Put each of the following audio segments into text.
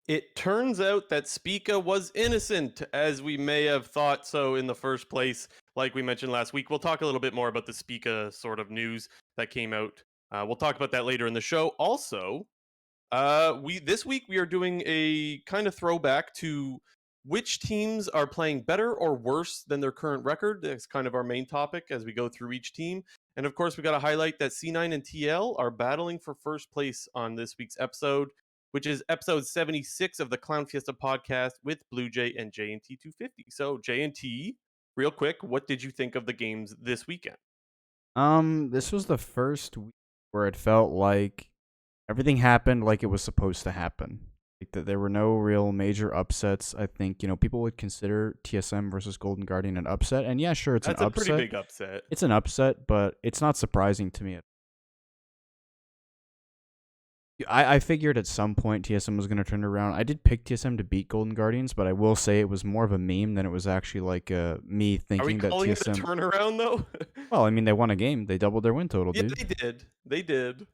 It turns out that SPICA was innocent, as we may have thought so in the first place. Like we mentioned last week, we'll talk a little bit more about the SPICA sort of news that came out. We'll talk about that later in the show. Also, we this week we are doing a kind of throwback to which teams are playing better or worse than their current record. That's kind of our main topic as we go through each team. And of course, we got to highlight that C9 and TL are battling for first place on this week's episode, which is episode 76 of the Clown Fiesta podcast with Blue Jay and JNT 250. So, JNT, real quick, what did you think of the games this weekend? This was the first week where it felt like everything happened like it was supposed to happen. Like that there were no real major upsets. I think, people would consider TSM versus Golden Guardian an upset. And yeah, sure, it's an That's a pretty upset. big upset. It's an upset, but it's not surprising to me. I figured at some point TSM was going to turn around. I did pick TSM to beat Golden Guardians, but I will say it was more of a meme than it was actually like me Are we thinking that calling it a TSM. turnaround, though? Well, I mean, they won a game. They doubled their win total, Yeah, dude. they did. They did.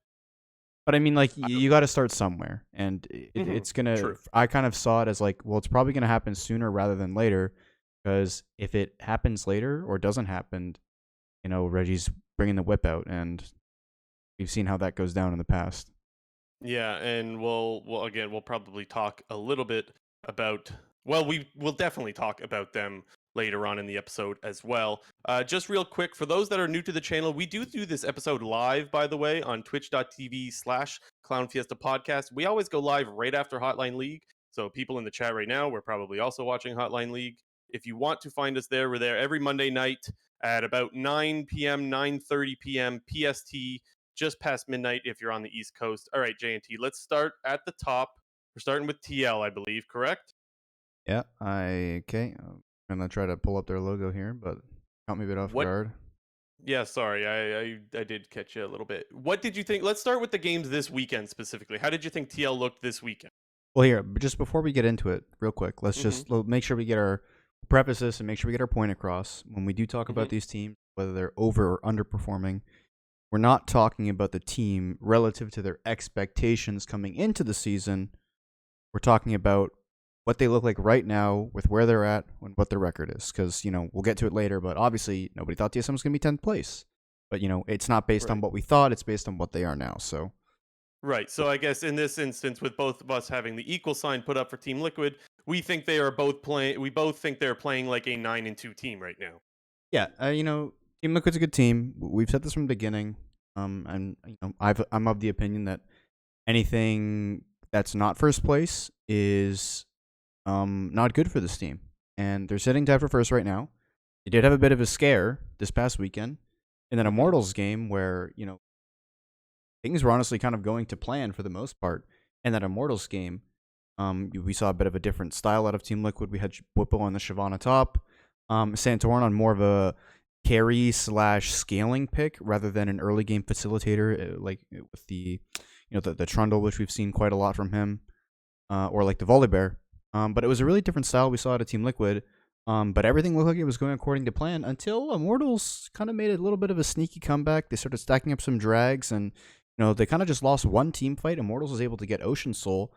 But I mean, like, I you got to start somewhere, and Mhm. it's gonna. True. I kind of saw it as like, well, it's probably gonna happen sooner rather than later, because if it happens later or doesn't happen, Reggie's bringing the whip out, and we've seen how that goes down in the past. Yeah, and we'll probably talk a little bit about. Well, we will definitely talk about them later on in the episode as well. Just real quick, for those that are new to the channel, we do this episode live, by the way, on twitch.tv/Clown Fiesta Podcast. We always go live right after Hotline League. So people in the chat right now, we're probably also watching Hotline League. If you want to find us there, we're there every Monday night at about 9 p.m., 9:30 p.m. PST, just past midnight if you're on the East Coast. All right, JNT, let's start at the top. We're starting with TL, I believe, correct? Yeah, okay. I'm gonna try to pull up their logo here, but caught me a bit off What? guard. Yeah, sorry, I did catch you a little bit. What did you think? Let's start with the games this weekend specifically. How did you think TL looked this weekend? Well, here, but just before we get into it, real quick, let's Mm-hmm. just make sure we get our preface this and make sure we get our point across when we do talk Mm-hmm. about these teams, whether they're over or underperforming. We're not talking about the team relative to their expectations coming into the season. We're talking about what they look like right now with where they're at and what their record is. Because, we'll get to it later, but obviously nobody thought TSM was going to be 10th place. But, it's not based on Right. what we thought, it's based on what they are now. So, Right. So I guess in this instance, with both of us having the equal sign put up for Team Liquid, we think they are both playing. We both think they're playing like a 9-2 team right now. yeah, Team Liquid's a good team. We've said this from the beginning. And, I'm of the opinion that anything that's not first place is not good for this team. And they're sitting tied for first right now. They did have a bit of a scare this past weekend in that Mm-hmm. Immortals game where, things were honestly kind of going to plan for the most part. In that Immortals game, we saw a bit of a different style out of Team Liquid. We had Whippo on the Shyvana top, Santorin on more of a carry slash scaling pick rather than an early game facilitator, like with the Trundle, which we've seen quite a lot from him, or like the Volibear. But it was a really different style we saw at a Team Liquid. But everything looked like it was going according to plan until Immortals kind of made a little bit of a sneaky comeback. They started stacking up some drags, and they kind of just lost one team fight. Immortals was able to get Ocean Soul,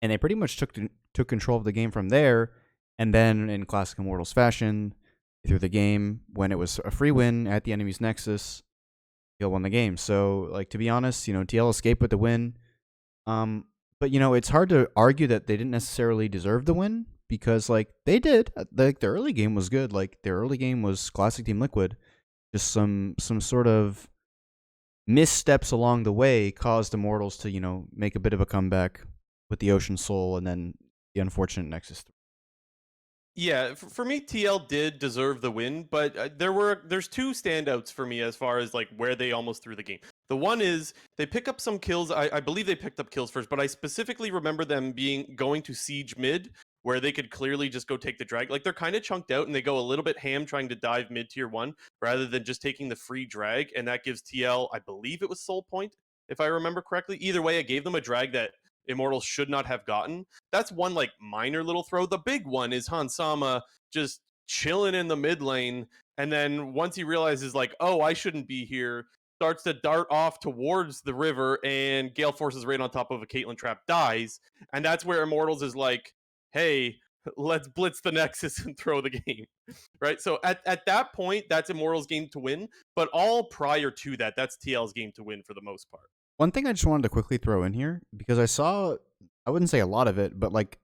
and they pretty much took control of the game from there. And then, in classic Immortals fashion, through the game when it was a free win at the enemy's Nexus, TL won the game. So, like, to be honest, TL escaped with the win. But it's hard to argue that they didn't necessarily deserve the win because, like, they did. Like, the early game was good. Like, their early game was classic Team Liquid. Just some sort of missteps along the way caused Immortals to make a bit of a comeback with the Ocean Soul and then the unfortunate Nexus. Yeah, for me, TL did deserve the win, but there's two standouts for me as far as like where they almost threw the game. The one is they pick up some kills. I believe they picked up kills first, but I specifically remember them going to siege mid, where they could clearly just go take the drag. Like they're kind of chunked out and they go a little bit ham trying to dive mid tier 1 rather than just taking the free drag, and that gives TL, I believe it was Soul Point, if I remember correctly. Either way, it gave them a drag that Immortals should not have gotten. That's one like minor little throw. The big one is Hansama just chilling in the mid lane, and then once he realizes like, oh, I shouldn't be here, starts to dart off towards the river, and Gale forces right on top of a Caitlyn trap, dies, and that's where Immortals is like, "Hey, let's blitz the Nexus and throw the game." Right? So at that point, that's Immortals' game to win, but all prior to that, that's TL's game to win for the most part. One thing I just wanted to quickly throw in here because I saw, I wouldn't say a lot of it, but like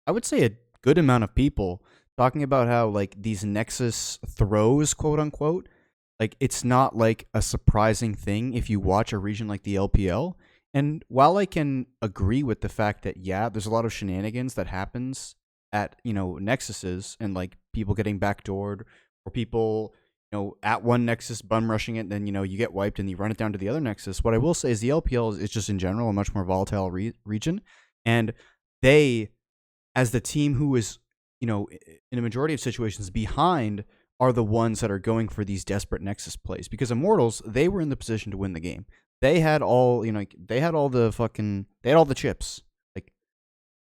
I would say a good amount of people talking about how like these Nexus throws, quote unquote, like it's not like a surprising thing if you watch a region like the LPL. And while I can agree with the fact that yeah, there's a lot of shenanigans that happens at, you know, Nexuses and like people getting backdoored or people, you know, at one Nexus bum rushing it, and then, you know, you get wiped and you run it down to the other Nexus. What I will say is the LPL is just in general a much more volatile region, and they, as the team who is, you know, in a majority of situations behind, are the ones that are going for these desperate Nexus plays. Because Immortals, they were in the position to win the game. They had all, you know, they had all the fucking, they had all the chips. Like,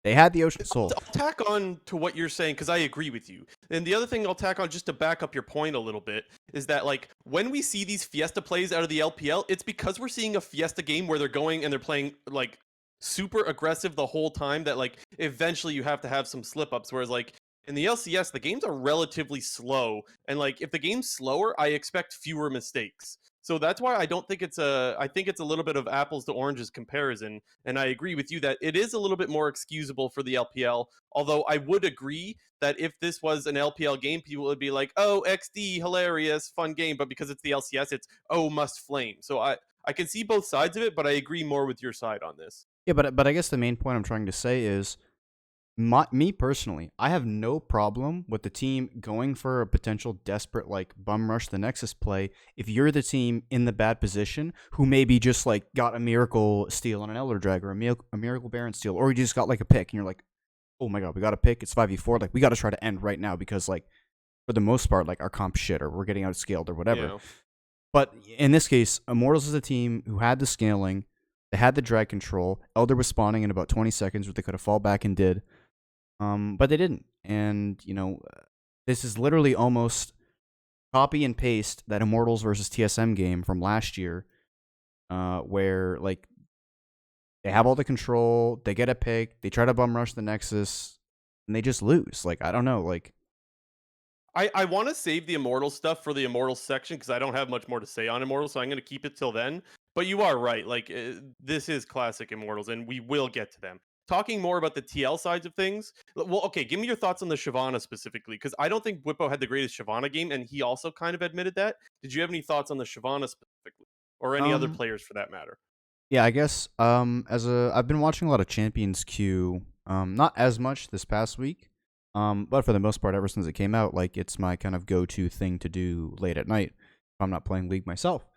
they had the Ocean Soul. I'll tack on to what you're saying because I agree with you. And the other thing I'll tack on just to back up your point a little bit is that like when we see these Fiesta plays out of the LPL, it's because we're seeing a Fiesta game where they're going and they're playing like super aggressive the whole time that like eventually you have to have some slip ups. Whereas like in the LCS, the games are relatively slow. And like if the game's slower, I expect fewer mistakes. So that's why I don't think it's a, I think it's a little bit of apples to oranges comparison. And I agree with you that it is a little bit more excusable for the LPL. Although I would agree that if this was an LPL game, people would be like, "Oh, XD, hilarious, fun game." But because it's the LCS, it's "Oh, must flame." So I can see both sides of it, but I agree more with your side on this. Yeah, but I guess the main point I'm trying to say is me personally, I have no problem with the team going for a potential desperate like bum rush the Nexus play if you're the team in the bad position who maybe just like got a miracle steal on an Elder Drag or a miracle Baron steal, or you just got like a pick and you're like, oh my god, we got a pick, it's 5v4, like we got to try to end right now because like for the most part like our comp shit or we're getting outscaled or whatever. Yeah. But in this case, Immortals is a team who had the scaling, they had the drag control. Elder was spawning in about 20 seconds, which they could have fall back and did. But they didn't. And, you know, this is literally almost copy and paste that Immortals versus TSM game from last year, where, like, they have all the control, they get a pick, they try to bum rush the Nexus, and they just lose. Like, I don't know. Like, I want to save the Immortal stuff for the Immortals section because I don't have much more to say on Immortals, so I'm going to keep it till then. But you are right. Like, this is classic Immortals, and we will get to them. Talking more about the TL sides of things. Well, okay, give me your thoughts on the Shyvana specifically, because I don't think Whippo had the greatest Shyvana game, and he also kind of admitted that. Did you have any thoughts on the Shyvana specifically, or any other um, players for that matter? yeah, I guess, I've been watching a lot of Champions Queue, not as much this past week, but for the most part, ever since it came out, like, it's my kind of go-to thing to do late at night if I'm not playing League myself.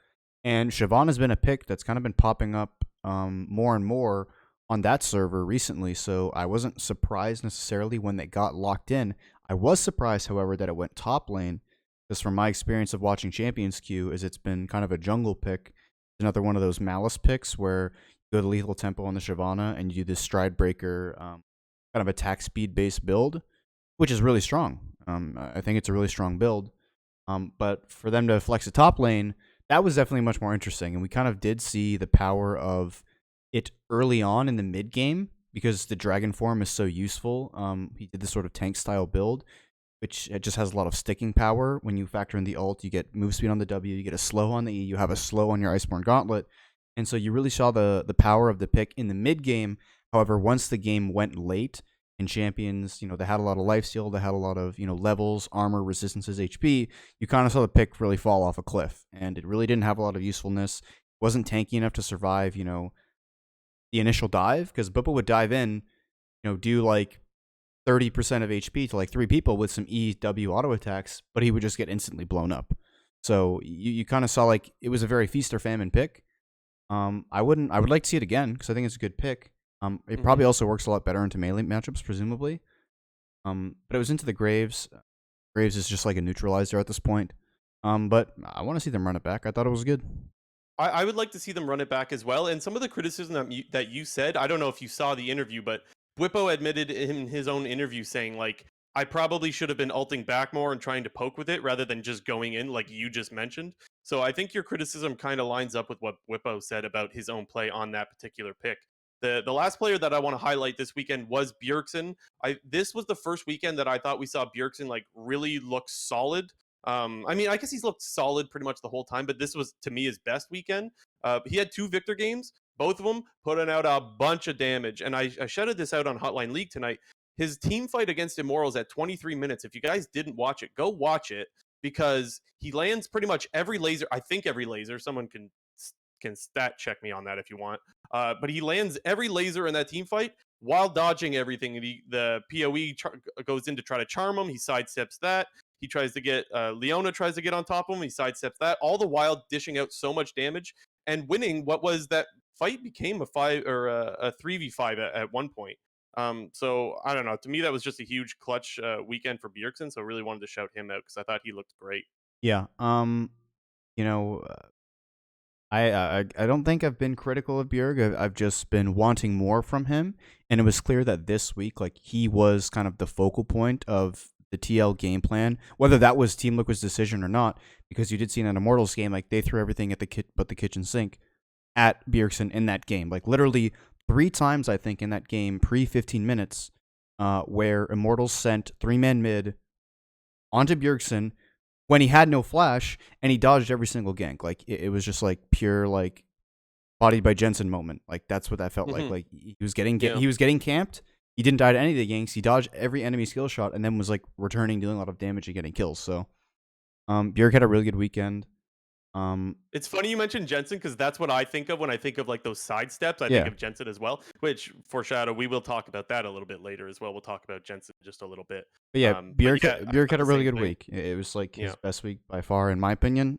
And Siobhan has been a pick that's kind of been popping up more and more on that server recently, so I wasn't surprised necessarily when they got locked in. I was surprised, however, that it went top lane, because from my experience of watching Champions Queue, is it's been kind of a jungle pick. Another one of those malice picks where you go to lethal tempo on the Shyvana and you do this stride breaker kind of attack speed based build, which is really strong. I think it's a really strong build. But for them to flex a top lane, that was definitely much more interesting. And we kind of did see the power of it early on in the mid game because the dragon form is so useful. He did this sort of tank style build, which it just has a lot of sticking power. When you factor in the ult, you get move speed on the W, you get a slow on the E, you have a slow on your Iceborne Gauntlet. And so you really saw the power of the pick in the mid game. However, once the game went late, in champions, you know, they had a lot of lifesteal, they had a lot of, you know, levels, armor, resistances, HP. You kind of saw the pick really fall off a cliff, and it really didn't have a lot of usefulness. It wasn't tanky enough to survive, you know, the initial dive, because Bubba would dive in, you know, do like 30% of HP to like 3 people with some EW auto attacks, but he would just get instantly blown up. So you kind of saw like it was a very feast or famine pick. I would like to see it again because I think it's a good pick. It probably Mhm. also works a lot better into melee matchups, presumably. But it was into the Graves. Graves is just like a neutralizer at this point. But I want to see them run it back. I thought it was good. I would like to see them run it back as well. And some of the criticism that you said, I don't know if you saw the interview, but Whippo admitted in his own interview saying like, I probably should have been ulting back more and trying to poke with it rather than just going in like you just mentioned. So I think your criticism kind of lines up with what Whippo said about his own play on that particular pick. The last player that I want to highlight this weekend was Bjergsen. This was the first weekend that I thought we saw Bjergsen like really look solid. I mean, I guess he's looked solid pretty much the whole time, but this was to me his best weekend. He had 2 Victor games, both of them putting out a bunch of damage, and I shouted this out on Hotline League tonight. His team fight against Immortals at 23 minutes. If you guys didn't watch it, go watch it because he lands pretty much every laser. I think every laser. Someone can stat check me on that if you want. But he lands every laser in that team fight while dodging everything. The POE goes in to try to charm him. He sidesteps that. He tries to get Leona tries to get on top of him. He sidesteps that. All the while dishing out so much damage and winning what was that fight became a 3v5 at one point. So I don't know. To me, that was just a huge clutch weekend for Bjergsen. So I really wanted to shout him out because I thought he looked great. Yeah. You know, I don't think I've been critical of Bjerg. I've just been wanting more from him, and it was clear that this week, like he was kind of the focal point of the TL game plan, whether that was Team Liquid's decision or not. Because you did see in an Immortals game, like they threw everything at but the kitchen sink at Bjergsen in that game, like literally 3 times I think in that game pre 15 minutes, where Immortals sent 3-man mid onto Bjergsen when he had no flash, and he dodged every single gank. Like it was just like pure like bodied by Jensen moment. Like that's what that felt like. Like he was getting camped. He didn't die to any of the ganks. He dodged every enemy skill shot, and then was like returning, doing a lot of damage and getting kills. So, Bjerg had a really good weekend. It's funny you mentioned Jensen because that's what I think of when I think of like those side steps. I think Yeah, of Jensen as well, which foreshadow we will talk about that a little bit later as well. We'll talk about Jensen just a little bit. but yeah, But yeah, I Bjerg thought had a the really same good thing. week. It was like his Yeah. best week by far, in my opinion.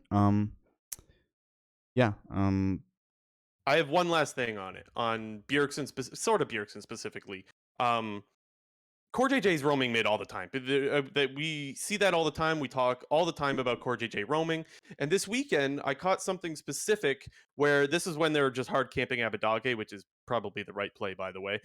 Yeah. I have one last thing on it on Bjergsen, sort of Bjergsen specifically. Core JJ's roaming mid all the time. That we see that all the time. We talk all the time about Core JJ roaming. And this weekend, I caught something specific where this is when they're just hard camping Abadage, which is probably the right play, by the way.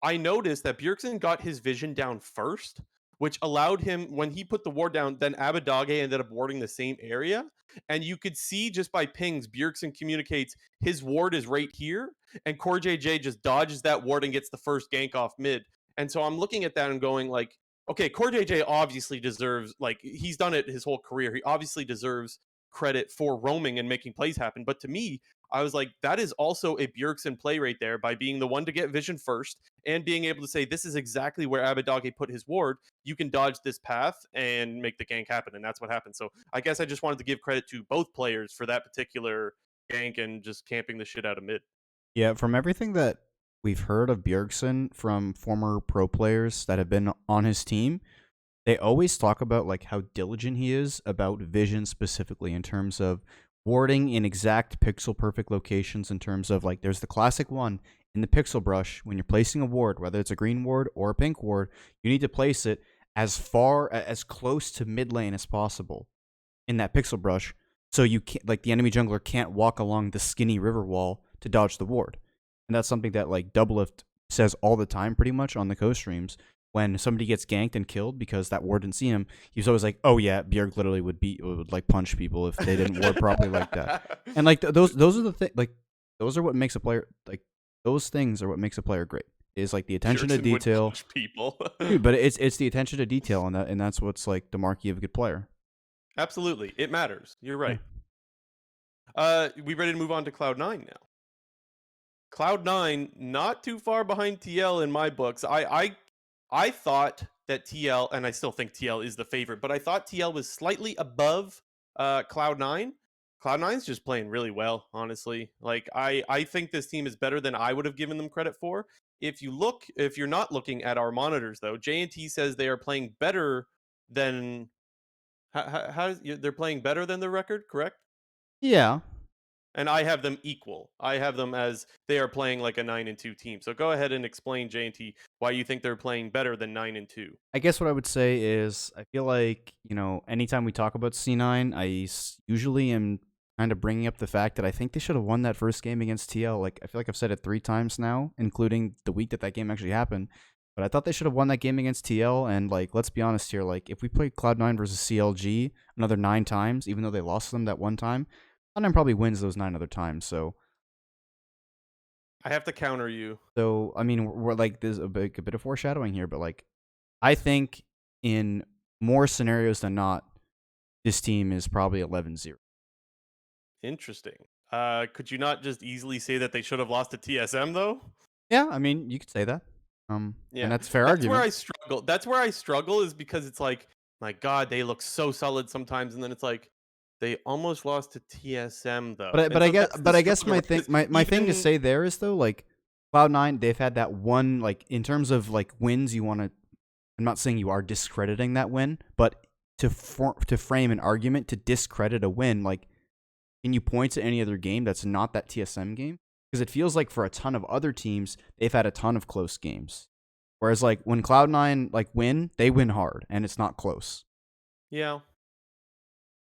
I noticed that Bjergsen got his vision down first, which allowed him, when he put the ward down, then Abadage ended up warding the same area. And you could see just by pings, Bjergsen communicates his ward is right here, and Core JJ just dodges that ward and gets the first gank off mid. And so I'm looking at that and going like, okay, Core JJ obviously deserves, like he's done it his whole career. He obviously deserves credit for roaming and making plays happen. But to me, I was like, that is also a Bjergsen play right there by being the one to get vision first and being able to say, this is exactly where Abadage put his ward. You can dodge this path and make the gank happen. And that's what happened. So I guess I just wanted to give credit to both players for that particular gank and just camping the shit out of mid. Yeah, from everything that we've heard of Bjergsen from former pro players that have been on his team, they always talk about like how diligent he is about vision, specifically in terms of warding in exact pixel perfect locations. In terms of like, there's the classic one in the pixel brush when you're placing a ward, whether it's a green ward or a pink ward, you need to place it as close to mid lane as possible in that pixel brush, so you can't, like the enemy jungler can't walk along the skinny river wall to dodge the ward. And that's something that like Doublelift says all the time, pretty much on the co-streams. When somebody gets ganked and killed because that ward didn't see him, he's always like, "Oh yeah, Bjerg literally would like punch people if they didn't ward properly like that." And like those are the thing, like those are what makes a player, like those things are what makes a player great. Is like the attention to Bjergsen would detail, punch people. dude. But it's the attention to detail, and that's what's like the marquee of a good player. Absolutely. It matters. You're Yeah. right. We ready to move on to Cloud9 now? Cloud9, not too far behind TL in my books. I thought that TL, and I still think TL is the favorite, but I thought TL was slightly above Cloud9. Cloud9's just playing really well, honestly. Like I think this team is better than I would have given them credit for. If you're not looking at our monitors though, JNT says they are playing better than they're playing better than the record, correct? Yeah. And I have them equal. I have them as they are playing like a 9-2 team. So go ahead and explain, JNT, why you think they're playing better than 9-2. I guess what I would say is I feel like, anytime we talk about C9, usually am kind of bringing up the fact that I think they should have won that first game against TL. Like, I feel like I've said it 3 times now, including the week that game actually happened. But I thought they should have won that game against TL. And like, let's be honest here. Like, if we played Cloud9 versus CLG another 9 times, even though they lost them that one time, Cloud9 probably wins those 9 other times. I have to counter you. So I mean, we're like, there's a bit of foreshadowing here, but like, I think in more scenarios than not, this team is probably 11-0. Interesting. Could you not just easily say that they should have lost to TSM though? Yeah, I mean, you could say that. And Yeah, that's a fair that's where argument. I struggle. That's where I struggle is because it's like, my God, they look so solid sometimes, and then it's like they almost lost to TSM though, But and so that's the I guess struggle, my right? thing 'Cause my thing to even say there is though, like, Cloud9, they've had that one, like, in terms of like wins. You want to. I'm not saying you are discrediting that win, but to frame an argument to discredit a win, like, can you point to any other game that's not that TSM game? Because it feels like for a ton of other teams, they've had a ton of close games. Whereas like when Cloud9 like win, they win hard and it's not close. yeah,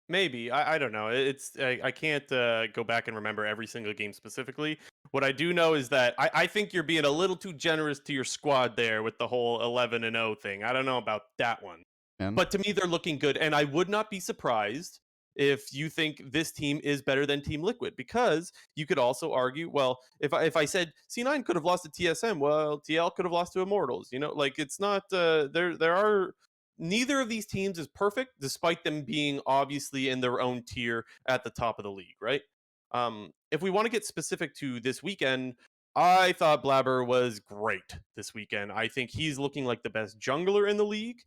maybe. I don't know. I can't go back and remember every single game specifically. What I do know is that I think you're being a little too generous to your squad there with the whole 11-0 thing. I don't know about that one. Man. But to me, they're looking good, and I would not be surprised if you think this team is better than Team Liquid, because you could also argue, well, if I said C9 could have lost to TSM, well, TL could have lost to Immortals. You know, like it's not there are neither of these teams is perfect, despite them being obviously in their own tier at the top of the league, right? If we want to get specific to this weekend, I thought Blabber was great this weekend. I think he's looking like the best jungler in the league.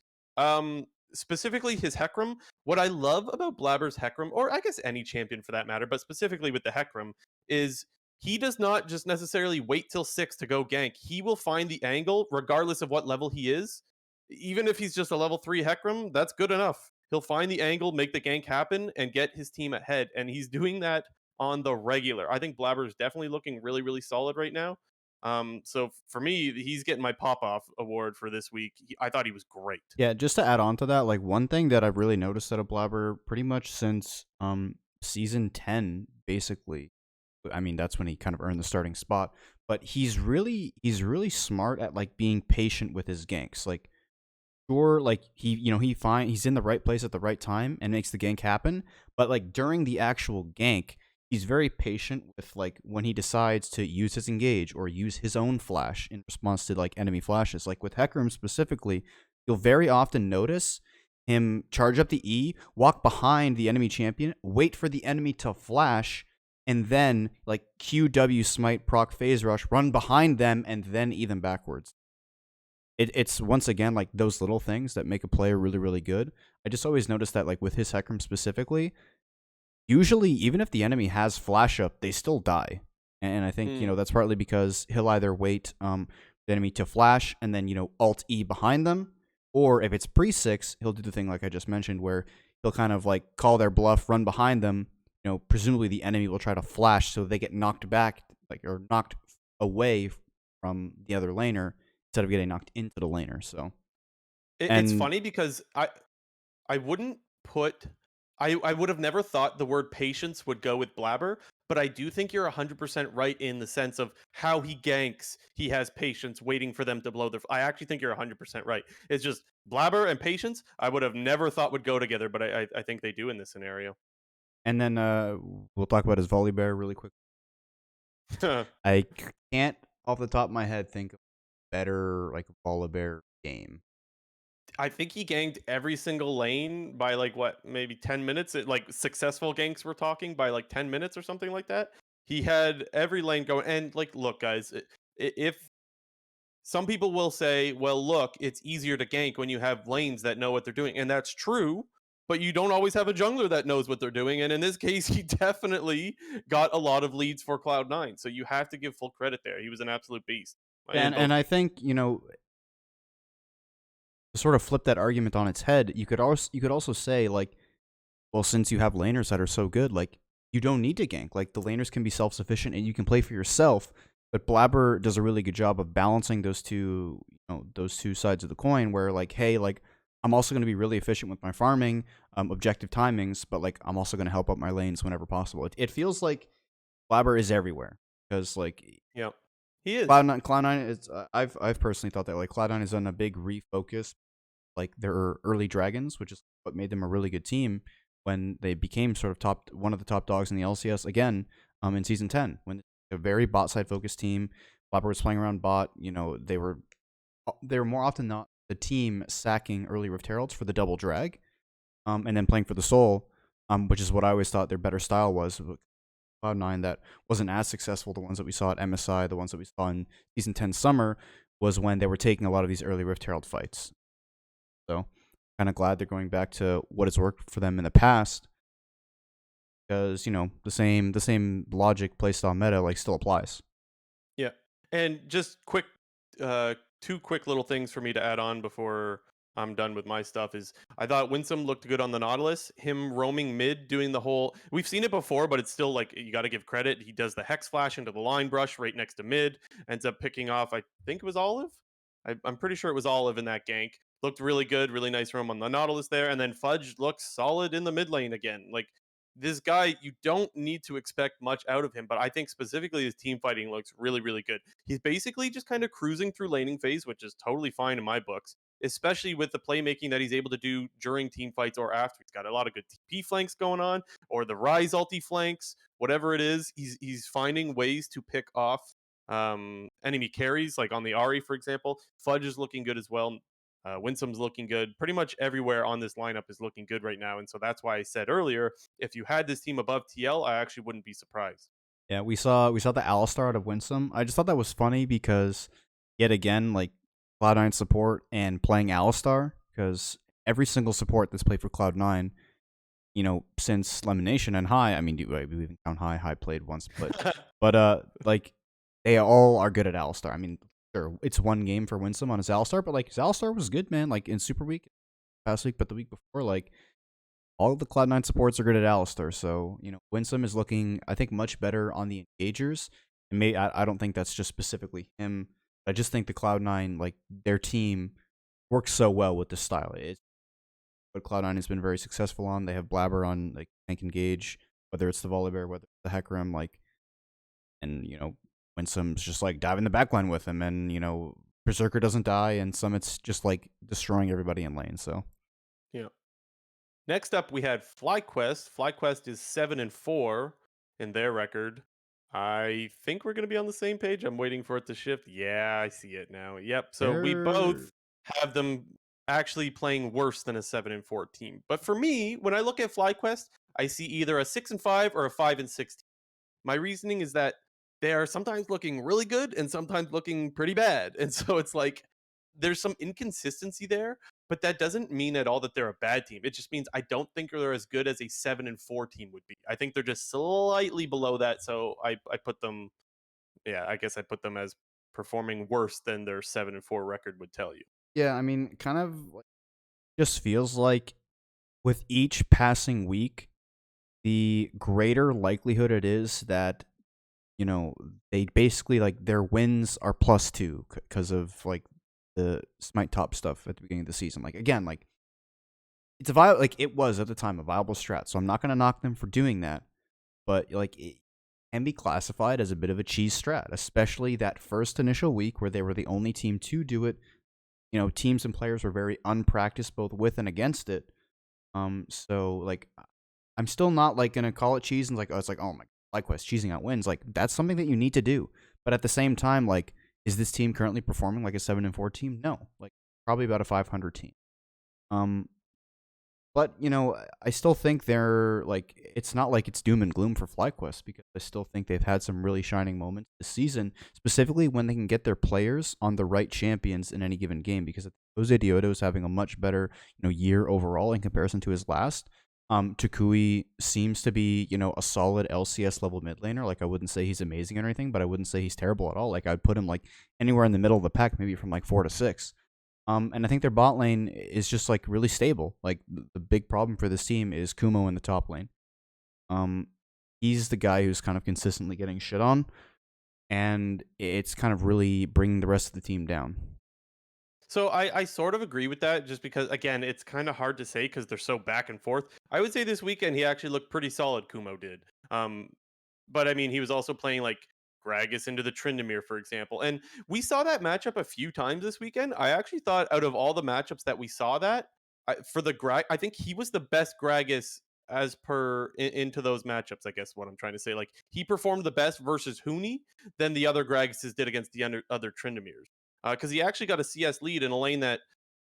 Specifically his Hecarim. What I love about Blabber's Hecarim, or I guess any champion for that matter, but specifically with the Hecarim, is he does not just necessarily wait till 6 to go gank. He will find the angle regardless of what level he is. Even if he's just a level 3 Hecarim, that's good enough. He'll find the angle, make the gank happen, and get his team ahead. And he's doing that on the regular. I think Blabber is definitely looking really, really solid right now. So for me, he's getting my pop off award for this week. I thought he was great. Yeah, just to add on to that, like one thing that I've really noticed out of Blabber pretty much since season 10, basically. I mean, that's when he kind of earned the starting spot. But he's really smart at like being patient with his ganks. Like, sure, like he's in the right place at the right time and makes the gank happen. But like during the actual gank, he's very patient with like when he decides to use his engage or use his own flash in response to like enemy flashes. Like with Hecarim specifically, you'll very often notice him charge up the E, walk behind the enemy champion, wait for the enemy to flash, and then like QW smite proc phase rush, run behind them, and then E them backwards. It's once again like those little things that make a player really, really good. I just always notice that like with his Hecarim specifically, usually even if the enemy has flash up, they still die. And I think, Mm. that's partly because he'll either wait the enemy to flash and then, alt E behind them, or if it's pre-6, he'll do the thing like I just mentioned where he'll kind of like call their bluff, run behind them. Presumably the enemy will try to flash so they get knocked back, like, or knocked away from the other laner instead of getting knocked into the laner. So, It's and funny because I wouldn't put I would have never thought the word patience would go with Blabber, but I do think you're 100% right in the sense of how he ganks. He has patience waiting for them to blow their. I actually think you're 100% right. It's just Blabber and patience. I would have never thought would go together, but I think they do in this scenario. and then we'll talk about his volley bear really quick. I can't off the top of my head think of a better like Volibear game. I think he ganked every single lane by like what, maybe 10 minutes. Like successful ganks we're talking by like 10 minutes or something like that. He had every lane going, and like look guys, if some people will say, well look, it's easier to gank when you have lanes that know what they're doing, and that's true, but you don't always have a jungler that knows what they're doing, and in this case he definitely got a lot of leads for Cloud9. So you have to give full credit there. He was an absolute beast in And both I games. think, to sort of flip that argument on its head, you could also say like, well, since you have laners that are so good, like you don't need to gank. Like the laners can be self-sufficient and you can play for yourself. But Blabber does a really good job of balancing those two sides of the coin. Where like, hey, like I'm also going to be really efficient with my farming, objective timings, but like I'm also going to help out my lanes whenever possible. It feels like Blabber is everywhere because like Yeah. He is. Cloud9 is I've personally thought that like Cloud9 has done a big refocus like their early dragons, which is what made them a really good team when they became sort of one of the top dogs in the LCS again in season 10 when a very bot side focused team. Flapper was playing around bot, they were more often not the team sacking early Rift Heralds for the double drag, and then playing for the soul, which is what I always thought their better style was. Cloud9 that wasn't as successful. The ones that we saw at MSI, the ones that we saw in season 10 summer, was when they were taking a lot of these early Rift Herald fights. So, kind of glad they're going back to what has worked for them in the past, because the same logic, playstyle, meta like still applies. Yeah. And just quick, two quick little things for me to add on before I'm done with my stuff is I thought Winsome looked good on the Nautilus. Him roaming mid, doing the whole. We've seen it before, but it's still like you got to give credit. He does the hex flash into the line brush right next to mid, ends up picking off. I think it was Olive. I'm pretty sure it was Olive in that gank. Looked really good, really nice roam on the Nautilus there, and then Fudge looks solid in the mid lane again. Like this guy, you don't need to expect much out of him, but I think specifically his team fighting looks really, really good. He's basically just kind of cruising through laning phase, which is totally fine in my books, especially with the playmaking that he's able to do during team fights or after. He's got a lot of good TP flanks going on, or the Rise ulti flanks, whatever it is. He's finding ways to pick off enemy carries, like on the Ari, for example. Fudge is looking good as well. Winsome's looking good. Pretty much everywhere on this lineup is looking good right now, and so that's why I said earlier, if you had this team above TL, I actually wouldn't be surprised. Yeah, we saw the Alistar out of Winsome. I just thought that was funny because yet again, like Cloud9 support and playing Alistar, because every single support that's played for Cloud9, since Lemonation and High, I mean, we even count High played once, but like they all are good at Alistar. I mean, sure, it's one game for Winsome on his Alistar, but like his Alistar was good, man. Like in Super Week, past week, but the week before, like all of the Cloud9 supports are good at Alistar. So, Winsome is looking, I think, much better on the engagers. And I don't think that's just specifically him. I just think the Cloud9, like their team, works so well with this style. It's what Cloud9 has been very successful on. They have Blabber on like tank engage, whether it's the Volibear, whether it's the Hecarim, like, and Winsome's just like diving the backline with him, and Berserker doesn't die, and Summit's just like destroying everybody in lane. So Yeah. Next up, we had FlyQuest. FlyQuest is 7-4 in their record. I think we're going to be on the same page. I'm waiting for it to shift. Yeah, I see it now. Yep. So we they're both have them actually playing worse than a 7-4 team. But for me, when I look at FlyQuest, I see either a 6-5 or a 5-6. My reasoning is that they are sometimes looking really good and sometimes looking pretty bad. And so it's like there's some inconsistency there, but that doesn't mean at all that they're a bad team. It just means I don't think they're as good as a 7-4 team would be. I think they're just slightly below that. So I put them, yeah, I guess I put them as performing worse than their 7-4 record would tell you. Yeah, I mean, kind of just feels like with each passing week, the greater likelihood it is that they basically like their wins are +2 because of like the smite top stuff at the beginning of the season. Like again, like it's like it was at the time a viable strat. So I'm not gonna knock them for doing that, but like it can be classified as a bit of a cheese strat, especially that first initial week where they were the only team to do it. Teams and players were very unpracticed both with and against it. So like I'm still not like gonna call it cheese and like, oh, it's like, oh my, FlyQuest cheesing out wins. Like that's something that you need to do. But at the same time, like, is this team currently performing like a 7-4 team? No, like probably about a 500 team. Um, but I still think they're like it's not like it's doom and gloom for FlyQuest, because I still think they've had some really shining moments this season, specifically when they can get their players on the right champions in any given game. Because Jose Diodo is having a much better year overall in comparison to his last. Tukui seems to be a solid LCS level mid laner. Like I wouldn't say he's amazing or anything, but I wouldn't say he's terrible at all. Like I'd put him like anywhere in the middle of the pack, maybe from like 4 to 6. And I think their bot lane is just like really stable. Like the big problem for this team is Kumo in the top lane. Um, he's the guy who's kind of consistently getting shit on, and it's kind of really bringing the rest of the team down. So I sort of agree with that, just because again it's kind of hard to say because they're so back and forth. I would say this weekend he actually looked pretty solid. Kumo did, but I mean he was also playing like Gragas into the Tryndamere, for example. And we saw that matchup a few times this weekend. I actually thought out of all the matchups that we saw that, for the Grag, I think he was the best Gragas as per into those matchups. I guess what I'm trying to say, like he performed the best versus Hooney than the other Gragases did against the other Tryndameres, because he actually got a CS lead in a lane that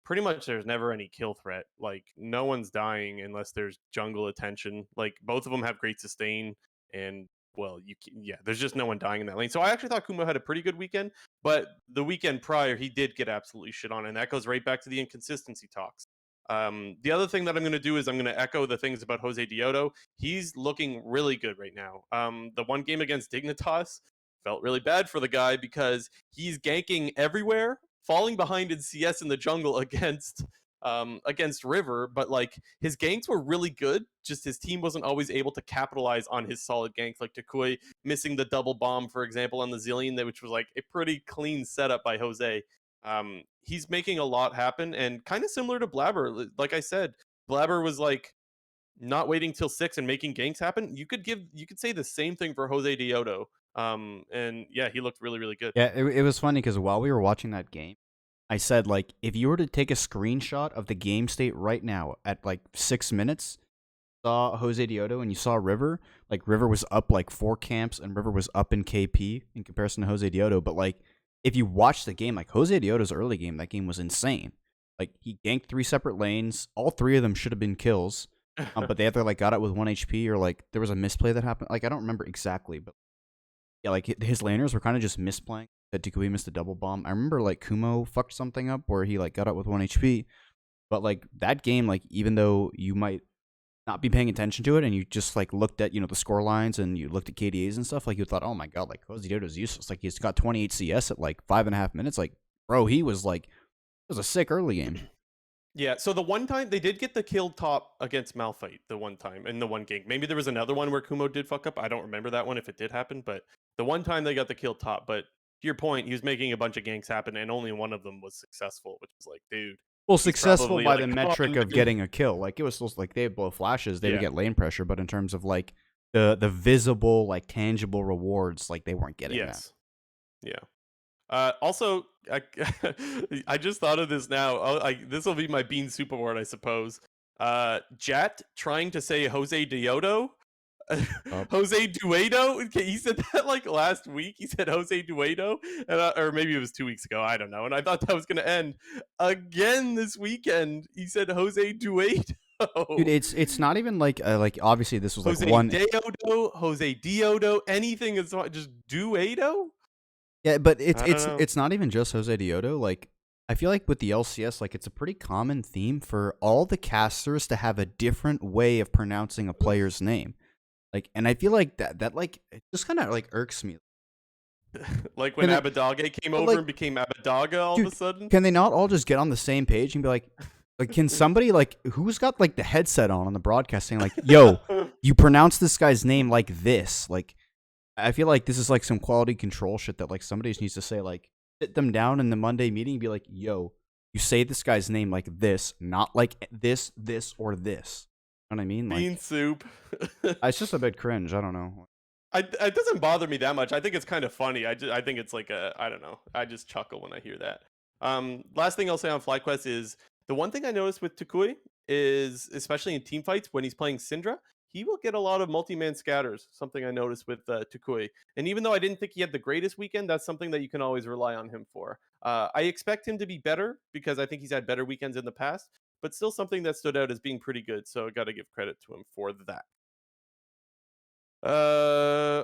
pretty much there's never any kill threat. Like no one's dying unless there's jungle attention. Like both of them have great sustain, and well, yeah, there's just no one dying in that lane. So I actually thought Kumo had a pretty good weekend, but the weekend prior he did get absolutely shit on, and that goes right back to the inconsistency talks. The other thing that I'm going to do is I'm going to echo the things about Jose Dioto. He's looking really good right now. The one game against Dignitas felt really bad for the guy because he's ganking everywhere, falling behind in CS in the jungle against River, but like his ganks were really good. Just his team wasn't always able to capitalize on his solid ganks, like Takui missing the double bomb, for example, on the Zillion, which was like a pretty clean setup by Jose. He's making a lot happen, and kind of similar to Blabber. Like I said, Blabber was like not waiting till 6 and making ganks happen. You could say the same thing for Jose Dioto. And yeah, he looked really, really good. Yeah, it was funny because while we were watching that game, I said, like, if you were to take a screenshot of the game state right now at, like, 6 minutes, saw Jose Dioto and you saw River, like, River was up, like, 4 camps and River was up in KP in comparison to Jose Dioto. But, like, if you watch the game, like, Jose Dioto's early game, that game was insane. Like, he ganked 3 separate lanes. All 3 of them should have been kills. But they either, like, got out with 1 HP or, like, there was a misplay that happened. Like, I don't remember exactly, but yeah, like his laners were kind of just misplaying. That Takui missed a double bomb. I remember like Kumo fucked something up where he like got out with 1 HP. But like that game, like even though you might not be paying attention to it and you just like looked at, the score lines and you looked at KDAs and stuff, like you thought, oh my god, like Jose Dioto's useless. Like he's got 28 CS at like 5.5 minutes. Like, bro, he was like, it was a sick early game. Yeah, so the one time they did get the kill top against Malphite, the one time in the one game. Maybe there was another one where Kumo did fuck up. I don't remember that one if it did happen, but the one time they got the kill top. But to your point, he was making a bunch of ganks happen, and only one of them was successful, which was like, dude. Well, he's successful probably by like, the "Come on, metric of man." getting a kill. Like it was supposed like they'd blow flashes, they would Yeah. get lane pressure, but in terms of like the visible, like tangible rewards, like they weren't getting that. Yes. Yeah. Also, I just thought of this now. This will be my Bean Superboard, I suppose. Jat trying to say Jose Dioto. Jose Duedo. Okay, he said that like last week. He said Jose Duedo, and or maybe it was 2 weeks ago. I don't know. And I thought that was gonna end again this weekend. He said Jose Duedo. Dude, it's not even like obviously this was like Jose one. Deodo, Jose Diodo, anything is just Duedo. Yeah, but I don't know. it's not even just Jose Dioto. Like I feel like with the LCS, like it's a pretty common theme for all the casters to have a different way of pronouncing a player's name. Like, and I feel like that like it just kind of like irks me. Like when Can Abadage came over like, and became Abadaga all dude, of a sudden. can they not all just get on the same page and be like, can somebody like who's got like the headset on the broadcasting like, yo, you pronounce this guy's name like this? Like, I feel like this is like some quality control shit that like somebody just needs to say, like sit them down in the Monday meeting and be like, yo, you say this guy's name like this, not like this, or this. You know what I mean? Like, Bean soup. it's just a bit cringe. I don't know. It doesn't bother me that much. I think it's kind of funny. I think it's like I don't know. I just chuckle when I hear that. Last thing I'll say on FlyQuest is the one thing I noticed with Takui is, especially in team fights when he's playing Syndra, he will get a lot of multi-man scatters. Something I noticed with Takui. And even though I didn't think he had the greatest weekend, that's something that you can always rely on him for. I expect him to be better because I think he's had better weekends in the past, but still something that stood out as being pretty good. So I got to give credit to him for that.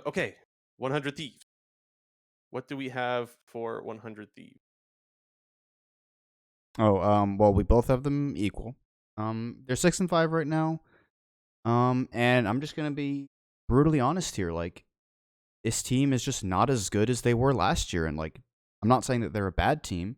Okay. 100 Thieves. What do we have for 100 Thieves? Oh, well, we both have them equal. They're 6 and 5 right now. And I'm just gonna be brutally honest here. Like, this team is just not as good as they were last year, and like, I'm not saying that they're a bad team,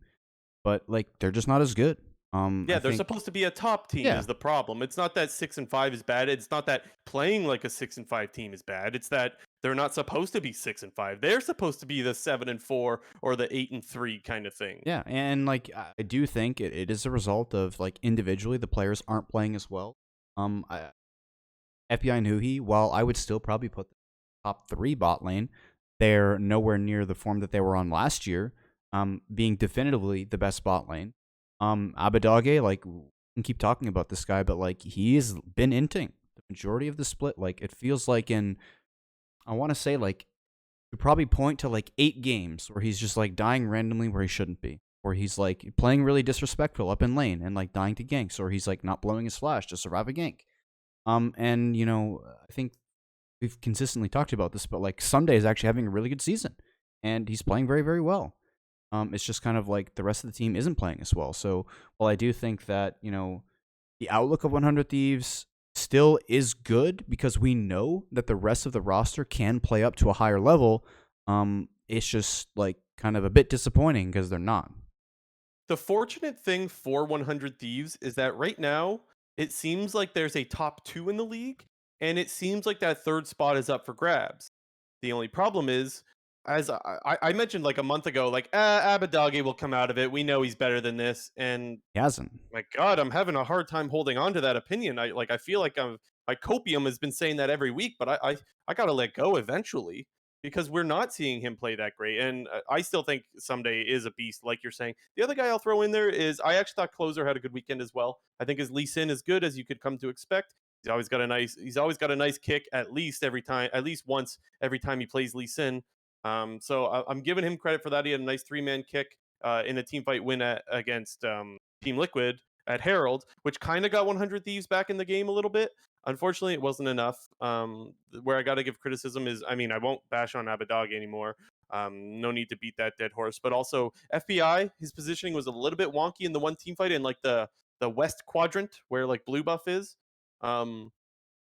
but like, they're just not as good. Yeah, they're supposed to be a top team is the problem. It's not that 6 and 5 is bad. It's not that playing like a 6 and 5 team is bad. It's that they're not supposed to be 6 and 5. They're supposed to be the 7 and 4 or the 8 and 3 kind of thing. Yeah, and like I do think it is a result of like individually the players aren't playing as well. FBI and Huhi, while I would still probably put the top 3 bot lane, They're nowhere near the form that they were on last year, being definitively the best spot lane. Abadage, like, we can keep talking about this guy, but like he has been inting the majority of the split. Like it feels like I want to say like you probably point to like 8 games where he's just like dying randomly where he shouldn't be, or he's like playing really disrespectful up in lane and like dying to ganks, or he's like not blowing his flash to survive a gank. And I think we've consistently talked about this, but like Sunday is actually having a really good season, and he's playing very, very well. It's just kind of like the rest of the team isn't playing as well. So while I do think that the outlook of 100 Thieves still is good because we know that the rest of the roster can play up to a higher level, it's just like kind of a bit disappointing because they're not. The fortunate thing for 100 Thieves is that right now it seems like there's a top 2 in the league, and it seems like that third spot is up for grabs. The only problem is, as I mentioned like a month ago, like Abadagi will come out of it. We know he's better than this, and He hasn't. my God, I'm having a hard time holding on to that opinion. I feel like my copium has been saying that every week, but I gotta let go eventually because we're not seeing him play that great. And I still think someday is a beast, like you're saying. The other guy I'll throw in there is I actually thought Closer had a good weekend as well. I think his Lee Sin is good as you could come to expect. He's always got a nice kick at least once every time he plays Lee Sin. So I'm giving him credit for that. He had a nice 3-man kick in a team fight win against Team Liquid at Herald, which kind of got 100 Thieves back in the game a little bit. Unfortunately, it wasn't enough. Where I got to give criticism is, I mean, I won't bash on Abadagi anymore. No need to beat that dead horse. But also, FBI, his positioning was a little bit wonky in the one team fight in like the west quadrant where like blue buff is. Um,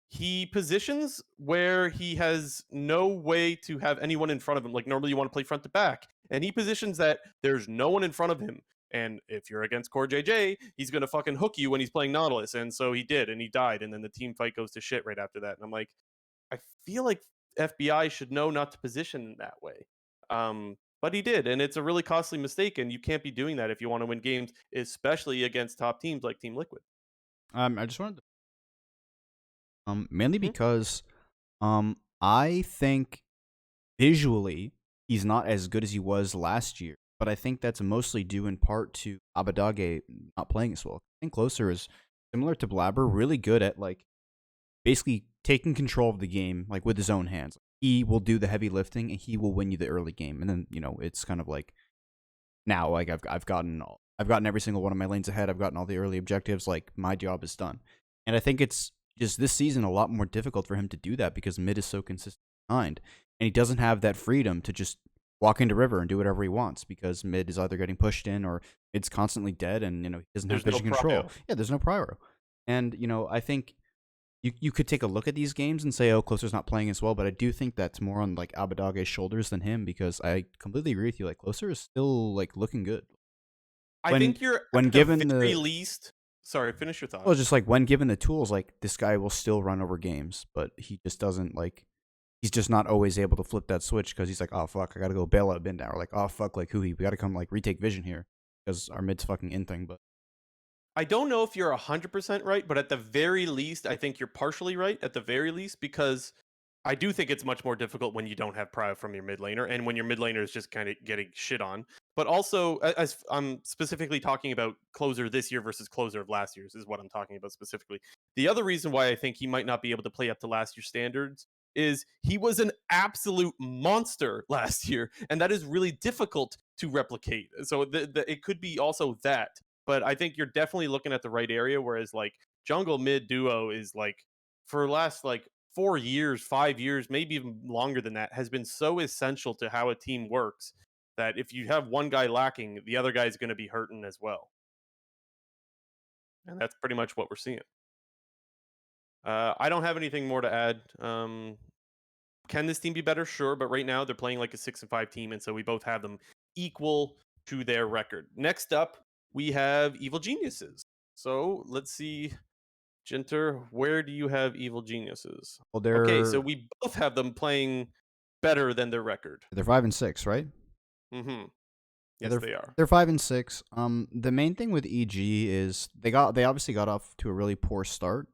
he positions where he has no way to have anyone in front of him. Like normally you want to play front to back, and he positions that there's no one in front of him. And if you're against Core JJ, he's gonna fucking hook you when he's playing Nautilus. And so he did, and he died, and then the team fight goes to shit right after that. And I'm like, I feel like FBI should know not to position that way. But he did, and it's a really costly mistake, and you can't be doing that if you want to win games, especially against top teams like Team Liquid. I just wanted to, mainly Mhm. because I think visually he's not as good as he was last year, but I think that's mostly due in part to Abadage not playing as well. I think Closer is similar to Blabber, really good at like basically taking control of the game like with his own hands. He will do the heavy lifting and he will win you the early game, and then it's kind of like now like I've gotten every single one of my lanes ahead. I've gotten all the early objectives. Like my job is done, and I think it's just this season a lot more difficult for him to do that because mid is so consistent behind, and he doesn't have that freedom to just walk into river and do whatever he wants because mid is either getting pushed in or it's constantly dead, and he doesn't have There's no vision control. prio. Yeah, there's no prior, and I think you could take a look at these games and say, oh, Closer's not playing as well, but I do think that's more on like Abadage's shoulders than him because I completely agree with you. Like Closer is still like looking good I when think you're when at the given very the least. Sorry, finish your thought. well, just like when given the tools, like this guy will still run over games, but he just doesn't like. He's just not always able to flip that switch because he's like, oh fuck, I gotta go bail out mid now, or like, oh fuck, like Hui, we gotta come like retake vision here because our mid's fucking in thing. But I don't know if you're 100% right, but at the very least, I think you're partially right at the very least because I do think it's much more difficult when you don't have prio from your mid laner and when your mid laner is just kind of getting shit on. But also, as I'm specifically talking about Closer this year versus Closer of last year's is what I'm talking about specifically. The other reason why I think he might not be able to play up to last year's standards is he was an absolute monster last year, and that is really difficult to replicate. So it could be also that, but I think you're definitely looking at the right area. Whereas like jungle mid duo is like for last like 4 years, 5 years, maybe even longer than that, has been so essential to how a team works that if you have one guy lacking, the other guy is going to be hurting as well. And that's pretty much what we're seeing. I don't have anything more to add. Can this team be better? Sure, but right now they're playing like a 6-5 team, and so we both have them equal to their record. Next up, we have Evil Geniuses. So let's see, Jinter, where do you have Evil Geniuses? well, Okay, so they're we both have them playing better than their record. they're 5-6, right? Mm-hmm. Yeah, Yes, they are. they're 5-6. The main thing with EG is they obviously got off to a really poor start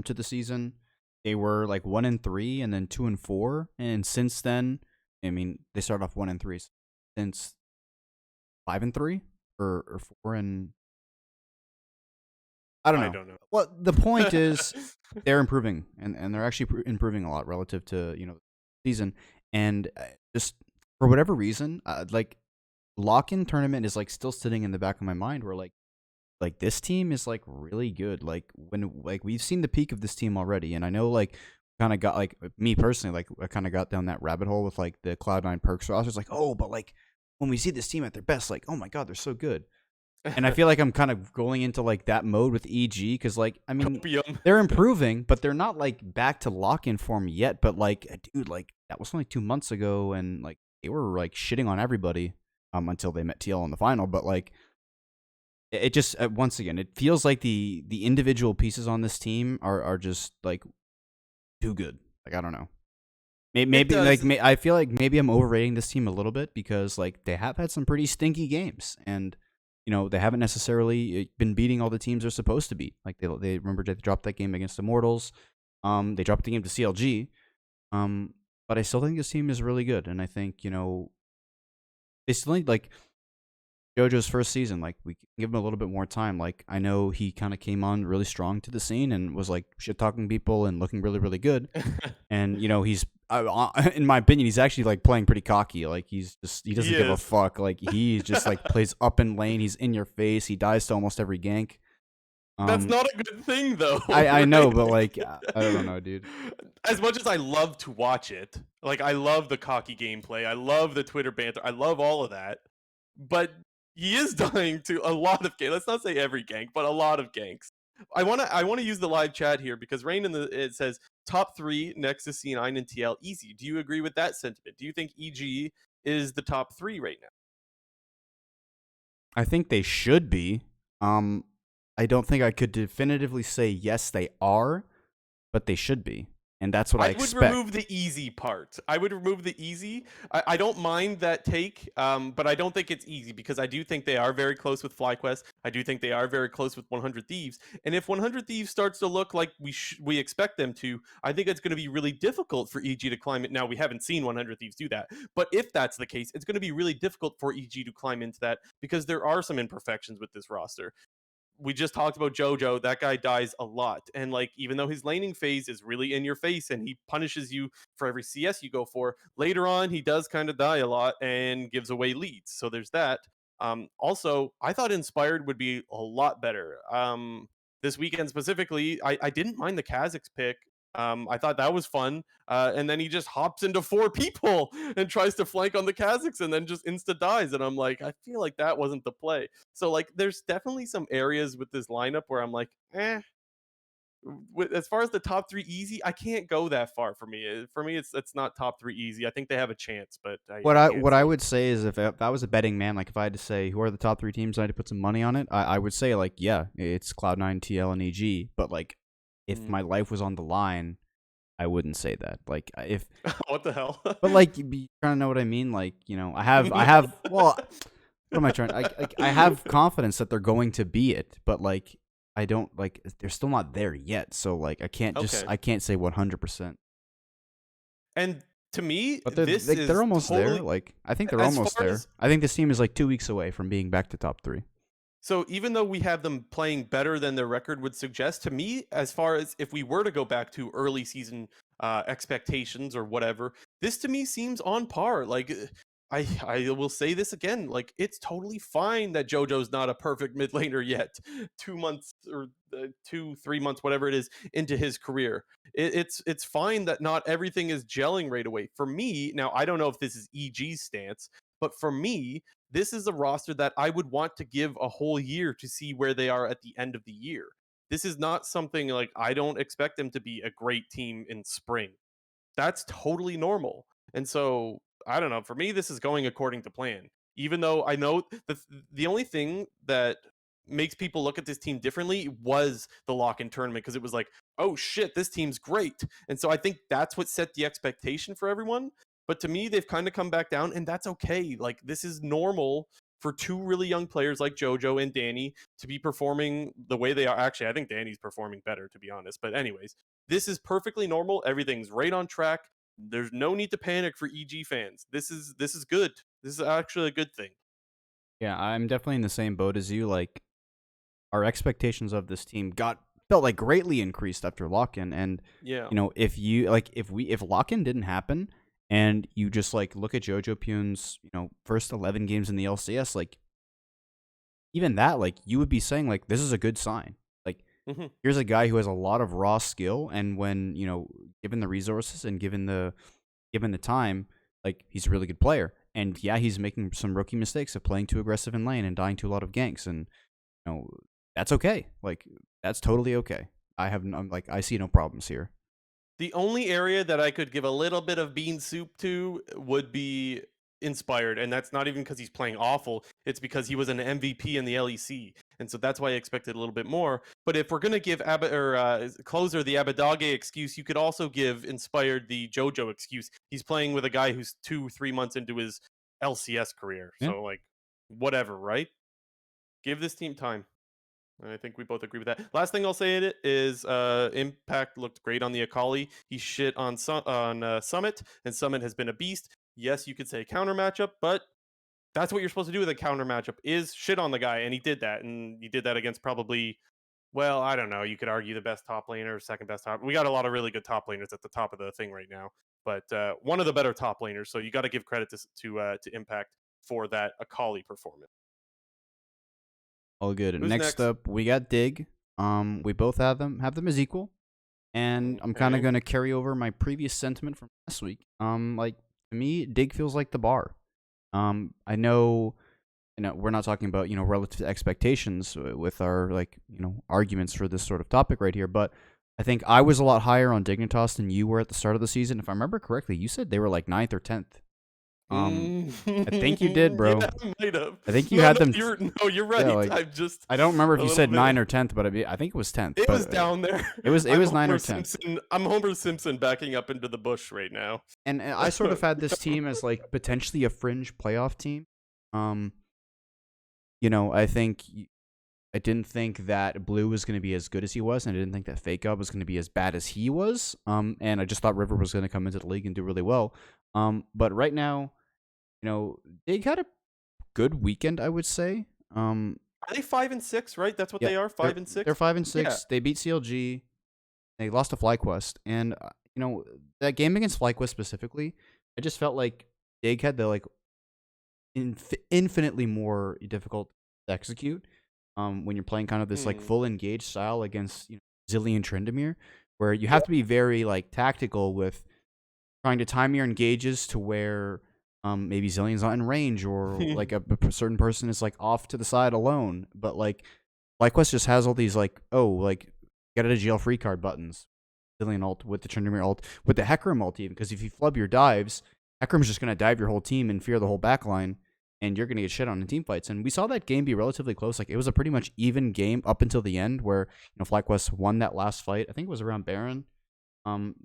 to the season. They were like 1-3 and then 2-4, and since then I mean, they started off 1-3 since 5-3 or 4 and I don't I know. don't know. Well, the point is they're improving and they're actually improving a lot relative to season and just for whatever reason, like lock-in tournament is like still sitting in the back of my mind where like this team is like really good. Like when like we've seen the peak of this team already, and I know like kind of got like me personally like I kind of got down that rabbit hole with like the Cloud9 perks. So I was just like, oh, but like when we see this team at their best, like oh my god, they're so good. And I feel like I'm kind of going into like that mode with EG because like I mean Copium. they're improving, but they're not like back to lock-in form yet. But like dude, like that was only 2 months ago, and like they were like shitting on everybody until they met TL in the final. But like it just once again it feels like the individual pieces on this team are just like too good. Like I don't know. It Maybe like does. I feel like maybe I'm overrating this team a little bit because like they have had some pretty stinky games and they haven't necessarily been beating all the teams they're supposed to beat. Like they remember they dropped that game against Immortals. They dropped the game to CLG. But I still think this team is really good, and I think they still need like JoJo's first season. Like we can give him a little bit more time. Like I know he kind of came on really strong to the scene and was like shit talking people and looking really really good. And he's in my opinion he's actually like playing pretty cocky. Like he doesn't He give a is. fuck. Like he just like plays up in lane. He's in your face. He dies to almost every gank. That's not a good thing, though, I know, right? but like I don't know, dude. As much as I love to watch it, like I love the cocky gameplay, I love the Twitter banter, I love all of that, but he is dying to a lot of ganks. Let's not say every gank, but a lot of ganks. I wanna use the live chat here because Rain it says top three next to C9 and TL easy. Do you agree with that sentiment? Do you think EG is the top three right now? I think they should be. Um, I don't think I could definitively say yes they are, but they should be, and that's what I I would expect. remove the easy part. I would remove the easy. I don't mind that take, but I don't think it's easy because I do think they are very close with FlyQuest. I do think they are very close with 100 Thieves. And if 100 Thieves starts to look like we expect them to, I think it's going to be really difficult for EG to climb it. Now, we haven't seen 100 Thieves do that, but if that's the case, it's going to be really difficult for EG to climb into that because there are some imperfections with this roster. We just talked about JoJo. That guy dies a lot. And like, even though his laning phase is really in your face and he punishes you for every CS you go for, later on he does kind of die a lot and gives away leads. So there's that. Also, I thought Inspired would be a lot better. This weekend specifically, I didn't mind the Kazakhs pick. I thought that was fun. And then he just hops into four people and tries to flank on the Kazakhs and then just insta dies. And I'm like, I feel like that wasn't the play. So like, there's definitely some areas with this lineup where I'm like, eh. As far as the top three easy, I can't go that far for me. For me, it's not top three easy. I think they have a chance, but What I I can't what I see it. would say is if I was a betting man, like if I had to say who are the top three teams, I had to put some money on it. I would say like yeah, it's Cloud9, TL, and EG. But like if Mm. my life was on the line, I wouldn't say that. Like if What the hell? but like you trying to know what I mean? Like I No. have well, what am I trying? I have confidence that they're going to be it, but like I don't like they're still not there yet. So like Okay. I can't say 100%. And to me, But this they're is almost there. totally Like I think they're as far almost there. as I think this team is like 2 weeks away from being back to top 3. so even though we have them playing better than their record would suggest, to me, as far as if we were to go back to early season expectations or whatever, this to me seems on par. Like I will say this again, like it's totally fine that JoJo's not a perfect mid laner yet, 2 months or 2 3 months, whatever it is, into his career. It's fine that not everything is gelling right away. For me, now I don't know if this is EG's stance, but for me, this is a roster that I would want to give a whole year to see where they are at the end of the year. This is not something like I don't expect them to be a great team in spring. That's totally normal. And so, I don't know, for me this is going according to plan. Even though I know the only thing that makes people look at this team differently was the lock-in tournament because it was like, "Oh shit, this team's great." And so I think that's what set the expectation for everyone. But to me, they've kind of come back down and that's okay. Like this is normal for two really young players like JoJo and Danny to be performing the way they are. Actually, I think Danny's performing better to be honest. But anyways, this is perfectly normal. Everything's right on track. there's no need to panic for EG fans. This is good. This is actually a good thing. Yeah, I'm definitely in the same boat as you. Like, our expectations of this team felt like greatly increased after lock-in, and Yeah. if you like if lock-in didn't happen and you just like look at Jojo Pune's first 11 games in the LCS, like even that, like you would be saying like this is a good sign. Like, Hmm. here's a guy who has a lot of raw skill, and when given the resources and given the time, like he's a really good player. And yeah, he's making some rookie mistakes of playing too aggressive in lane and dying to a lot of ganks, and know, that's okay. Like, that's totally okay. I'm like, I see no problems here. The only area that I could give a little bit of bean soup to would be Inspired, and that's not even because he's playing awful. It's because he was an MVP in the LEC, and so that's why I expected a little bit more. But if we're gonna give Closer the Abadage excuse, you could also give Inspired the JoJo excuse. He's playing with a guy who's 2-3 months into his LCS career, Yeah. so like, whatever, right? Give this team time. I think we both agree with that. Last thing I'll say it is Impact looked great on the Akali. He shit on Summit, and Summit has been a beast. Yes, you could say counter matchup, but that's what you're supposed to do with a counter matchup is shit on the guy, and he did that, and he did that against probably, well, I don't know. You could argue the best top laner, second best top. We got a lot of really good top laners at the top of the thing right now, but one of the better top laners. So you got to give credit to Impact for that Akali performance. All good. Who's Next next? up, we got Dig. We both have them as equal, and I'm kind of Okay. gonna carry over my previous sentiment from last week. Like to me, Dig feels like the bar. I know, we're not talking about relative expectations with our like arguments for this sort of topic right here, but I think I was a lot higher on Dignitas than you were at the start of the season. If I remember correctly, you said they were like 9th or 10th. Mm. I think you did, Yeah, bro. I might have. I think you No, had no, them. you're Yeah, right. like I'm just I don't remember if a you little said 9 bit. or 10th, but I think it was 10th. It But was down there. it was I'm 9 or Homer 10th. Simpson. I'm Homer Simpson backing up into the bush right now. And I sort of had this team as like potentially a fringe playoff team. Um, I think I didn't think that Blue was going to be as good as he was, and I didn't think that Fake Up was going to be as bad as he was. And I just thought River was going to come into the league and do really well. But right now, they had a good weekend, I would say. Are they 5-6? Right, that's what Yeah, they are. they're Five and they're six. five and Yeah. six. They beat CLG. They lost to FlyQuest, and that game against FlyQuest specifically, I just felt like Dig had the like infinitely more difficult to execute. When you're playing kind of this like Hmm. full engaged style against Zillion Trindamere, where you have to be very like tactical with trying to time your engages to where maybe Zillion's not in range, or like a certain person is like off to the side alone. But like FlyQuest just has all these like, oh, like get a GL free card buttons. Zillion ult with the Tryndamere ult, with the Hecarim ult even, because if you flub your dives, Hecarim's just gonna dive your whole team and fear the whole backline, and you're gonna get shit on in team fights. And we saw that game be relatively close. Like it was a pretty much even game up until the end, where FlyQuest won that last fight. I think it was around Baron. Um,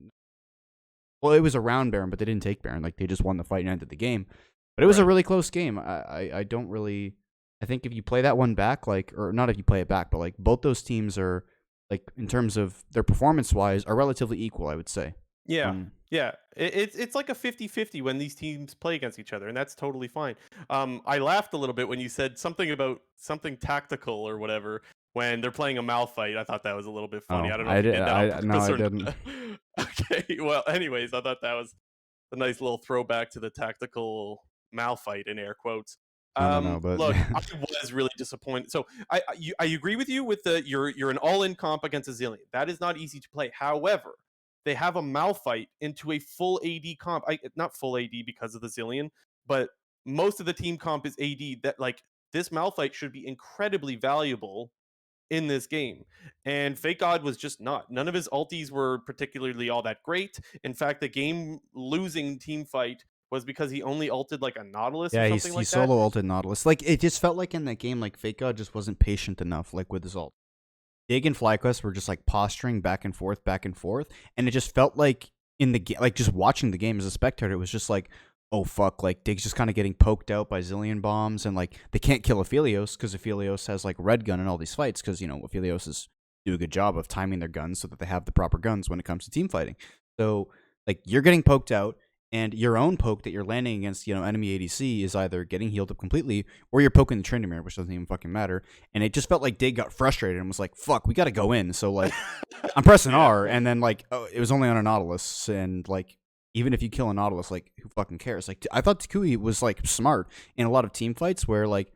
well, it was around Baron, but they didn't take Baron. Like they just won the fight and ended the game. But it was a Right. really close game. I don't really. I think if you play that one back, like, or not if you play it back, but like both those teams are like in terms of their performance wise are relatively equal, I would say. Yeah. Um, Yeah. It's like a 50-50 when these teams play against each other, and that's totally fine. I laughed a little bit when you said something about something tactical or whatever when they're playing a Malphite. I thought that was a little bit funny. oh, I don't know I if you did. did that on I no, purpose I or didn't. not. Okay. Well, anyways, I thought that was a nice little throwback to the tactical Malphite in air quotes. No, but Look, I was really disappointed. So I agree with you with the you're an all in comp against a Zillion. That is not easy to play. However, they have a Malphite into a full AD comp. Not full AD because of the Zillion, but most of the team comp is AD. That like this Malphite should be incredibly valuable in this game. And Fake God was just not. None of his ulties were particularly all that great. In fact, the game losing team fight was because he only ulted like a Nautilus or yeah, something he like that. solo ulted Nautilus. Like it just felt like in that game, like Fake God just wasn't patient enough, like with his ult. Dig and FlyQuest were just like posturing back and forth, and it just felt like in the game, like just watching the game as a spectator, it was just like, oh fuck, like Dig's just kind of getting poked out by Zillion bombs, and like they can't kill Aphelios because Aphelios has like red gun in all these fights because Aphelios is do a good job of timing their guns so that they have the proper guns when it comes to team fighting. So Like you're getting poked out, and your own poke that you're landing against, enemy ADC is either getting healed up completely or you're poking the Tryndamere, which doesn't even fucking matter. And it just felt like Dig got frustrated and was like, "Fuck, we got to go in." So like, I'm pressing Yeah. R, and then like, oh, it was only on a Nautilus, and like, even if you kill a Nautilus, like, who fucking cares? Like, I thought Takui was like smart in a lot of team fights where like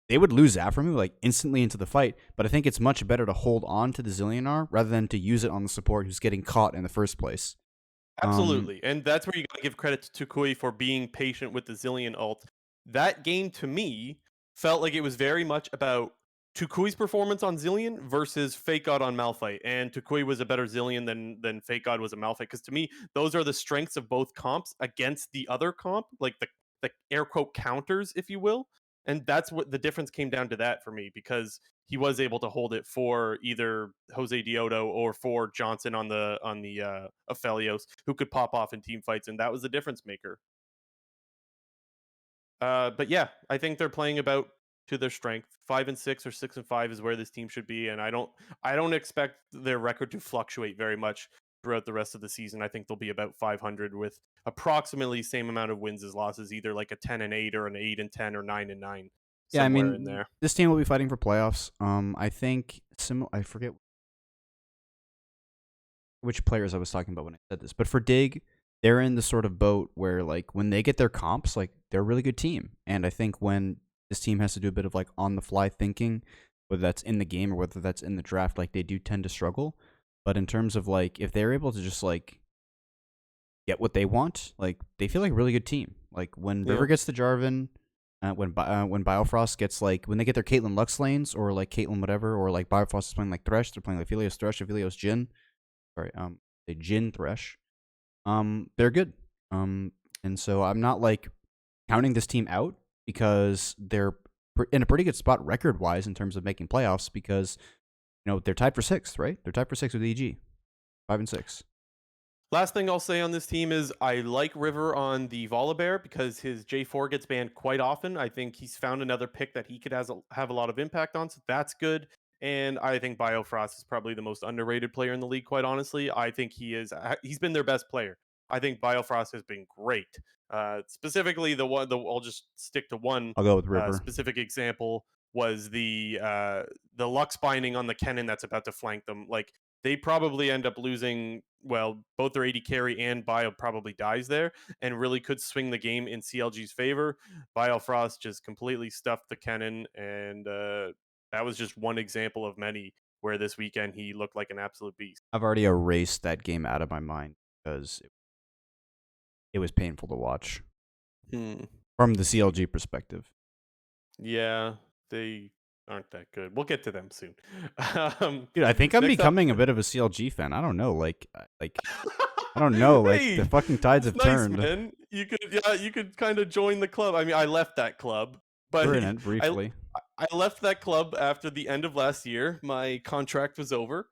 they would lose Aframu like instantly into the fight, but I think it's much better to hold on to the Zillionaire rather than to use it on the support who's getting caught in the first place. Um, Absolutely. And that's where you gotta give credit to Tukui for being patient with the Zillion ult. That game to me felt like it was very much about Tukui's performance on Zillion versus Fake God on Malphite. And Tukui was a better Zillion than Fake God was a Malphite. Because to me, those are the strengths of both comps against the other comp, like the air quote counters, if you will. And that's what the difference came down to that for me, because he was able to hold it for either Jose Diodo or for Johnson on the Aphelios, who could pop off in team fights, and that was the difference maker. But yeah, I think they're playing about to their strength. 5-6 or 6-5 is where this team should be, and I don't expect their record to fluctuate very much throughout the rest of the season. I think they'll be about 500 with approximately same amount of wins as losses, either like a 10-8 or an 8-10 or 9-9, yeah, I somewhere in mean, there. this team will be fighting for playoffs. I think I forget which players I was talking about when I said this, but for Dig, they're in the sort of boat where like when they get their comps, like they're a really good team. And I think when this team has to do a bit of like on the fly thinking, whether that's in the game or whether that's in the draft, like they do tend to struggle. But in terms of like if they're able to just like get what they want, like they feel like a really good team. Like when Yeah. River gets the Jarvan, when Biofrost gets like when they get their Caitlyn Lux lanes or like Caitlyn whatever, or like Biofrost is playing like Thresh, they're playing like Aphelios Thresh, Aphelios Jhin. Sorry, the Jhin Thresh. They're good. And so I'm not like counting this team out because they're in a pretty good spot record wise in terms of making playoffs because they're tied for sixth, right? They're tied for sixth with EG, 5-6. Last thing I'll say on this team is I like River on the Volibear because his J4 gets banned quite often. I think he's found another pick that he could have a lot of impact on, so that's good. And I think Biofrost is probably the most underrated player in the league, quite honestly. I think he's been their best player. I think Biofrost has been great. Specifically, I'll just stick to one I'll go with River. specific example was the Lux binding on the Kennen that's about to flank them. Like they probably end up losing, well, both their AD carry and Bio probably dies there and really could swing the game in CLG's favor. Biofrost just completely stuffed the Kennen, and that was just one example of many where this weekend he looked like an absolute beast. I've already erased that game out of my mind because it was painful to watch Hmm. from the CLG perspective. Yeah, they aren't that good. We'll get to them soon. Dude, I think I'm Next up, becoming a bit of a CLG fan. I don't know, I don't know, like the hey, fucking tides that's have nice, turned. man. You could kind of join the club. I mean, I left that club, but We're in it I briefly. I left that club after the end of last year. My contract was over.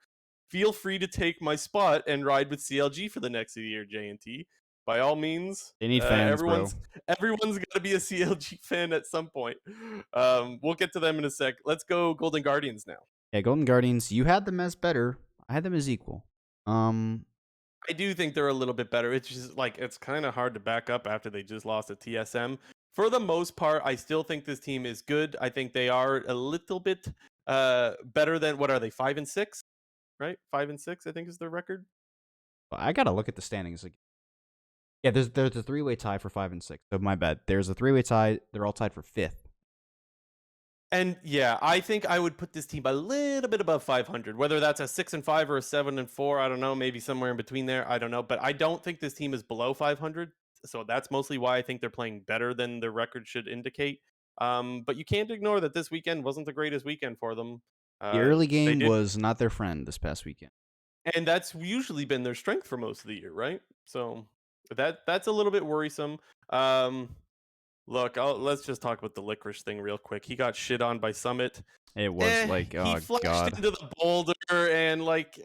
Feel free to take my spot and ride with CLG for the next year, JNT. By all means, They need fans, bro. everyone's got to be a CLG fan at some point. We'll get to them in a sec. Let's go Golden Guardians now. Yeah, Golden Guardians, you had them as better. I had them as equal. Um, I do think they're a little bit better. It's just like it's kind of hard to back up after they just lost to TSM. For the most part, I still think this team is good. I think they are a little bit better than, what are they, 5-6, right? 5-6, I think is their record. I gotta look at the standings again. Yeah, there's a three-way tie for 5-6. So my bad. There's a three-way tie. They're all tied for fifth. And yeah, I think I would put this team a little bit above 500. Whether that's a 6-5 or a 7-4, I don't know. Maybe somewhere in between there. I don't know. But I don't think this team is below 500. So that's mostly why I think they're playing better than their record should indicate. But you can't ignore that this weekend wasn't the greatest weekend for them. The early They game did, was not their friend this past weekend. and that's usually been their strength for most of the year, right? So that's a little bit worrisome. Um, Look, let's just talk about the licorice thing real quick. He got shit on by Summit. It was like, He oh flashed god. into the boulder, and like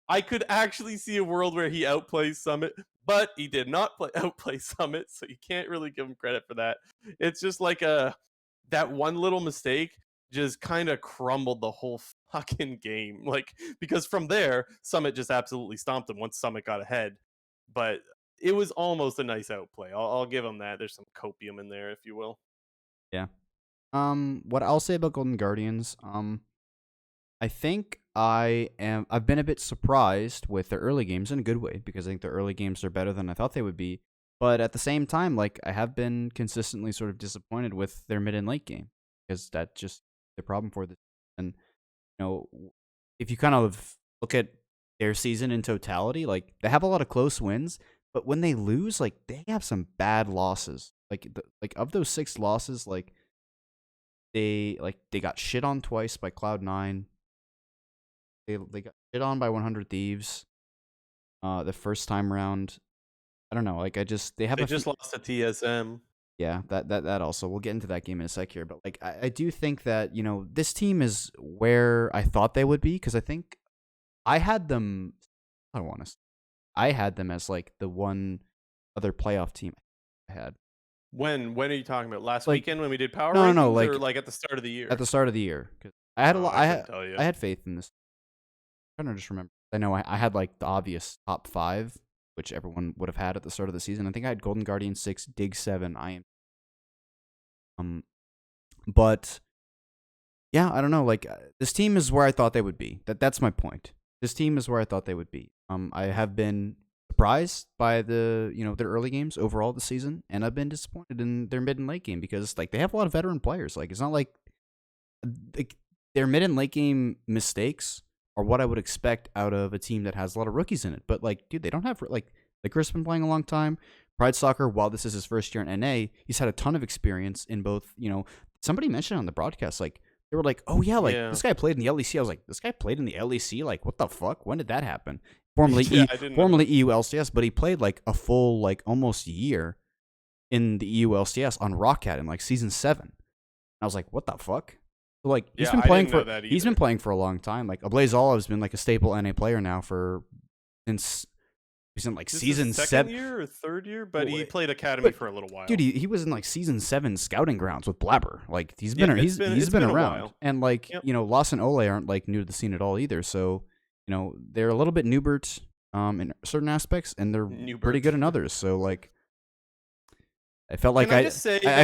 I could actually see a world where he outplays Summit, but he did not outplay Summit, so you can't really give him credit for that. It's just like that one little mistake just kind of crumbled the whole fucking game. Like, because from there, Summit just absolutely stomped him once Summit got ahead. but it was almost a nice outplay. I'll give them that. There's some copium in there, if you will. Yeah. What I'll say about Golden Guardians, I think I've been a bit surprised with their early games in a good way because I think their early games are better than I thought they would be. But at the same time, like I have been consistently sort of disappointed with their mid and late game because that's just the problem for this. And if you kind of look at their season in totality, like they have a lot of close wins, but when they lose, like they have some bad losses. Like of those 6 losses, like they got shit on twice by Cloud9. They got shit on by 100 Thieves. The first time round, I don't know. Like they have They just lost to TSM. Yeah, that also. We'll get into that game in a sec here, but like I do think that this team is where I thought they would be because I think I had them. I don't want to. I had them as like the one other playoff team I had. When are you talking about? Last Like, weekend when we did power no, rankings, like or like at the start of the year? at the start of the year, because I had a lot. I couldn't tell you. I had faith in this. I'm trying to just remember. I know I had like the obvious top 5, which everyone would have had at the start of the season. I think I had Golden Guardian 6, Dig 7, but yeah, I don't know. Like this team is where I thought they would be. That's my point. This team is where I thought they would be. I have been surprised by their early games overall this season, and I've been disappointed in their mid and late game because like they have a lot of veteran players. Like it's not like their mid and late game mistakes are what I would expect out of a team that has a lot of rookies in it. But like, dude, they don't have like Chris been playing a long time. Pride Soccer, while this is his first year in NA, he's had a ton of experience in both. Somebody mentioned on the broadcast, like they were like, "Oh yeah, like this guy played in the LEC." I was like, "This guy played in the LEC? Like, what the fuck? When did that happen?" Formerly EU LCS, but he played like a full like almost year in the EU LCS on Rocket in like season 7. I was like, "What the fuck?" So, like he's been playing for a long time. Like Ablaze Olive's been like a staple NA player now since. He's in like season 7 year or third year, but he played academy for a little while. Dude, he was in like season 7 scouting grounds with Blabber. Like he's been around, and like Loss and Ole aren't like new to the scene at all either. So they're a little bit Newbert in certain aspects, and they're pretty good in others. So like I felt like I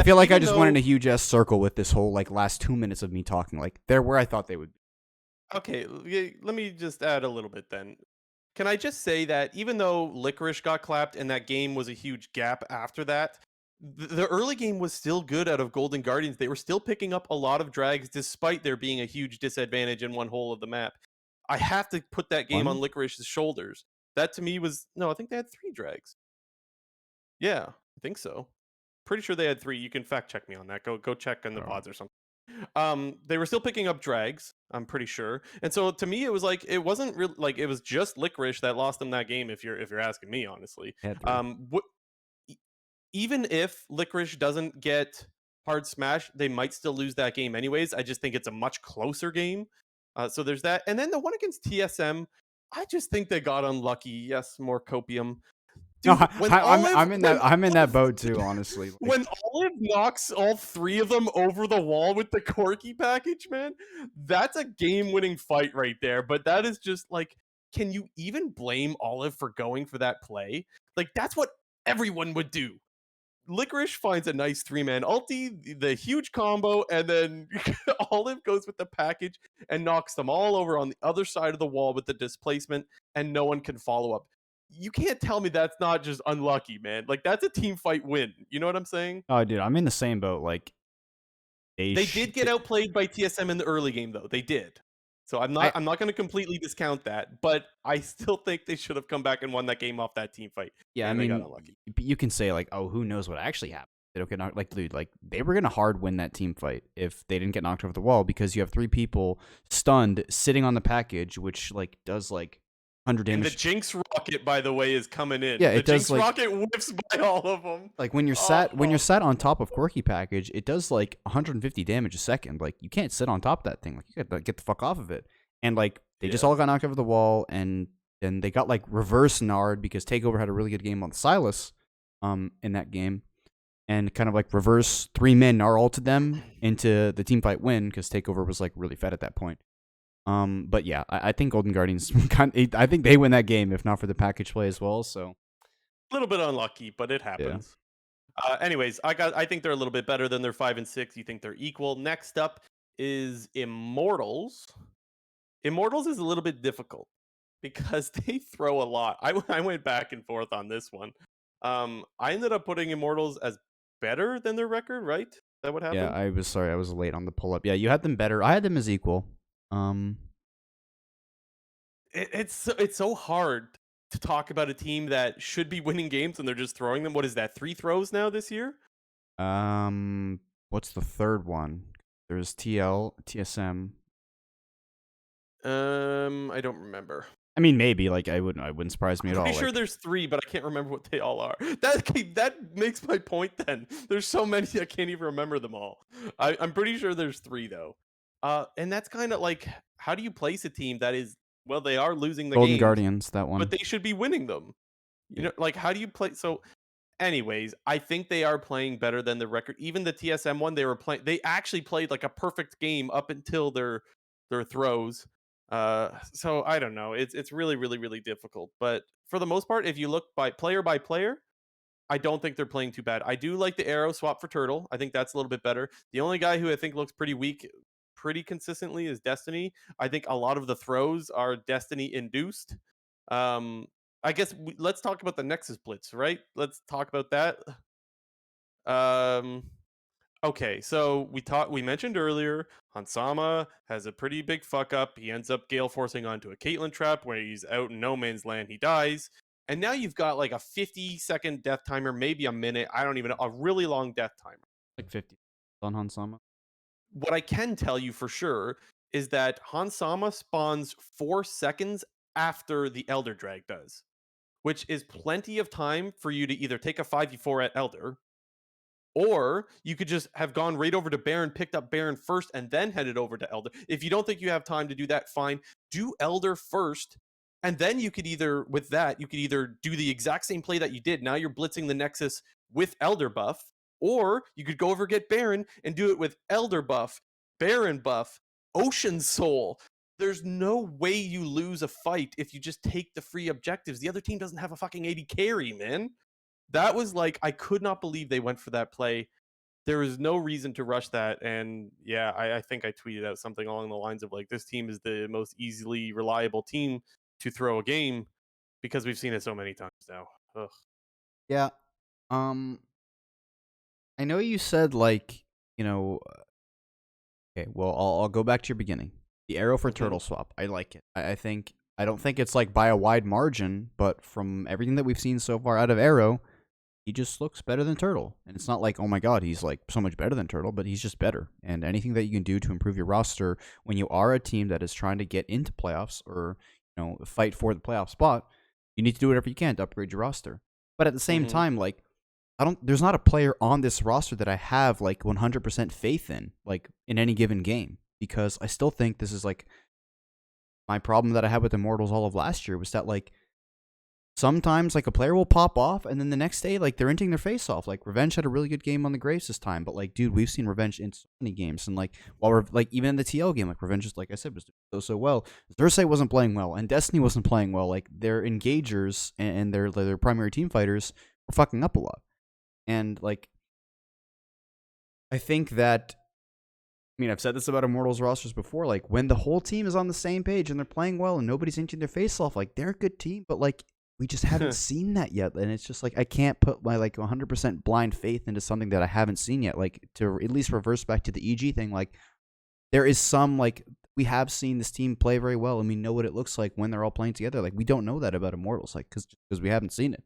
feel like I just went in a huge ass circle with this whole like last 2 minutes of me talking. Like they're where I thought they would be. Okay, let me just add a little bit then. Can I just say that even though Licorice got clapped and that game was a huge gap after that, the early game was still good out of Golden Guardians. They were still picking up a lot of drags despite there being a huge disadvantage in one hole of the map. I have to put that game on Licorice's shoulders. That to me was... No, I think they had 3 drags. Yeah, I think so. Pretty sure they had 3. You can fact check me on that. Go check in the pods or something. They were still picking up drags, I'm pretty sure. And so to me it was like it wasn't really like it was just Licorice that lost them that game if you're asking me honestly. Even if Licorice doesn't get hard smash, they might still lose that game anyways. I just think it's a much closer game. So there's that. And then the one against TSM, I just think they got unlucky. Yes, more copium. Dude, no, I'm in that boat too, honestly. Like, when Olive knocks all 3 of them over the wall with the Corky package, man, that's a game-winning fight right there. But that is just like, can you even blame Olive for going for that play? Like, that's what everyone would do. Licorice finds a nice 3-man ulti, the huge combo, and then Olive goes with the package and knocks them all over on the other side of the wall with the displacement, and no one can follow up. You can't tell me that's not just unlucky, man. Like that's a team fight win. You know what I'm saying? Oh, dude, I'm in the same boat. Like they did get outplayed by TSM in the early game, though. They did. So I'm not going to completely discount that, but I still think they should have come back and won that game off that team fight. Yeah, I mean, they got unlucky. You can say like, oh, who knows what actually happened? They don't get knocked. Like, dude, like they were gonna hard win that team fight if they didn't get knocked over the wall because you have 3 people stunned sitting on the package, which like does like 100 damage. And the Jinx rocket, by the way, is coming in. Yeah, the Jinx rocket whips by all of them. Like when you're sat on top of Corky package, it does like 150 damage a second. Like you can't sit on top of that thing. Like you gotta get the fuck off of it. And like they just all got knocked over the wall, and then they got like reverse nard because Takeover had a really good game on Silas, in that game, and kind of like reverse 3-man Gnar ulted them into the team fight win because Takeover was like really fed at that point. But yeah, I think Golden Guardians I think they win that game if not for the package play as well. So A little bit unlucky, but it Yeah. happens. Anyways, I think they're a little bit better than their 5 and 6. You think they're equal. Next up is Immortals. Immortals is a little bit difficult because they throw a lot. I went back and forth on this one. I ended up putting Immortals as better than their record, right? Is that what Yeah, happened? I was sorry, I was late on the pull up. Yeah, you had them better. I had them as equal. Um, It's so hard to talk about a team that should be winning games and they're just throwing them. What is that? 3 throws now this year? um, what's the third one? There's TL, TSM. I don't remember. I mean, maybe like I wouldn't surprise me I'm at pretty all. sure Like, there's 3, but I can't remember what they all are. That makes my point. Then there's so many I can't even remember them all. I'm pretty sure there's 3 though. And that's kind of like, how do you place a team that is, well, they are losing the Golden games, Guardians, that but one. they should be winning them. You Yeah. know, like how do you play? So anyways, I think they are playing better than the record. Even the TSM one, they were playing. They actually played like a perfect game up until their throws. So I don't know. It's really really really difficult. But for the most part, if you look by player, I don't think they're playing too bad. I do like the arrow swap for turtle. I think that's a little bit better. The only guy who I think looks pretty weak, pretty consistently, is Destiny. I think a lot of the throws are Destiny induced. Um, I guess let's talk about the Nexus Blitz, right? Let's talk about that. Um, okay, so we mentioned earlier, Hansama has a pretty big fuck up. He ends up gale forcing onto a Caitlyn trap where he's out in no man's land. He dies. And now you've got like a 50-second death timer, maybe a minute. I don't even know, a really long death timer. Like 50 on Hansama. What I can tell you for sure is that Hansama spawns 4 seconds after the Elder Drag does, which is plenty of time for you to either take a 5v4 at Elder, or you could just have gone right over to Baron, picked up Baron first, and then headed over to Elder. If you don't think you have time to do that, fine. Do Elder first, and then you could either, with that, you could either do the exact same play that you did. Now you're blitzing the Nexus with Elder buff, or you could go over get Baron and do it with Elder buff, Baron buff, Ocean Soul. There's no way you lose a fight if you just take the free objectives. The other team doesn't have a fucking AD carry, man. That was like, I could not believe they went for that play. There was no reason to rush that. And yeah, I think I tweeted out something along the lines of like, this team is the most easily reliable team to throw a game because we've seen it so many times now. Ugh. Yeah. Um, I know you said like, you know, okay, well, I'll go back to your beginning. The arrow for Mm-hmm. turtle swap. I like it. I think I don't think it's like by a wide margin, but from everything that we've seen so far out of Arrow, he just looks better than Turtle. And it's not like, oh my god, he's like so much better than Turtle, but he's just better. And anything that you can do to improve your roster when you are a team that is trying to get into playoffs or, fight for the playoff spot, you need to do whatever you can to upgrade your roster. But at the same Mm-hmm. time, like there's not a player on this roster that I have like 100% faith in, like in any given game, because I still think this is like my problem that I had with Immortals all of last year was that like sometimes like a player will pop off and then the next day like they're inting their face off. Like Revenge had a really good game on the Graves this time, but like dude, we've seen Revenge in so many games, and like while we're like even in the TL game, like Revenge, just like I said, was doing so well. Thursday wasn't playing well and Destiny wasn't playing well. Like their engagers and their primary team fighters were fucking up a lot. And like I think that I've said this about Immortals rosters before. Like when the whole team is on the same page and they're playing well and nobody's inching their face off, like they're a good team. But like we just haven't seen that yet, and it's just like I can't put my like 100% blind faith into something that I haven't seen yet. Like to at least reverse back to the EG thing, like there is some like we have seen this team play very well, and we know what it looks like when they're all playing together. Like we don't know that about Immortals, like because we haven't seen it.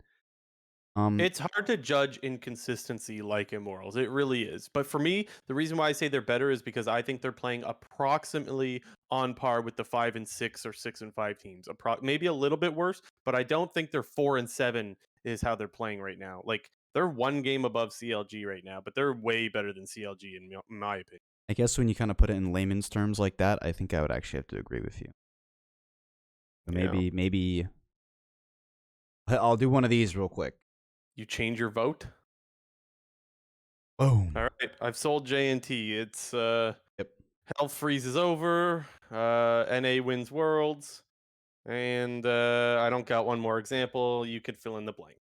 It's hard to judge inconsistency like Immortals. It really is. But for me, the reason why I say they're better is because I think they're playing approximately on par with the 5 and 6 or 6 and 5 teams. Maybe a little bit worse, but I don't think they're 4 and 7 is how they're playing right now. Like they're one game above CLG right now, but they're way better than CLG in my opinion. I guess when you kind of put it in layman's terms like that, I think I would actually have to agree with you. But Yeah. maybe I'll do one of these real quick. You change your vote? Boom. All right. I've sold JNT. It's Yep. Health freezes over, NA wins Worlds, and I don't got one more example. You could fill in the blank.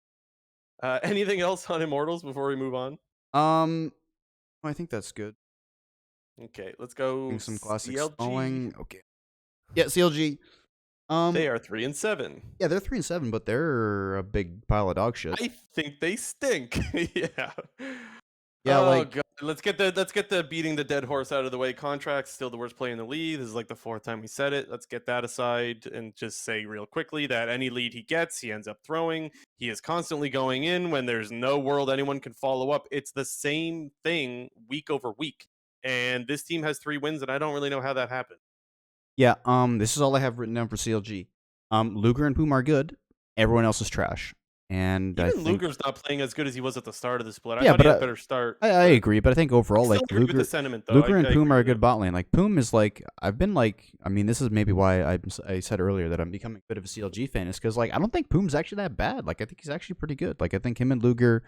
Anything else on Immortals before we move on? Um, I think that's good. Okay, let's go Getting some classic CLG. stalling. Okay. Yeah, CLG. They are 3-7. Yeah, they're 3-7, but they're a big pile of dog shit. I think they stink. Yeah. Yeah, Oh like god. Let's get the beating the dead horse out of the way. Contract's still the worst player in the league. This is like the fourth time we said it. Let's get that aside and just say real quickly that any lead he gets, he ends up throwing. He is constantly going in when there's no world anyone can follow up. It's the same thing week over week. And this team has 3 wins, and I don't really know how that happened. yeah, this is all I have written down for CLG. Luger and Puma are good. Everyone else is trash. And I Even think Luger's not playing as good as he was at the start of the split. I yeah, thought he but had a better start. I But agree, but I think overall, I like still agree with the sentiment, though. Luger and I Poom agree are a with good it. bot lane. Like Poom is like I've been like I mean this is maybe why I said earlier that I'm becoming a bit of a CLG fan is because like I don't think Poom's actually that bad. Like I think he's actually pretty good. Like I think him and Luger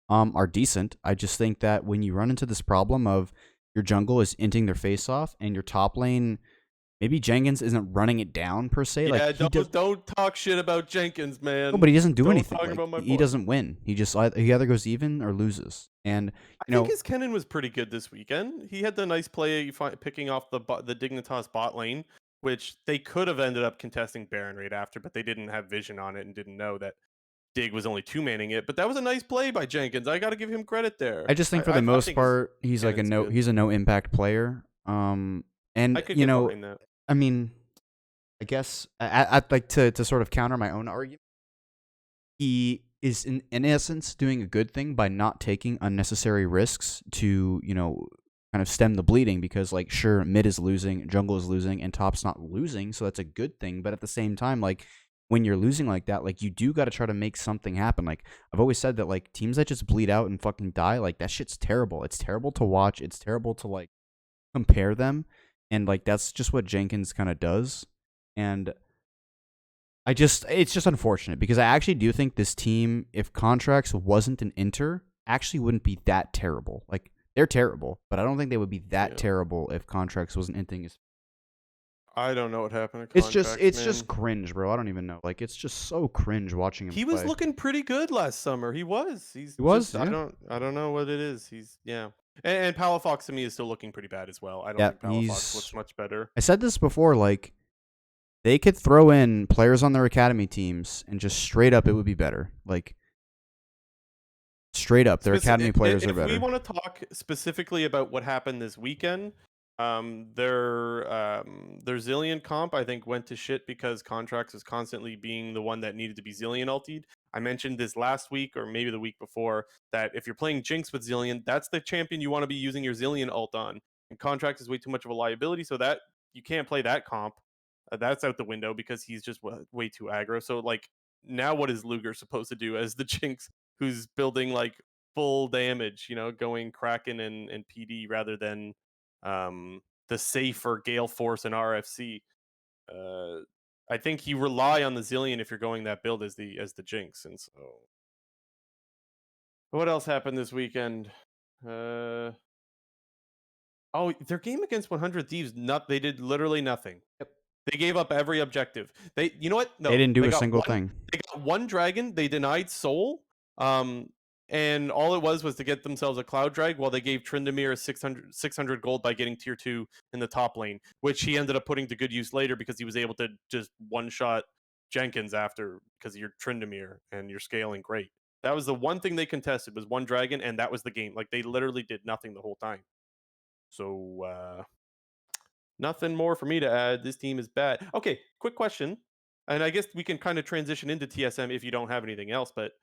are decent. I just think that when you run into this problem of your jungle is inting their face off and your top lane maybe Jenkins isn't running it down per se. Like Yeah, he does. don't talk shit about Jenkins, No, man. but he doesn't do Don't anything. talk Like about my he boy. doesn't win. He just he either goes even or loses. And I you think know his Kennen was pretty good this weekend. He had the nice play picking off the Dignitas bot lane, which they could have ended up contesting Baron right after, but they didn't have vision on it and didn't know that Dig was only 2-manning it. But that was a nice play by Jenkins. I got to give him credit there. I just think for I the I most think his part he's like Kennen's good. he's a no impact player. I And could you get know, behind that. I mean, I guess I'd like to sort of counter my own argument. He is in essence doing a good thing by not taking unnecessary risks to, kind of stem the bleeding because like sure mid is losing, jungle is losing, and top's not losing, so that's a good thing. But at the same time, like when you're losing like that, like you do got to try to make something happen. Like I've always said that like teams that just bleed out and fucking die, like that shit's terrible. It's terrible to watch. It's terrible to like compare them, and like that's just what Jenkins kind of does. And it's just unfortunate because I actually do think this team, if Contracts wasn't an Inter, actually wouldn't be that terrible. Like they're terrible, but I don't think they would be that Yeah. terrible if Contracts wasn't inting. I don't know what happened to It's Contracts, man. just cringe, bro. I don't even know. Like it's just so cringe watching him He play. was looking pretty good last summer. He was. He's He was, just yeah. I don't know what it is. He's yeah. And Palafox to me is still looking pretty bad as well. I don't Yeah, think Palafox looks much better. I said this before, like they could throw in players on their academy teams and just straight up it would be better. Like straight up, their academy players are If we better. want to talk specifically about what happened this weekend, their Zillion comp I think went to shit because Contracts was constantly being the one that needed to be Zillion ultied. I mentioned this last week or maybe the week before that if you're playing Jinx with Zillion, that's the champion you want to be using your Zillion ult on. And Contracts is way too much of a liability, so that you can't play that comp. That's out the window because he's just way too aggro. So like now, what is Luger supposed to do as the Jinx who's building like full damage? Going Kraken and PD rather than the safer Gale Force and RFC. Uh, I think you rely on the Zillion if you're going that build as the Jinx. And so, what else happened this weekend? Oh, their game against 100 Thieves. They did literally nothing. Yep. They gave up every objective. You know what? No, They didn't do a got single one. thing. They got one dragon. They denied Soul. And all it was to get themselves a cloud drag while they gave Tryndamere 600 gold by getting tier 2 in the top lane, which he ended up putting to good use later because he was able to just one-shot Jenkins after because you're Tryndamere and you're scaling great. That was the one thing they contested was one dragon, and that was the game. Like, they literally did nothing the whole time. So, nothing more for me to add. This team is bad. Okay, quick question. And I guess we can kind of transition into TSM if you don't have anything else, but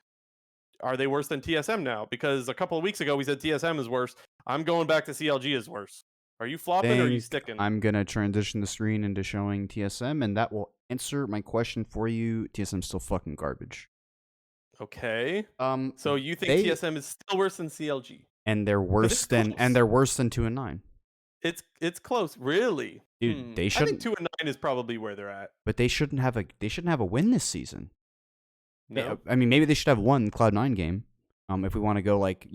are they worse than TSM now? Because a couple of weeks ago we said TSM is worse. I'm going back to CLG is worse. Are you flopping or are you sticking? I'm going to transition the screen into showing TSM, and that will answer my question for you. TSM's still fucking garbage. Okay. So you think TSM is still worse than CLG? And they're worse than 2 and 9. It's close, really. Dude, they shouldn't. I think 2 and 9 is probably where they're at. But they shouldn't have a win this season. No. I mean, maybe they should have one Cloud9 game. If we want to go like,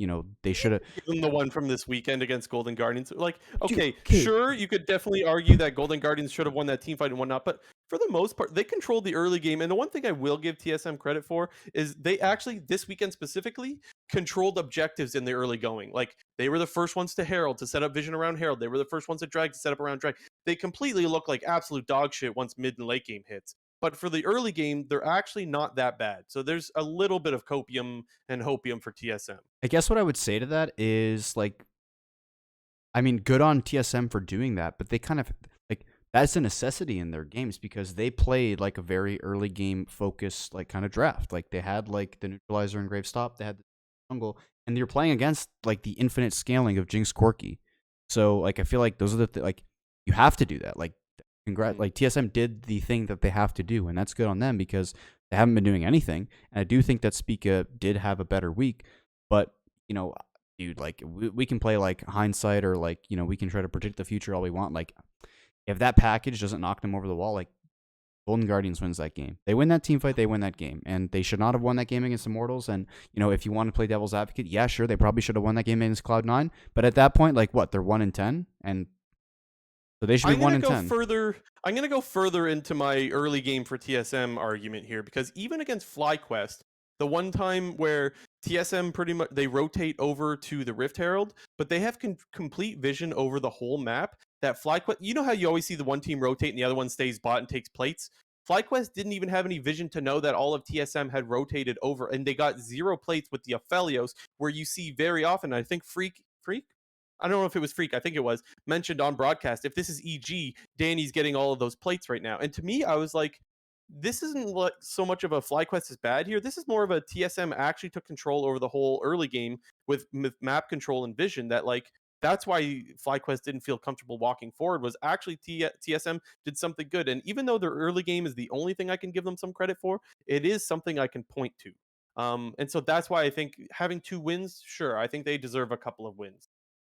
they should have given the one from this weekend against Golden Guardians. Like, okay, Dude, sure, you could definitely argue that Golden Guardians should have won that team fight and whatnot, but for the most part, they controlled the early game. And the one thing I will give TSM credit for is they actually, this weekend specifically, controlled objectives in the early going. Like, they were the first ones to Herald, to set up vision around Herald. They were the first ones to Drag, to set up around Drag. They completely look like absolute dog shit once mid and late game hits. But for the early game, they're actually not that bad. So there's a little bit of copium and hopium for TSM. I guess what I would say to that is, like, I mean, good on TSM for doing that, but they kind of, like, that's a necessity in their games because they played like a very early game focused, like, kind of draft. Like, they had like the neutralizer and Gravestop, they had the jungle, and you're playing against like the infinite scaling of Jinx Corki. So like I feel like those are the like you have to do that. Like, like TSM did the thing that they have to do, and that's good on them because they haven't been doing anything. And I do think that SPICA did have a better week, but dude, like we can play like hindsight, or like we can try to predict the future all we want. Like, if that package doesn't knock them over the wall, like, Golden Guardians wins that game. They win that team fight, they win that game. And they should not have won that game against Immortals. And, if you want to play devil's advocate, yeah, sure, they probably should have won that game against Cloud9. But at that point, like, what? They're 1-10? And so they should be 1-10. I'm going to go further into my early game for TSM argument here, because even against FlyQuest, the one time where TSM pretty much, they rotate over to the Rift Herald, but they have complete vision over the whole map. That FlyQuest, you know how you always see the one team rotate and the other one stays bot and takes plates? FlyQuest didn't even have any vision to know that all of TSM had rotated over, and they got 0 plates with the Aphelios, where you see very often, I think Freak? I don't know if it was Freak, I think it was, mentioned on broadcast, if this is EG, Danny's getting all of those plates right now. And to me, I was like, this isn't like so much of a FlyQuest is bad here. This is more of a TSM actually took control over the whole early game with map control and vision. That, like, that's why FlyQuest didn't feel comfortable walking forward, was actually TSM did something good. And even though their early game is the only thing I can give them some credit for, it is something I can point to. And so that's why I think having 2 wins, sure, I think they deserve a couple of wins.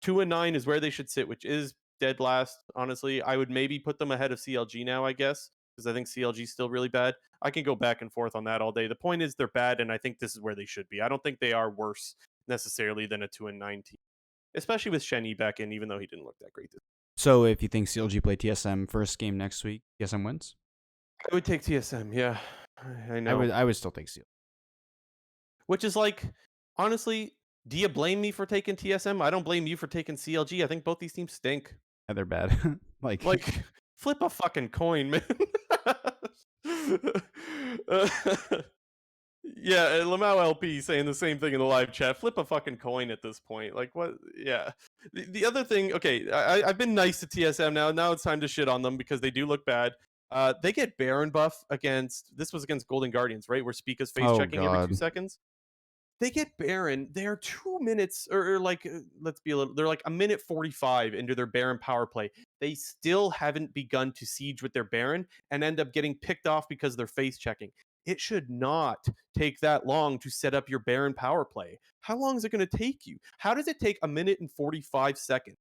2-9 is where they should sit, which is dead last. Honestly, I would maybe put them ahead of CLG now, I guess, because I think CLG is still really bad. I can go back and forth on that all day. The point is they're bad, and I think this is where they should be. I don't think they are worse necessarily than a 2-9 team, especially with Shenyi back in, even though he didn't look that great. So if you think CLG play TSM first game next week, TSM wins? I would take TSM, yeah. I know. I would still take CLG. Which is like, honestly, do you blame me for taking TSM? I don't blame you for taking CLG. I think both these teams stink. Yeah, they're bad. like flip a fucking coin, man. Yeah, Lamau LP saying the same thing in the live chat. Flip a fucking coin at this point. Like, what? Yeah. The other thing, okay, I've been nice to TSM now. Now it's time to shit on them because they do look bad. They get Baron buff this was against Golden Guardians, right? Where SPICA's face checking every 2 seconds. They get Baron. They're 2 minutes, or like, they're like a minute 45 into their Baron power play. They still haven't begun to siege with their Baron and end up getting picked off because they're face checking. It should not take that long to set up your Baron power play. How long is it going to take you? How does it take a minute and 45 seconds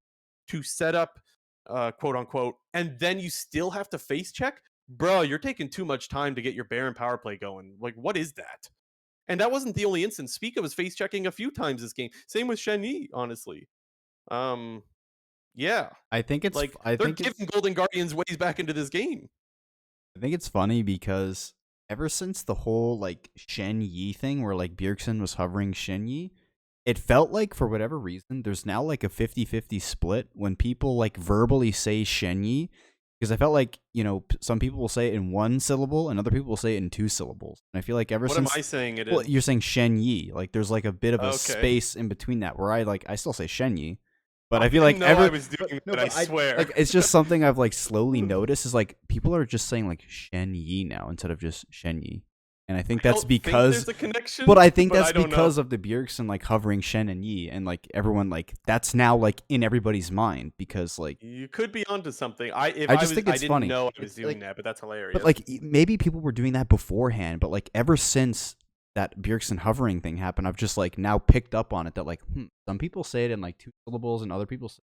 to set up, quote unquote, and then you still have to face check? Bro, you're taking too much time to get your Baron power play going. Like, what is that? And that wasn't the only instance. SPICA was face checking a few times this game. Same with Shenyi, honestly. Yeah. I think it's like they're giving Golden Guardians ways back into this game. I think it's funny because ever since the whole like Shenyi thing where like Bjergsen was hovering Shenyi, it felt like for whatever reason there's now like a 50-50 split when people like verbally say Shenyi. Because I felt like, some people will say it in 1 syllable and other people will say it in 2 syllables. And I feel like What am I saying it in? Well, you're saying Shenyi. Like, there's like a bit of a space in between that where I still say Shenyi. But I feel like I was doing that, I swear. Like, it's just something I've like slowly noticed is like people are just saying like Shenyi now instead of just Shenyi. And I think that's because there's a connection, but I think that's because of the Bjergsen like hovering Shen and Yi, and like everyone like that's now like in everybody's mind because like you could be onto something. I think it's funny. I didn't know I was doing that, but that's hilarious. But like maybe people were doing that beforehand, but like ever since that Bjergsen hovering thing happened, I've just like now picked up on it that like some people say it in like 2 syllables and other people say.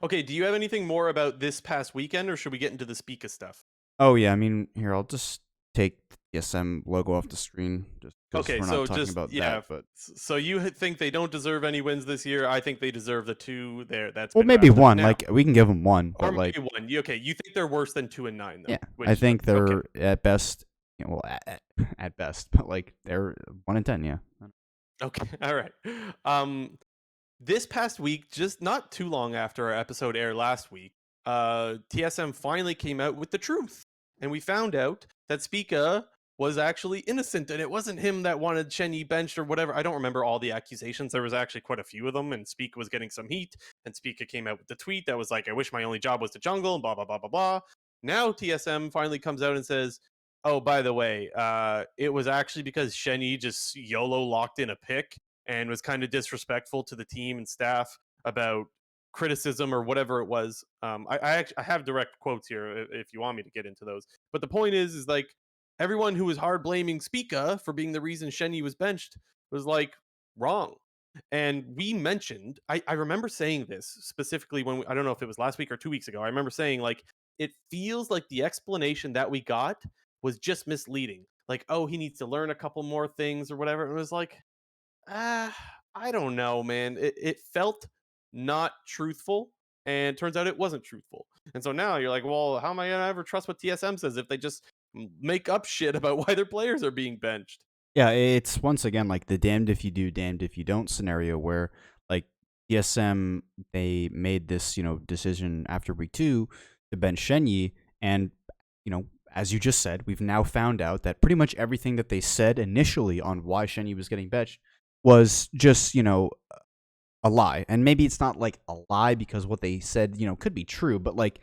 Okay, do you have anything more about this past weekend, or should we get into the SPICA stuff? Oh yeah, I mean, here I'll just take the TSM logo off the screen just because Okay, we're not so talking just about yeah. that. But So you think they don't deserve any wins this year? I think they deserve the two. There, that's well, been maybe wrapped up one. now, Like we can give them one, or but like maybe one. Okay, you think they're worse than 2-9 yeah, though? I Which think okay, they're at best. Well, at best, but like they're 1 in 10. Yeah. okay, all right. This past week, just not too long after our episode aired last week, TSM finally came out with the truth. And we found out that Spica was actually innocent and it wasn't him that wanted Shenyi benched or whatever. I don't remember all the accusations. There was actually quite a few of them, and Spica was getting some heat. And Spica came out with the tweet that was like, I wish my only job was to jungle, and blah, blah, blah, blah, blah. Now TSM finally comes out and says, oh, by the way, it was actually because Shenyi just YOLO locked in a pick and was kind of disrespectful to the team and staff about criticism or whatever it was. I have direct quotes here if you want me to get into those. But the point is like everyone who was hard blaming Spica for being the reason Shenyi was benched was like wrong. And we mentioned, I remember saying this specifically when I don't know if it was last week or 2 weeks ago. I remember saying like it feels like the explanation that we got was just misleading. Like, oh, he needs to learn a couple more things or whatever. And it was like, uh, I don't know, man. It felt not truthful, and turns out it wasn't truthful. And so now you're like, well, how am I gonna ever trust what TSM says if they just make up shit about why their players are being benched? Yeah, it's once again like the damned if you do, damned if you don't scenario where like ESM they made this decision after week 2 to bench Shenyi, and as you just said, we've now found out that pretty much everything that they said initially on why Shenyi was getting benched was just a lie, and maybe it's not like a lie because what they said could be true, but like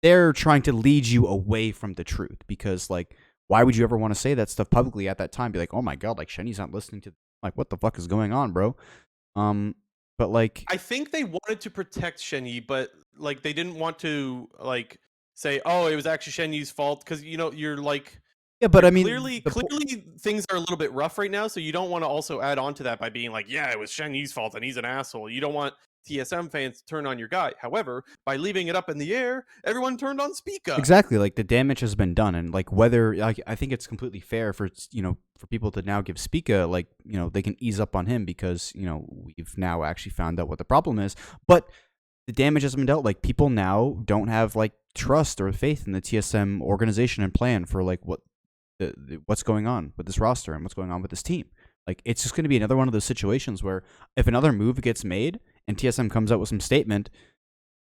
they're trying to lead you away from the truth because like why would you ever want to say that stuff publicly at that time? Be like, oh my god, like Shenny's not listening to like what the fuck is going on, bro? Um, but like I think they wanted to protect Shenyi, but like they didn't want to like say, oh, it was actually Shenyi's fault because you're like yeah, but you're I mean clearly things are a little bit rough right now, so you don't want to also add on to that by being like, yeah, it was Shenyi's fault and he's an asshole. You don't want TSM fans to turn on your guy. However, by leaving it up in the air, everyone turned on Spica. exactly like the damage has been done, and like whether like I think it's completely fair for for people to now give Spica like they can ease up on him because we've now actually found out what the problem is, but the damage has been dealt. Like people now don't have like trust or faith in the TSM organization and plan for like what's going on with this roster and what's going on with this team. Like it's just going to be another one of those situations where if another move gets made and TSM comes out with some statement,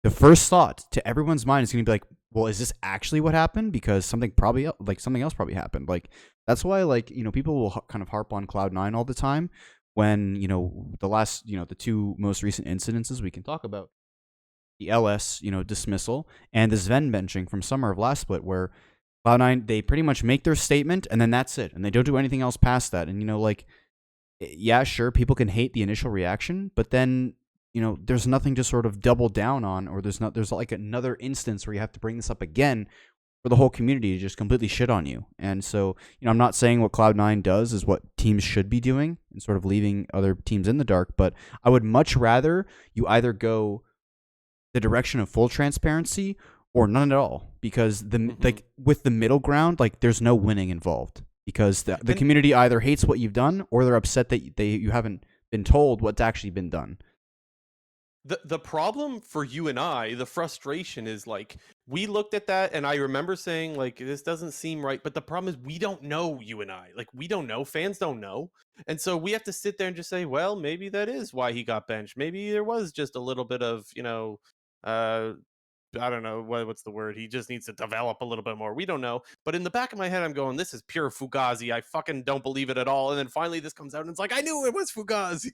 the first thought to everyone's mind is going to be like, well, is this actually what happened? Because something else probably happened. Like that's why like people will kind of harp on Cloud9 all the time when the last the two most recent incidences we can talk about, the LS dismissal and the Sven benching from summer of last split, where Cloud9 they pretty much make their statement and then that's it, and they don't do anything else past that. And like yeah, sure, people can hate the initial reaction, but then there's nothing to sort of double down on, or there's like another instance where you have to bring this up again for the whole community to just completely shit on you. And so I'm not saying what Cloud9 does is what teams should be doing and sort of leaving other teams in the dark, but I would much rather you either go the direction of full transparency or none at all, because like with the middle ground, like there's no winning involved, because the community either hates what you've done or they're upset that you haven't been told what's actually been done. The problem for you and I, the frustration is like we looked at that and I remember saying like this doesn't seem right, but the problem is we don't know, you and I. Like we don't know, fans don't know. And so we have to sit there and just say, well, maybe that is why he got benched. Maybe there was just a little bit of, uh I don't know what's the word. He just needs to develop a little bit more. We don't know. But in the back of my head, I'm going, this is pure Fugazi. I fucking don't believe it at all. And then finally this comes out and it's like, I knew it was Fugazi.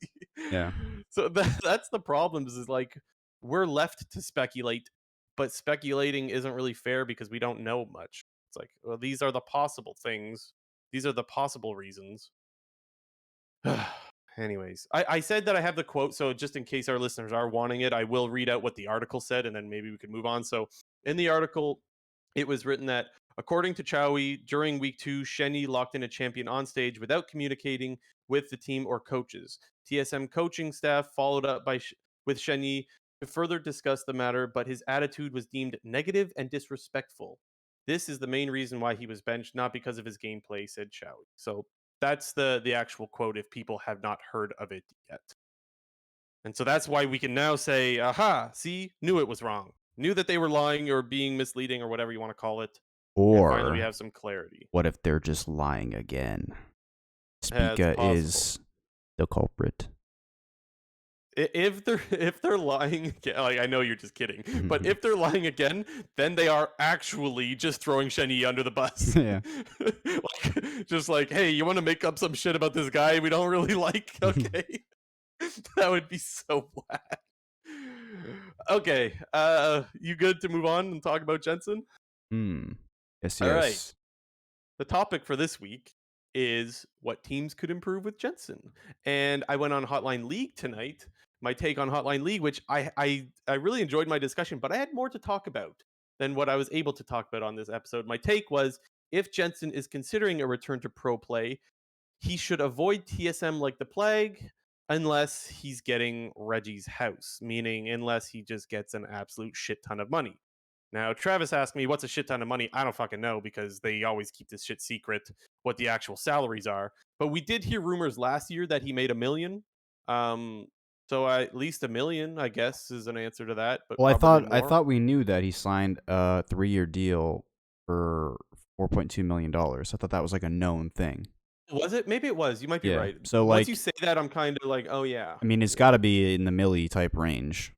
Yeah. So that's the problem is like we're left to speculate, but speculating isn't really fair because we don't know much. It's like, well, these are the possible things. These are the possible reasons. Anyways, I said that I have the quote, so just in case our listeners are wanting it, I will read out what the article said, and then maybe we could move on. So, in the article, it was written that according to Chowie, during week 2, Shenny locked in a champion on stage without communicating with the team or coaches. TSM coaching staff followed up with Shenny to further discuss the matter, but his attitude was deemed negative and disrespectful. This is the main reason why he was benched, not because of his gameplay, said Chow. So that's the actual quote if people have not heard of it yet. And so that's why we can now say, aha, see, knew it was wrong. Knew that they were lying or being misleading or whatever you want to call it. And finally we Or have some clarity. what if they're just lying again? It's SPICA possible. is the culprit. If they're lying again, like I know you're just kidding, but if they're lying again, then they are actually just throwing Shenyi under the bus. Yeah. Like, just like, hey, you want to make up some shit about this guy we don't really like? Okay. That would be so bad. Okay, you good to move on and talk about Jensen? Yes, All yes. right. The topic for this week is what teams could improve with Jensen. And I went on Hotline League tonight, my take on Hotline League, which I really enjoyed my discussion, but I had more to talk about than what I was able to talk about on this episode. My take was if Jensen is considering a return to pro play, he should avoid TSM like the plague unless he's getting Reggie's house, meaning unless he just gets an absolute shit ton of money. Now, Travis asked me, what's a shit ton of money? I don't fucking know because they always keep this shit secret, what the actual salaries are. But we did hear rumors last year that he made $1 million. So at least $1 million, I guess, is an answer to that, but Well, probably I more. thought we knew that he signed a 3-year deal for $4.2 million. I thought that was like a known thing. Was it? Maybe it was. You might be Yeah. right. So Once like, you say that, I'm kind of like, oh yeah. I mean, it's got to be in the milli type range.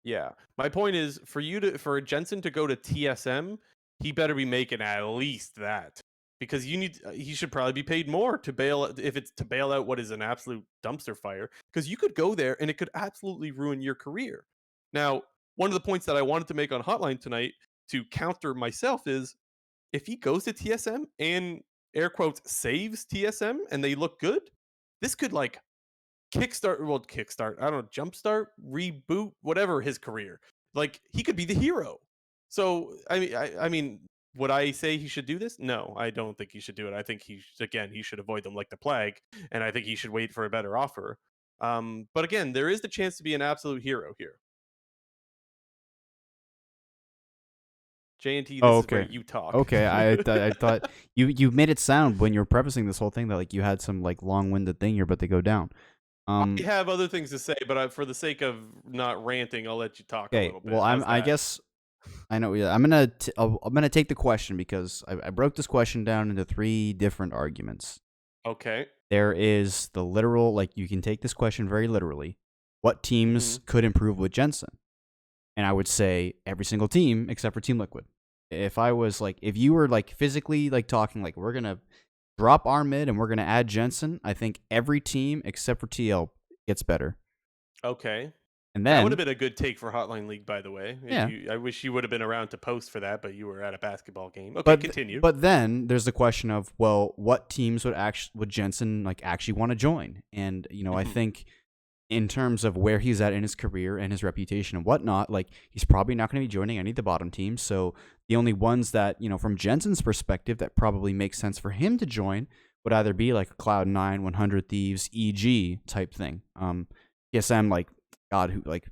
Yeah. My point is for Jensen to go to TSM, he better be making at least that. Because he should probably be paid more to if it's to bail out what is an absolute dumpster fire. Because you could go there and it could absolutely ruin your career. Now, one of the points that I wanted to make on Hotline tonight to counter myself is if he goes to TSM and air quotes saves TSM and they look good, this could like kickstart, I don't know, jumpstart, reboot, whatever his career. Like he could be the hero. So I mean, would I say he should do this? No, I don't think he should do it. I think he should avoid them like the plague, and I think he should wait for a better offer. But again, there is the chance to be an absolute hero here. JNT, this Oh, is where okay. you talk. Okay, I thought you made it sound when you were prefacing this whole thing that like you had some like long-winded thing you're about to go down. I have other things to say, but for the sake of not ranting, I'll let you talk a Okay, little bit. well, I guess I know. Yeah, I'm gonna take the question because I broke this question down into 3 different arguments. Okay. There is the literal, like you can take this question very literally. What teams could improve with Jensen? And I would say every single team except for Team Liquid. If you were like physically like talking like we're gonna drop our mid and we're gonna add Jensen, I think every team except for TL gets better. Okay. And That would have then been a good take for Hotline League, by the way. yeah, I wish you would have been around to post for that, but you were at a basketball game. Okay, continue. But then there's the question of, well, what teams would Jensen like actually want to join? And I think in terms of where he's at in his career and his reputation and whatnot, like he's probably not going to be joining any of the bottom teams. So the only ones that from Jensen's perspective that probably makes sense for him to join would either be like a Cloud9, 100 Thieves, EG type thing. TSM, like God, who like.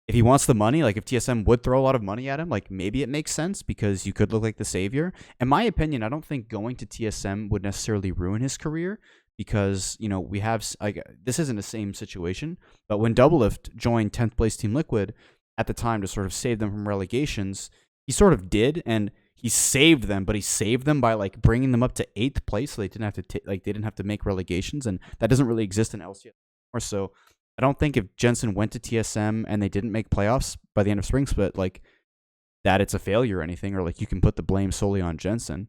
If he wants the money, like if TSM would throw a lot of money at him, like maybe it makes sense because you could look like the savior. In my opinion, I don't think going to TSM would necessarily ruin his career because, we have, this isn't the same situation, but when Doublelift joined 10th place Team Liquid at the time to sort of save them from relegations, he sort of did, and he saved them, but he saved them by like bringing them up to 8th place so they didn't have to, they didn't have to make relegations, and that doesn't really exist in LCS anymore. So I don't think if Jensen went to TSM and they didn't make playoffs by the end of spring split, like that it's a failure or anything, or like you can put the blame solely on Jensen.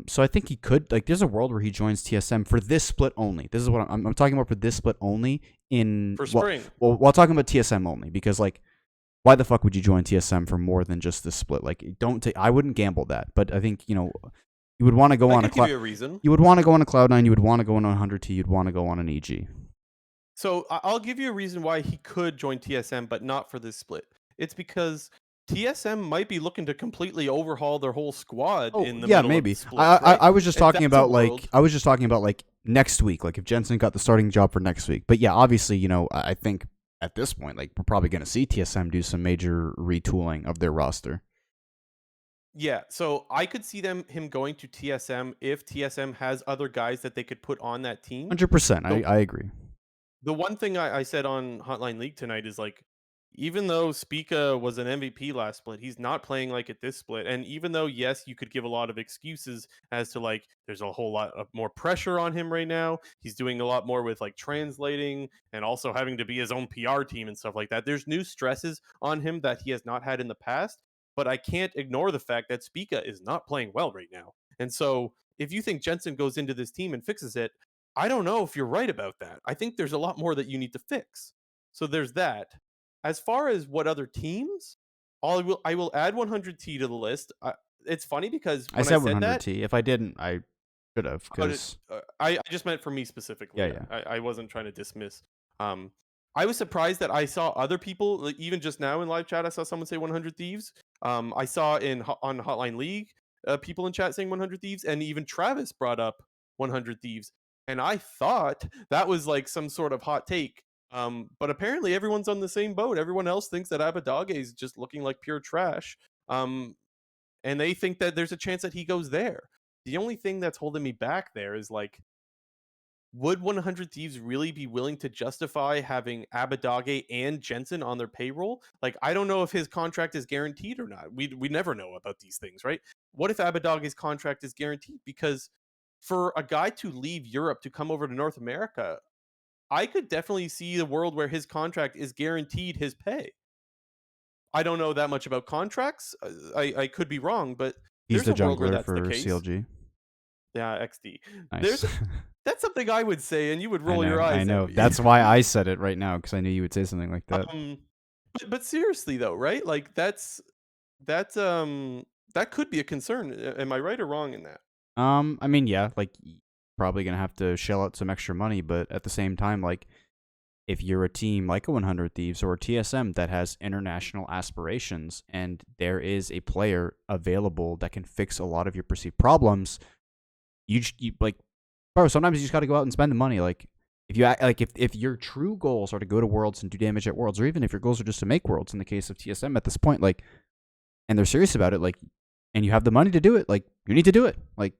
So I think he could, like, there's a world where he joins TSM for this split only. This is what I'm talking about, for this split only for spring. Well, while talking about TSM only, because like, why the fuck would you join TSM for more than just this split? Like, I wouldn't gamble that, but I think you would want to go on a give you a reason. You would want to go on a Cloud9. You would want to go on a 100T. You'd want to go on an EG. So I'll give you a reason why he could join TSM, but not for this split. It's because TSM might be looking to completely overhaul their whole squad in the middle maybe. of the split. Right? I was just talking about world. I was just talking about like next week, like if Jensen got the starting job for next week. But yeah, obviously, I think at this point, like we're probably going to see TSM do some major retooling of their roster. Yeah, so I could see him going to TSM if TSM has other guys that they could put on that team. 100%. The I agree. the one thing I said on Hotline League tonight is like, even though Spica was an MVP last split, he's not playing like at this split. And even though, yes, you could give a lot of excuses as to like, there's a whole lot of more pressure on him right now. He's doing a lot more with like translating and also having to be his own PR team and stuff like that. There's new stresses on him that he has not had in the past. But I can't ignore the fact that Spica is not playing well right now. And so if you think Jensen goes into this team and fixes it, I don't know if you're right about that. I think there's a lot more that you need to fix. So there's that. As far as what other teams, I will add 100T to the list. It's funny because I when I said said that, 100T. If I didn't, I should have, but it, because I just meant for me yeah, specifically. yeah. I wasn't trying to dismiss. Um, I was surprised that I saw other people, like even just now in live chat. I saw someone say 100 Thieves. I saw on Hotline League people in chat saying 100 Thieves, and even Travis brought up 100 Thieves, and I thought that was like some sort of hot take. But apparently everyone's on the same boat. Everyone else thinks that Abadage is just looking like pure trash. Um, and they think that there's a chance that he goes there. The only thing that's holding me back there is like, would 100 Thieves really be willing to justify having Abadage and Jensen on their payroll? Like, I don't know if his contract is guaranteed or not. We never know about these things, right? What if Abadage's contract is guaranteed? Because for a guy to leave Europe to come over to North America, I could definitely see the world where his contract is guaranteed his pay. I don't know that much about contracts. I could be wrong, but He's there's the a world where jungler that's the for case. CLG. Yeah, XD. Nice. There's that's something I would say, and you would I roll your know, I eyes at know. me. That's why I said it right now, because I knew you would say something like that. But seriously though, right? Like that could be a concern. Am I right or wrong in that? I mean, yeah, like probably gonna have to shell out some extra money, but at the same time, like if you're a team like a 100 Thieves or a TSM that has international aspirations, and there is a player available that can fix a lot of your perceived problems, you like, bro. Sometimes you just got to go out and spend the money. Like if you act, like if your true goals are to go to Worlds and do damage at Worlds, or even if your goals are just to make Worlds, in the case of TSM at this point, like, and they're serious about it, like, and you have the money to do it, like, you need to do it. Like,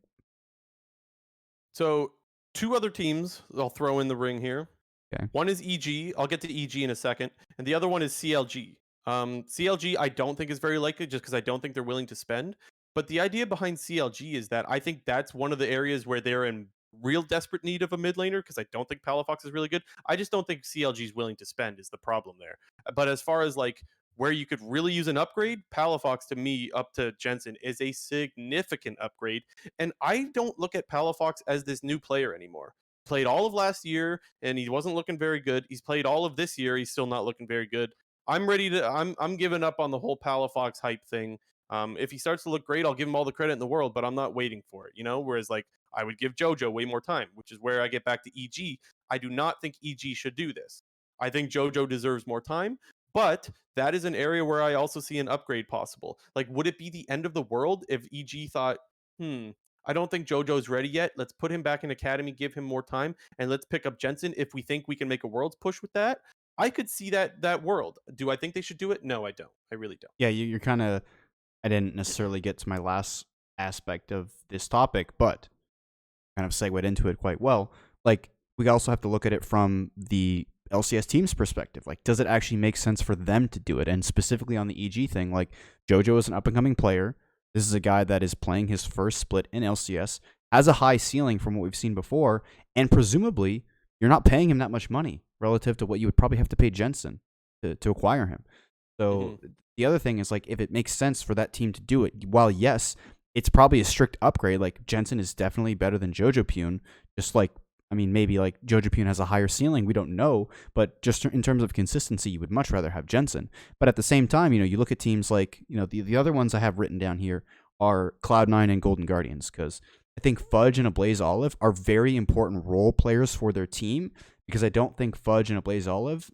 So two other teams I'll throw in the ring here. okay. One is EG. I'll get to EG in a second, and the other one is CLG. CLG I don't think is very likely, just because I don't think they're willing to spend. But the idea behind CLG is that I think that's one of the areas where they're in real desperate need of a mid laner, because I don't think Palafox is really good. I just don't think CLG is willing to spend is the problem there. But as far as like where you could really use an upgrade, Palafox to me up to Jensen is a significant upgrade. And I don't look at Palafox as this new player anymore. Played all of last year and he wasn't looking very good. He's played all of this year. He's still not looking very good. I'm ready to. I'm giving up on the whole Palafox hype thing. If he starts to look great, I'll give him all the credit in the world, but I'm not waiting for it. Whereas like I would give JoJo way more time, which is where I get back to EG. I do not think EG should do this. I think JoJo deserves more time, but that is an area where I also see an upgrade possible. Like, would it be the end of the world if EG thought, I don't think JoJo's ready yet. Let's put him back in academy, give him more time, and let's pick up Jensen if we think we can make a world's push with that. I could see that world. Do I think they should do it? No, I don't. I really don't. Yeah, you're kind of. I didn't necessarily get to my last aspect of this topic, but kind of segued into it quite well. Like, we also have to look at it from the LCS team's perspective. Like, does it actually make sense for them to do it? And specifically on the EG thing, like, JoJo is an up-and-coming player. This is a guy that is playing his first split in LCS, has a high ceiling from what we've seen before, and presumably, you're not paying him that much money relative to what you would probably have to pay Jensen to acquire him. So the other thing is, like, if it makes sense for that team to do it, while yes, it's probably a strict upgrade. Like, Jensen is definitely better than Jojo Pune. Just like, I mean, maybe like Jojo Pune has a higher ceiling. We don't know. But just in terms of consistency, you would much rather have Jensen. But at the same time, you look at teams like, the other ones I have written down here are Cloud9 and Golden Guardians, because I think Fudge and Ablaze Olive are very important role players for their team, because I don't think Fudge and Ablaze Olive,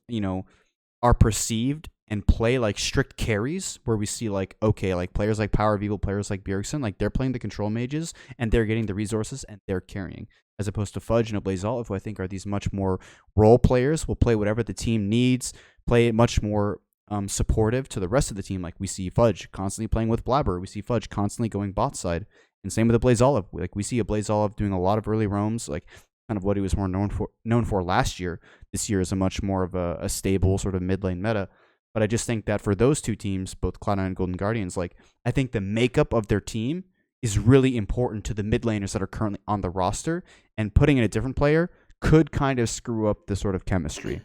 are perceived and play like strict carries, where we see like, okay, like players like Power of Evil, players like Bjergsen, like they're playing the control mages and they're getting the resources and they're carrying, as opposed to Fudge and Ablaze Olive, who I think are these much more role players, will play whatever the team needs, play it much more supportive to the rest of the team. Like we see Fudge constantly playing with Blabber. We see Fudge constantly going bot side. And same with a Blaze Olive. Like we see a Blaze Olive doing a lot of early roams, like kind of what he was more known for last year. This year is a much more of a stable sort of mid lane meta. But I just think that for those two teams, both Cloud9 and Golden Guardians, like I think the makeup of their team is really important to the mid laners that are currently on the roster, and putting in a different player could kind of screw up the sort of chemistry.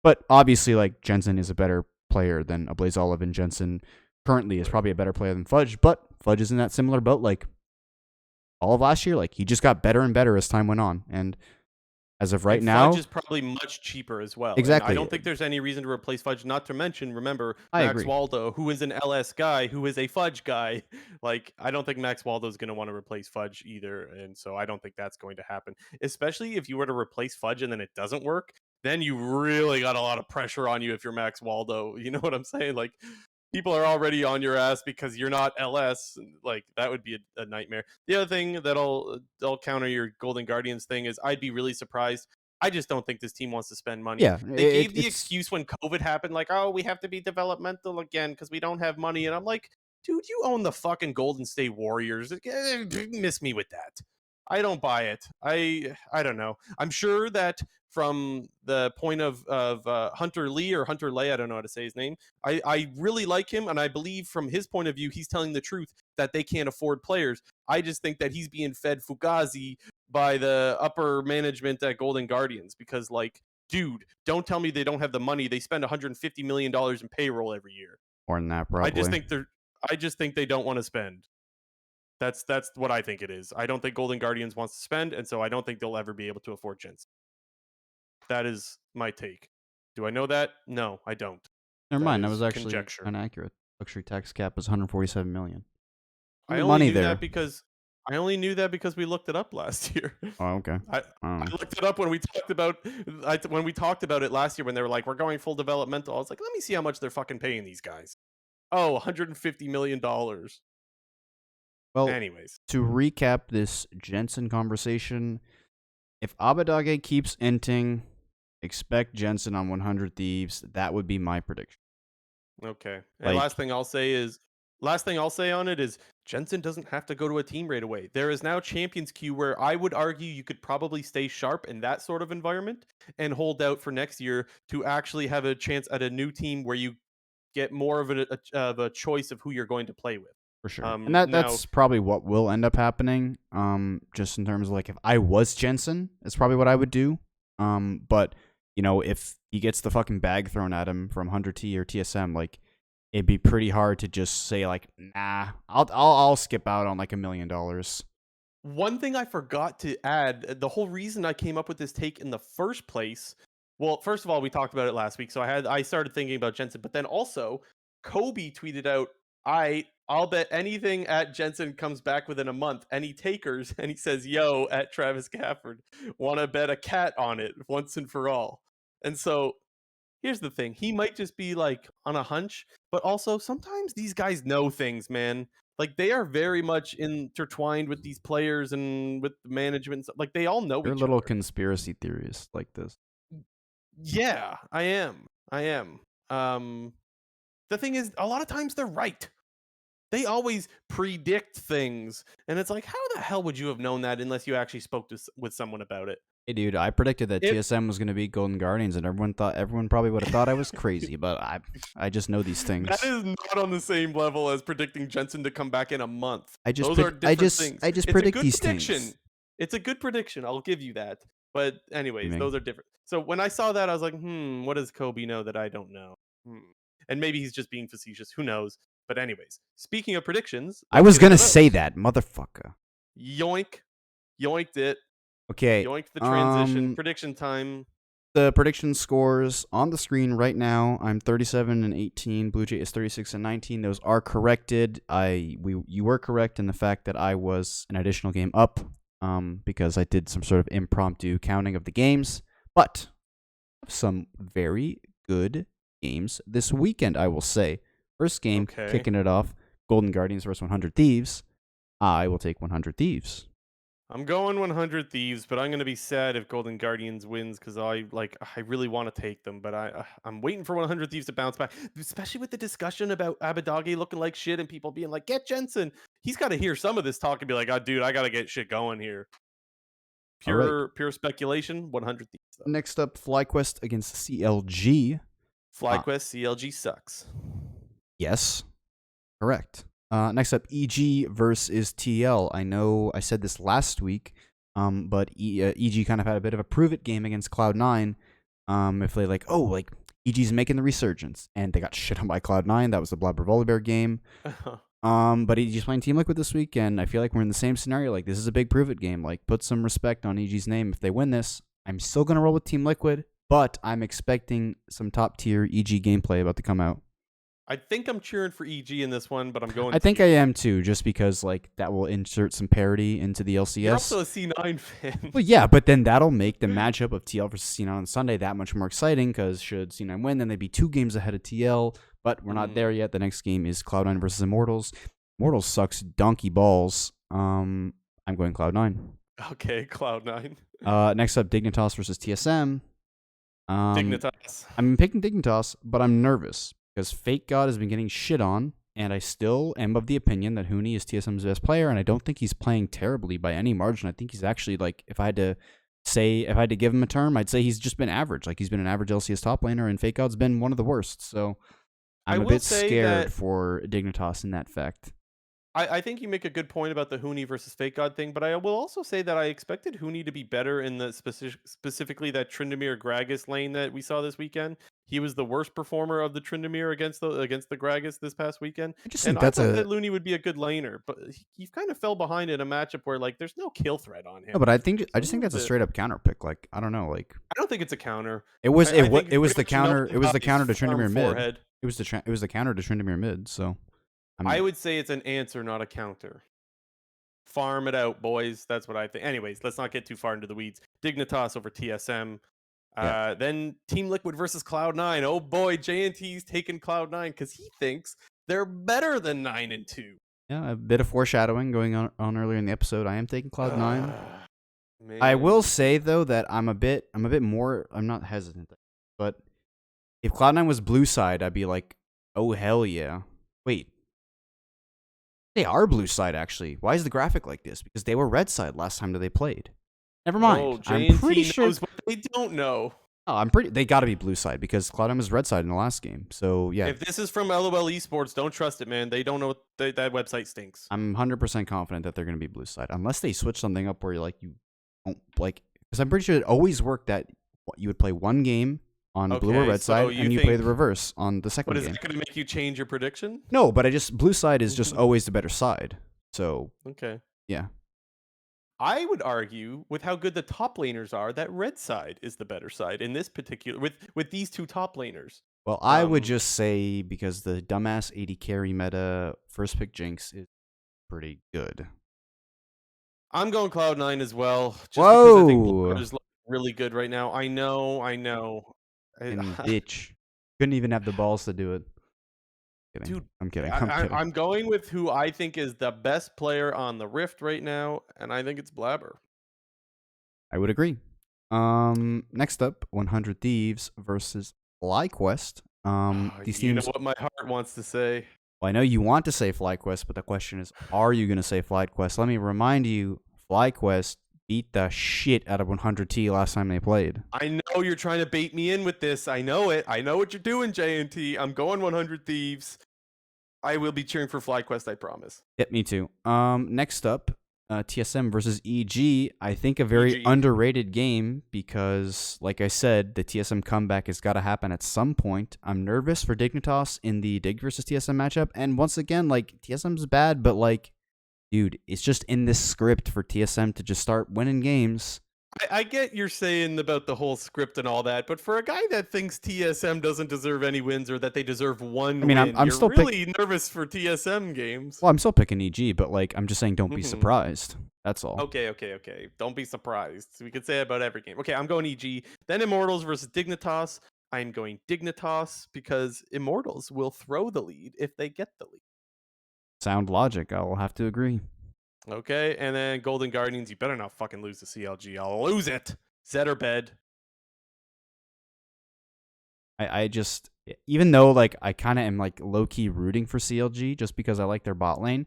But obviously, like Jensen is a better player than a Blaze Olive, and Jensen currently is probably a better player than Fudge. But Fudge is in that similar boat. Like all of last year, like he just got better and better as time went on. And as of right and now, Fudge is probably much cheaper as well. exactly. And I don't think there's any reason to replace Fudge. Not to mention, remember I Max agree. Waldo, who is an LS guy, who is a Fudge guy. Like I don't think Max Waldo is going to want to replace Fudge either, and so I don't think that's going to happen. Especially if you were to replace Fudge and then it doesn't work, then you really got a lot of pressure on you if you're Max Waldo. You know what I'm saying? Like people are already on your ass because you're not LS. Like that would be a nightmare. The other thing that'll counter your Golden Guardians thing is I'd be really surprised. I just don't think this team wants to spend money. Yeah, They gave the excuse when COVID happened, like, oh, we have to be developmental again because we don't have money. And I'm like, dude, you own the fucking Golden State Warriors. Miss me with that. I don't buy it. I don't know. I'm sure that from the point of Hunter Lee or Hunter Lay, I don't know how to say his name. I really like him, and I believe from his point of view, he's telling the truth that they can't afford players. I just think that he's being fed Fugazi by the upper management at Golden Guardians because, like, dude, don't tell me they don't have the money. They spend $150 million in payroll every year. More than that, probably. I just think they don't want to spend. That's what I think it is. I don't think Golden Guardians wants to spend, and so I don't think they'll ever be able to afford Jensen. That is my take. Do I know that? No, I don't. Never mind. That was actually inaccurate. Luxury tax cap was 147 million. I only knew that because we looked it up last year. Oh, okay. I looked it up when we talked about it last year when they were like, we're going full developmental. I was like, let me see how much they're fucking paying these guys. Oh, $150 million. Well, anyways, to recap this Jensen conversation, if Abadage keeps inting, expect Jensen on 100 Thieves. That would be my prediction. Okay. And last thing I'll say on it is Jensen doesn't have to go to a team right away. There is now Champions Queue where I would argue you could probably stay sharp in that sort of environment and hold out for next year to actually have a chance at a new team where you get more of a choice of who you're going to play with. For sure. And that's probably what will end up happening. Just in terms of like if I was Jensen, it's probably what I would do. But you know, if he gets the fucking bag thrown at him from 100T or TSM, like it'd be pretty hard to just say like, nah, I'll skip out on like $1 million. One thing I forgot to add, the whole reason I came up with this take in the first place. Well, first of all, we talked about it last week, so I started thinking about Jensen, but then also Kobe tweeted out, I'll bet anything at Jensen comes back within a month. Any takers? And he says, yo, at Travis Gafford, want to bet a cat on it once and for all. And so here's the thing. He might just be like on a hunch, but also sometimes these guys know things, man. Like they are very much intertwined with these players and with the management. Like they all know They're each little other. conspiracy theories like this. Yeah, I am. The thing is, a lot of times they're right. They always predict things, and it's like, how the hell would you have known that unless you actually spoke with someone about it? Hey, dude, I predicted that TSM was going to beat Golden Guardians, and everyone probably would have thought I was crazy, but I just know these things. That is not on the same level as predicting Jensen to come back in a month. Those are different things. I just predict these things. It's a good prediction. I'll give you that. But anyways, those are different. So when I saw that, I was like, what does Kobe know that I don't know? And maybe he's just being facetious. Who knows? But anyways, speaking of predictions, I was gonna say that, motherfucker. Yoinked it. Okay. Yoinked the transition. Prediction time. The prediction scores on the screen right now. I'm 37-18. Blue Jay is 36-19. Those are corrected. You were correct in the fact that I was an additional game up, because I did some sort of impromptu counting of the games. But some very good games this weekend, I will say. First game, kicking it off, Golden Guardians versus 100 Thieves. I will take 100 Thieves. I'm going 100 Thieves, but I'm gonna be sad if Golden Guardians wins because I really want to take them, but I'm waiting for 100 Thieves to bounce back, especially with the discussion about Abadagi looking like shit and people being like, "Get Jensen." He's got to hear some of this talk and be like, "Oh, dude, I gotta get shit going here." All right. Pure speculation. 100 Thieves though. Next up, FlyQuest against CLG. FlyQuest CLG sucks. Yes, correct. Next up, EG versus TL. I know I said this last week, but EG kind of had a bit of a prove it game against Cloud9. If they like EG's making the resurgence, and they got shit on by Cloud9. That was the Blabber Volibear game. But EG's playing Team Liquid this week, and I feel like we're in the same scenario. Like, this is a big prove it game. Like, put some respect on EG's name. If they win this, I'm still gonna roll with Team Liquid, but I'm expecting some top tier EG gameplay about to come out. I think I'm cheering for EG in this one, but I'm going. I think I am too, just because like that will insert some parity into the LCS. You're also a C9 fan. Well, yeah, but then that'll make the matchup of TL versus C9 on Sunday that much more exciting, because should C9 win, then they'd be 2 games ahead of TL, but we're not there yet. The next game is Cloud9 versus Immortals. Immortals sucks donkey balls. I'm going Cloud9. Okay, Cloud9. Next up, Dignitas versus TSM. Dignitas. I'm picking Dignitas, but I'm nervous because Fake God has been getting shit on, and I still am of the opinion that Huni is TSM's best player, and I don't think he's playing terribly by any margin. I think he's actually, like, if I had to give him a term, I'd say he's just been average. Like, he's been an average LCS top laner, and Fake God's been one of the worst. So I'm a bit scared for Dignitas in that fact. I think you make a good point about the Huni versus Fake God thing, but I will also say that I expected Huni to be better in the specifically that Tryndamere Gragas lane that we saw this weekend. He was the worst performer of the Tryndamere against the Gragas this past weekend. I just And think I that's thought that Looney would be a good laner, but he kind of fell behind in a matchup where like there's no kill threat on him. No, but I just think that's a straight up counter pick. Like, I don't know, like I don't think it's a counter. it was I think it was the pretty much counter melted it was the up counter to his farm Tryndamere mid. forehead. It was the counter to Tryndamere mid. So I would say it's an answer, not a counter. Farm it out, boys. That's what I think. Anyways, let's not get too far into the weeds. Dignitas over TSM. Yeah. Then Team Liquid versus Cloud9. Oh boy, JNT's taking Cloud9 because he thinks they're better than 9-2. Yeah, a bit of foreshadowing going on earlier in the episode. I am taking Cloud9. Man. I will say though that I'm not hesitant, but if Cloud9 was blue side, I'd be like, oh hell yeah. Wait. They are blue side actually. Why is the graphic like this? Because they were red side last time that they played. Never mind. Oh, I'm pretty JNT sure knows what they don't know. Oh, they got to be blue side because Cloud9 was red side in the last game. So yeah, If this is from LOL Esports, don't trust it, man. They don't know what that website stinks. I'm 100% confident that they're going to be blue side unless they switch something up where you don't like, because I'm pretty sure it always worked that you would play one game on blue or red side and you play the reverse on the second game. But is that going to make you change your prediction? No, but blue side is just always the better side. So okay, yeah. I would argue, with how good the top laners are, that red side is the better side in this particular with these two top laners. Well, I would just say because the dumbass 80 carry meta first pick Jinx is pretty good. I'm going Cloud9 as well. Just Whoa! Because I think Blur is really good right now. I know. And bitch, couldn't even have the balls to do it. Kidding. Dude, I'm kidding. I'm going with who I think is the best player on the Rift right now, and I think it's Blabber. I would agree. Next up, 100 Thieves versus FlyQuest. These you teams. know what my heart wants to say. Well, I know you want to say FlyQuest, but the question is, are you going to say FlyQuest? Let me remind you, FlyQuest beat the shit out of 100T last time they played. I know you're trying to bait me in with this. I know it. I know what you're doing, JNT. I'm going 100 Thieves. I will be cheering for FlyQuest, I promise. Yeah, me too. Next up, TSM versus EG. I think a very underrated game because, like I said, the TSM comeback has got to happen at some point. I'm nervous for Dignitas in the Dig versus TSM matchup. And once again, like, TSM's bad, but like, dude, it's just in this script for TSM to just start winning games. I get you're saying about the whole script and all that, but for a guy that thinks TSM doesn't deserve any wins or that they deserve one win, I'm still really nervous for TSM games. Well, I'm still picking EG, but like I'm just saying, don't be surprised. That's all. Okay. Don't be surprised. We could say that about every game. Okay, I'm going EG. Then Immortals versus Dignitas. I'm going Dignitas because Immortals will throw the lead if they get the lead. Sound logic. I'll have to agree. Okay, and then Golden Guardians, you better not fucking lose to CLG. I'll lose it. Zed or bed. I just, even though like I kind of am like low key rooting for CLG just because I like their bot lane,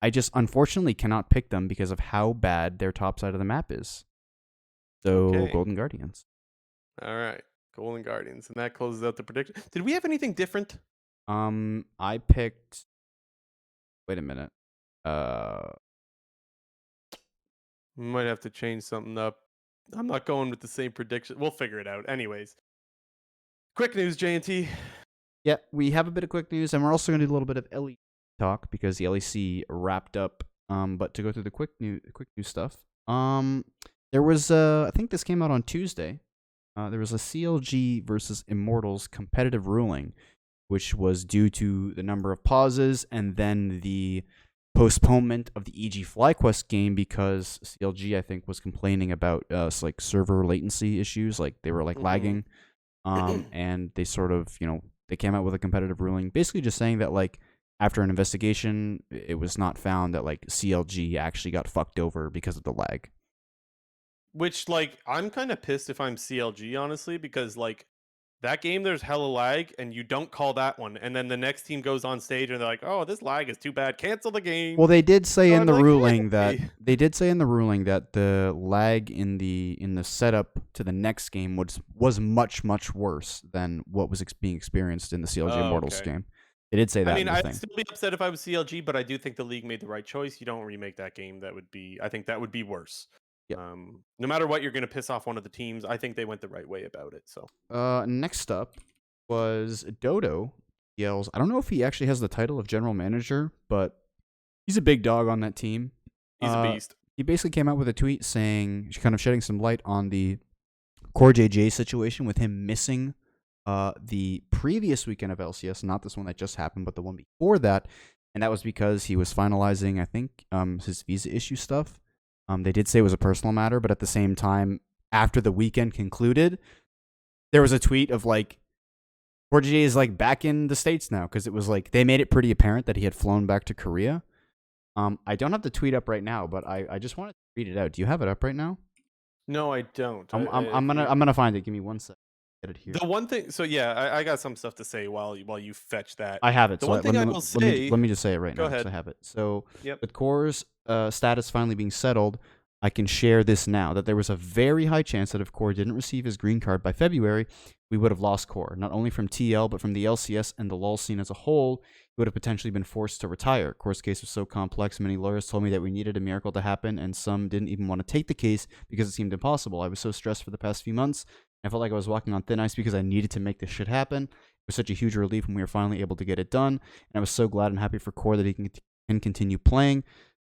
I just unfortunately cannot pick them because of how bad their top side of the map is. So Okay. Golden Guardians. All right. Golden Guardians. And that closes out the prediction. Did we have anything different? I picked. Wait a minute. Uh, We might have to change something up. I'm not going with the same prediction. We'll figure it out. Anyways. Quick news, JNT. yeah, we have a bit of quick news, and we're also going to do a little bit of LEC talk because the LEC wrapped up. But to go through the quick news stuff. There was I think this came out on Tuesday. There was a CLG versus Immortals competitive ruling, which was due to the number of pauses and then the postponement of the EG FlyQuest game because CLG I think was complaining about like server latency issues, like they were like lagging, and they sort of they came out with a competitive ruling, basically just saying that like after an investigation, it was not found that like CLG actually got fucked over because of the lag. Which, like, I'm kind of pissed if I'm CLG, honestly, because, like, that game, there's hella lag, and you don't call that one. And then the next team goes on stage, and they're like, oh, this lag is too bad. Cancel the game. Well, they did say So in I'm the like, ruling that hey. the lag in the setup to the next game was much worse than what was being experienced in the CLG Oh, Immortals okay. game. They did say I that in mean, the I'd thing. still be upset if I was CLG, but I do think the league made the right choice. You don't remake that game. I think that would be worse. Yep. No matter what, you're going to piss off one of the teams. I think they went the right way about it. So, Next up was Dodo yells. I don't know if he actually has the title of general manager, but he's a big dog on that team. he's a beast. He basically came out with a tweet saying, kind of shedding some light on the Core JJ situation with him missing the previous weekend of LCS, not this one that just happened, but the one before that, and that was because he was finalizing, I think, his visa issue stuff. They did say it was a personal matter, but at the same time, after the weekend concluded, there was a tweet of like, Core JJ is like back in the States now, because it was like they made it pretty apparent that he had flown back to Korea. I don't have the tweet up right now, but I just wanted to read it out. Do you have it up right now? No, I don't. I'm gonna find it. Give me 1 second. Get it here. The one thing, so yeah, I got some stuff to say while you fetch that. I have it. The So one thing I will say. let me just say it right Go now because ahead. I have it. So Yep. with Core's status finally being settled, I can share this now that there was a very high chance that if Core didn't receive his green card by February, we would have lost Core, not only from TL but from the LCS and the LoL scene as a whole. He would have potentially been forced to retire. Core's case was so complex, many lawyers told me that we needed a miracle to happen, and some didn't even want to take the case because it seemed impossible. I was so stressed for the past few months. I felt like I was walking on thin ice because I needed to make this shit happen. It was such a huge relief when we were finally able to get it done, and I was so glad and happy for Core that he can continue playing.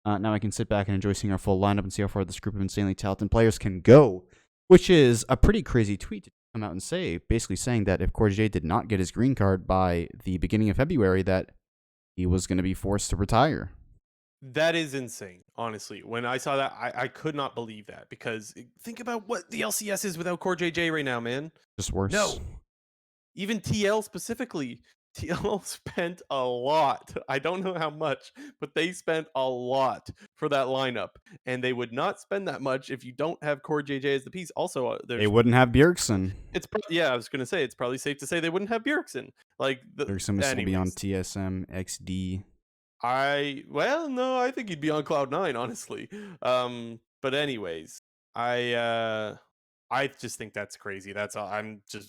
Now I can sit back and enjoy seeing our full lineup and see how far this group of insanely talented players can go, which is a pretty crazy tweet to come out and say, basically saying that if Core J did not get his green card by the beginning of February, that he was going to be forced to retire. That is insane, honestly. When I saw that, I could not believe that, because think about what the LCS is without Core JJ right now, man. Just worse. No. Even TL specifically. TL spent a lot. I don't know how much, but they spent a lot for that lineup. And they would not spend that much if you don't have Core JJ as the piece. Also, they wouldn't have Bjergsen. Yeah, I was going to say, it's probably safe to say they wouldn't have Bjergsen. Like, Bjergsen would still be on TSM, XD. No, I think he'd be on Cloud9, honestly. But anyways, I just think that's crazy. That's all.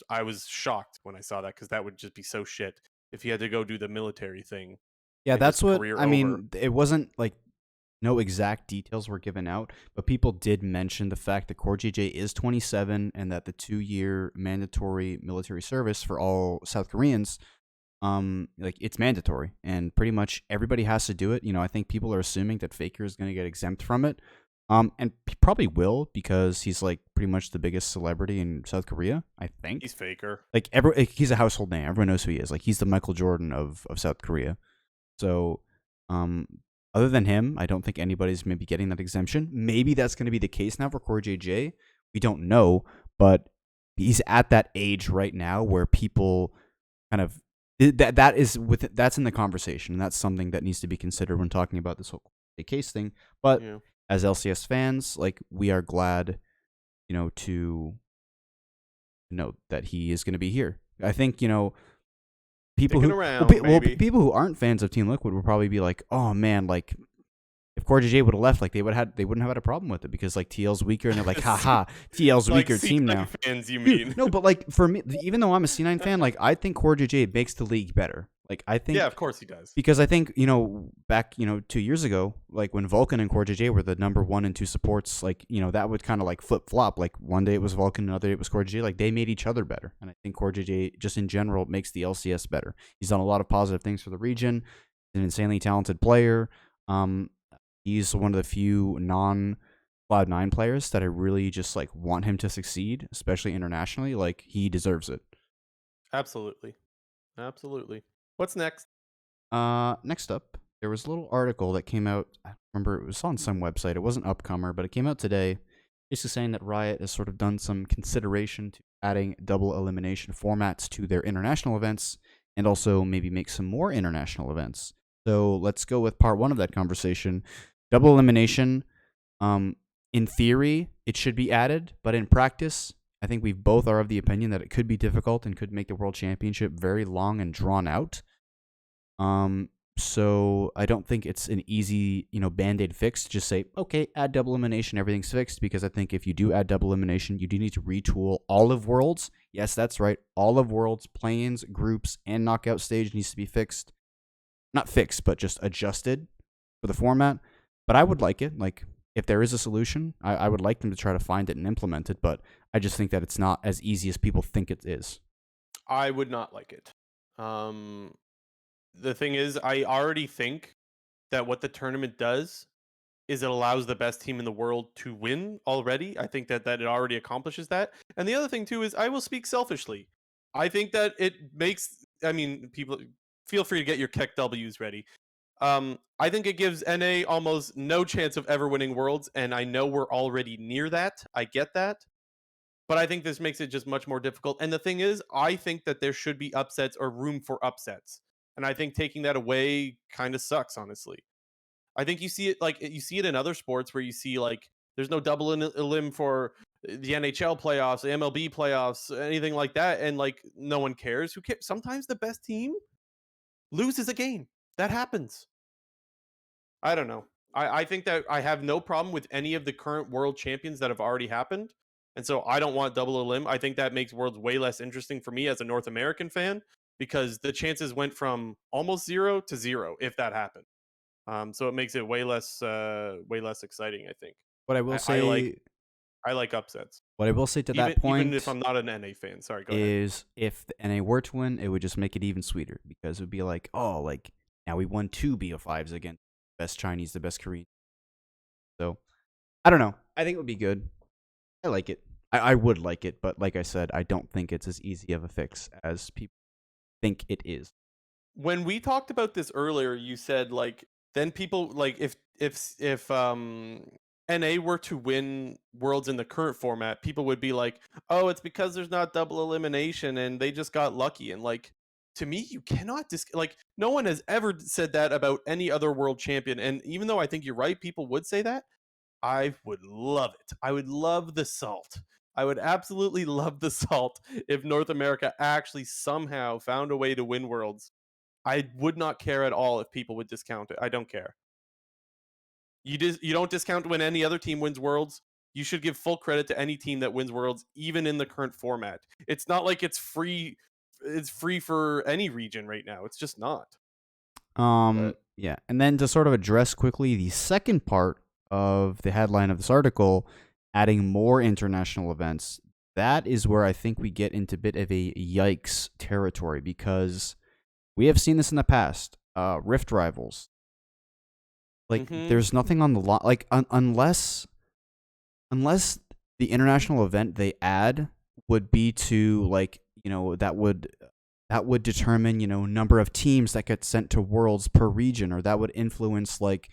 I was shocked when I saw that, because that would just be so shit if he had to go do the military thing. Yeah, that's what I mean. Over. It wasn't like no exact details were given out, but people did mention the fact that Core JJ is 27 and that the 2-year mandatory military service for all South Koreans, like it's mandatory and pretty much everybody has to do it. I think people are assuming that Faker is going to get exempt from it. And he probably will, because he's like pretty much the biggest celebrity in South Korea, I think. He's Faker. Like he's a household name. Everyone knows who he is. Like he's the Michael Jordan of South Korea. So, other than him, I don't think anybody's maybe getting that exemption. Maybe that's going to be the case now for Core JJ. We don't know, but he's at that age right now where people kind of that's in the conversation, and that's something that needs to be considered when talking about this whole case thing. But Yeah. as LCS fans, like, we are glad, to know that he is going to be here. I think, people Sticking who around, baby. people who aren't fans of Team Liquid will probably be like, oh man, like, if Core JJ would have left, like, they wouldn't have had a problem with it, because like TL's weaker, and they're like, haha, TL's Like weaker team C9 now. fans, you Dude, mean? no, but like, for me, even though I'm a C9 fan, like, I think Core JJ makes the league better. Like, I think, Yeah, of course he does. because I think, back, 2 years ago, like, when Vulcan and Core JJ were the number 1 and 2 supports, like, that would kind of like flip flop. Like, one day it was Vulcan, another day it was Core JJ. Like, they made each other better. And I think Core JJ, just in general, makes the LCS better. He's done a lot of positive things for the region. He's an insanely talented player. He's one of the few non-Cloud9 players that I really just like want him to succeed, especially internationally. Like, he deserves it. Absolutely. Absolutely. What's next? Next up, there was a little article that came out. I remember it was on some website. It wasn't Upcomer, but it came out today. Basically saying that Riot has sort of done some consideration to adding double elimination formats to their international events, and also maybe make some more international events. So let's go with part 1 of that conversation. Double elimination, in theory, it should be added, but in practice, I think we both are of the opinion that it could be difficult and could make the World Championship very long and drawn out. So I don't think it's an easy, band-aid fix to just say, okay, add double elimination, everything's fixed, because I think if you do add double elimination, you do need to retool all of Worlds. Yes, that's right. All of Worlds, play-ins, groups, and knockout stage needs to be fixed. Not fixed, but just adjusted for the format. But I would like it. Like, if there is a solution, I would like them to try to find it and implement it, but I just think that it's not as easy as people think it is. I would not like it. The thing is, I already think that what the tournament does is it allows the best team in the world to win already. I think that it already accomplishes that. And the other thing too is, I will speak selfishly. I think that it makes, people, feel free to get your Keck W's ready. I think it gives NA almost no chance of ever winning Worlds, and I know we're already near that. I get that. But I think this makes it just much more difficult. And the thing is, I think that there should be upsets or room for upsets. And I think taking that away kind of sucks, honestly. I think you see it in other sports where you see like there's no double elim for the NHL playoffs, the MLB playoffs, anything like that, and like no one cares. Who cares? Sometimes the best team loses a game. That happens. I don't know. I think that I have no problem with any of the current world champions that have already happened. And so I don't want double elim. I think that makes Worlds way less interesting for me as a North American fan, because the chances went from almost 0 to 0 if that happened. So it makes it way less exciting, I think. What I will I like say, upsets. what I will say to that Even if point I'm not an NA fan. Sorry, go ahead. is, if the NA were to win, it would just make it even sweeter, because it would be like, oh, like, now we won 2 BO5s against the best Chinese, the best Korean. So I don't know. I think it would be good. I like it. I would like it, but like I said, I don't think it's as easy of a fix as people think it is. When we talked about this earlier, you said like then people like if NA were to win Worlds in the current format, people would be like, "Oh, it's because there's not double elimination and they just got lucky." And like, to me, you cannot like, no one has ever said that about any other world champion. And even though I think you're right, people would say that, I would love it. I would love the salt. I would absolutely love the salt if North America actually somehow found a way to win Worlds. I would not care at all if people would discount it. I don't care. You don't discount when any other team wins Worlds. You should give full credit to any team that wins Worlds, even in the current format. It's not like it's free. It's free for any region right now. It's just not. But Yeah. And then to sort of address quickly the second part of the headline of this article, adding more international events, that is where I think we get into a bit of a yikes territory, because we have seen this in the past. Rift Rivals. Like, there's nothing on the line. Like, unless the international event they add would be to, like, that would determine, number of teams that get sent to Worlds per region, or that would influence, like,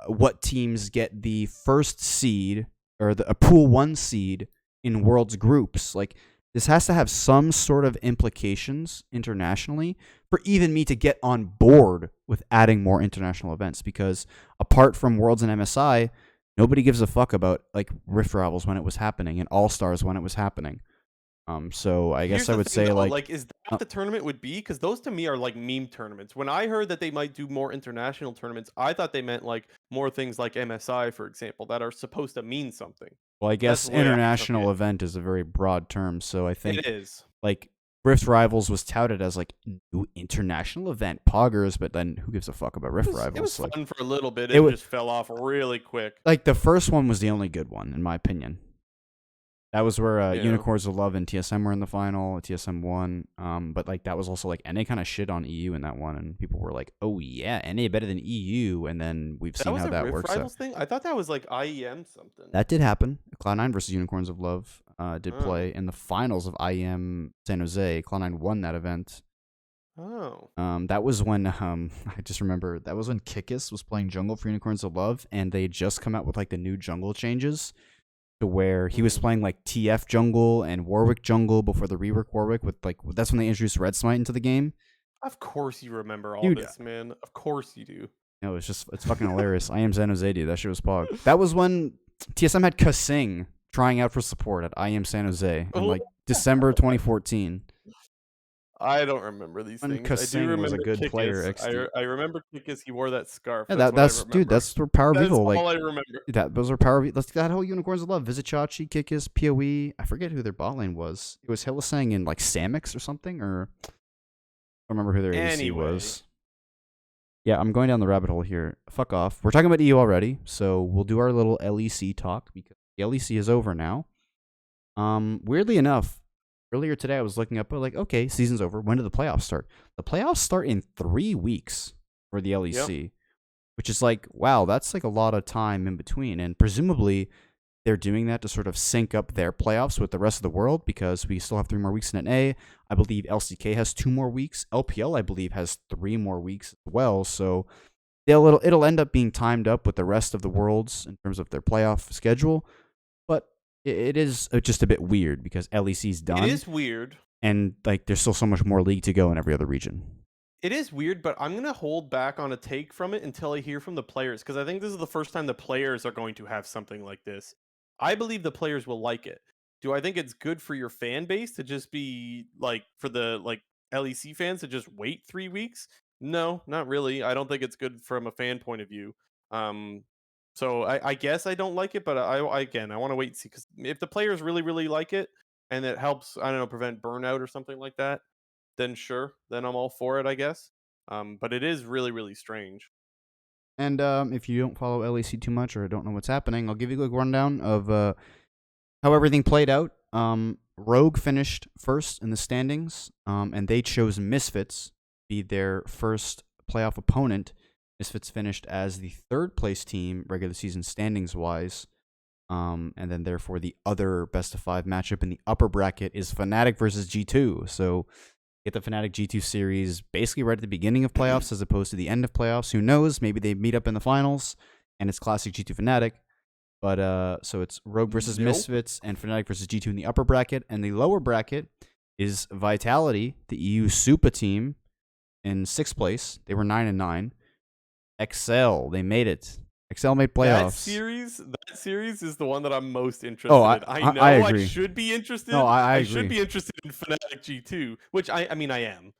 what teams get the first seed or a pool 1 seed in Worlds groups. Like, this has to have some sort of implications internationally for even me to get on board with adding more international events. Because apart from Worlds and MSI, nobody gives a fuck about like Rift Rivals when it was happening and All Stars when it was happening. So I guess Here's I the would thing say though, like, like, is that what the tournament would be? Because those to me are like meme tournaments. When I heard that they might do more international tournaments, I thought they meant like more things like MSI, for example, that are supposed to mean something. well, I That's guess the way I took international it. event is a very broad term. So I It think is. like Rift Rivals was touted as like new international event poggers, but then who gives a fuck about Rift It was Rivals? Like fun for a little bit. it It was just fell off really quick. like the first one was the only good one in my opinion. That was where Yeah. Unicorns of Love and TSM were in the final. TSM won, but like that was also like NA kind of shit on EU in that one, and people were like, "Oh yeah, NA better than EU." And then we've That seen was how a that Rift works out. Rivals thing? I thought that was like IEM something. That did happen. Cloud9 versus Unicorns of Love did Oh. play in the finals of IEM San Jose. Cloud9 won that event. Oh. That was when I just remember that was when Kikis was playing jungle for Unicorns of Love, and they had just come out with like the new jungle changes to where he was Mm. playing like TF jungle and Warwick jungle before the rework Warwick with like that's when they introduced Red Smite into the game. Of course you remember all Dude, this, man. Of course you do. no, it's fucking hilarious. I am San Jose, dude. That shit was pog. That was when TSM had Kasing trying out for support at I am San Jose in Oh, like December 2014. I don't remember these When things. I do Kasing was a remember good player, Kikis. XD. I remember Kikis. He wore that scarf. Yeah, That's what I that's dude. remember. That's where Power of That's Evil like all I remember. that. Those are Power of Evil. That's that whole Unicorns of Love. Visit Chachi, Kikis, Poe. I forget who their bot lane was. It was Hillisang and like Samix or something, or I don't remember who their ADC Anyway, was. Yeah, I'm going down the rabbit hole here. Fuck off. We're talking about EU already, so we'll do our little LEC talk because the LEC is over now. Weirdly enough, earlier today I was looking up, like, okay, season's over. When do the playoffs start? The playoffs start in 3 weeks for the LEC, which is like, wow, that's like a lot of time in between. And presumably they're doing that to sort of sync up their playoffs with the rest of the world because we still have 3 more weeks in NA. I believe LCK has 2 more weeks. LPL, I believe, has 3 more weeks as well. So it'll end up being timed up with the rest of the worlds in terms of their playoff schedule. But it is just a bit weird because LEC's done. it is weird. And like there's still so much more league to go in every other region. It is weird, but I'm going to hold back on a take from it until I hear from the players because I think this is the first time the players are going to have something like this. I believe the players will like it. Do I think it's good for your fan base to just be like for the like LEC fans to just wait 3 weeks? No, not really. I don't think it's good from a fan point of view. Um so I guess I don't like it, but I want to wait and see cuz if the players really like it and it helps, I don't know, prevent burnout or something like that, then sure, then I'm all for it, I guess. But it is really strange. And if you don't follow LEC too much or don't know what's happening, I'll give you a quick rundown of how everything played out. Rogue finished first in the standings, and they chose Misfits to be their first playoff opponent. Misfits finished as the 3rd place team regular season standings wise. And then therefore the other best of 5 matchup in the upper bracket is Fnatic versus G2. So get the Fnatic G2 series basically right at the beginning of playoffs as opposed to the end of playoffs. Who knows? Maybe they meet up in the finals and it's classic G2 Fnatic. But so it's Rogue versus Nope. Misfits and Fnatic versus G2 in the upper bracket. And the lower bracket is Vitality, the EU Supa team, in 6th place. They were 9-9. Excel, they made it. Excel made playoffs. That series is the one that I'm most interested Oh, in. I know I I agree. should be interested. No, I agree. should be interested in Fnatic G2, which I mean I am.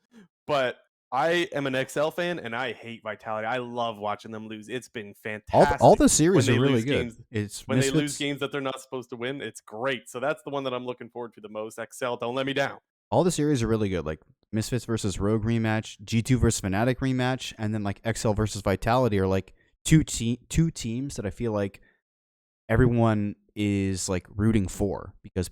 But I am an XL fan and I hate Vitality. I love watching them lose. It's been fantastic. All the series when are they really lose good. games, It's when Misfits, they lose games that they're not supposed to win. It's great. So that's the one that I'm looking forward to the most. XL, don't let me down. all the series are really good. Like Misfits versus Rogue rematch, G2 versus Fnatic rematch, and then like XL versus Vitality are like two teams that I feel like everyone is like rooting for because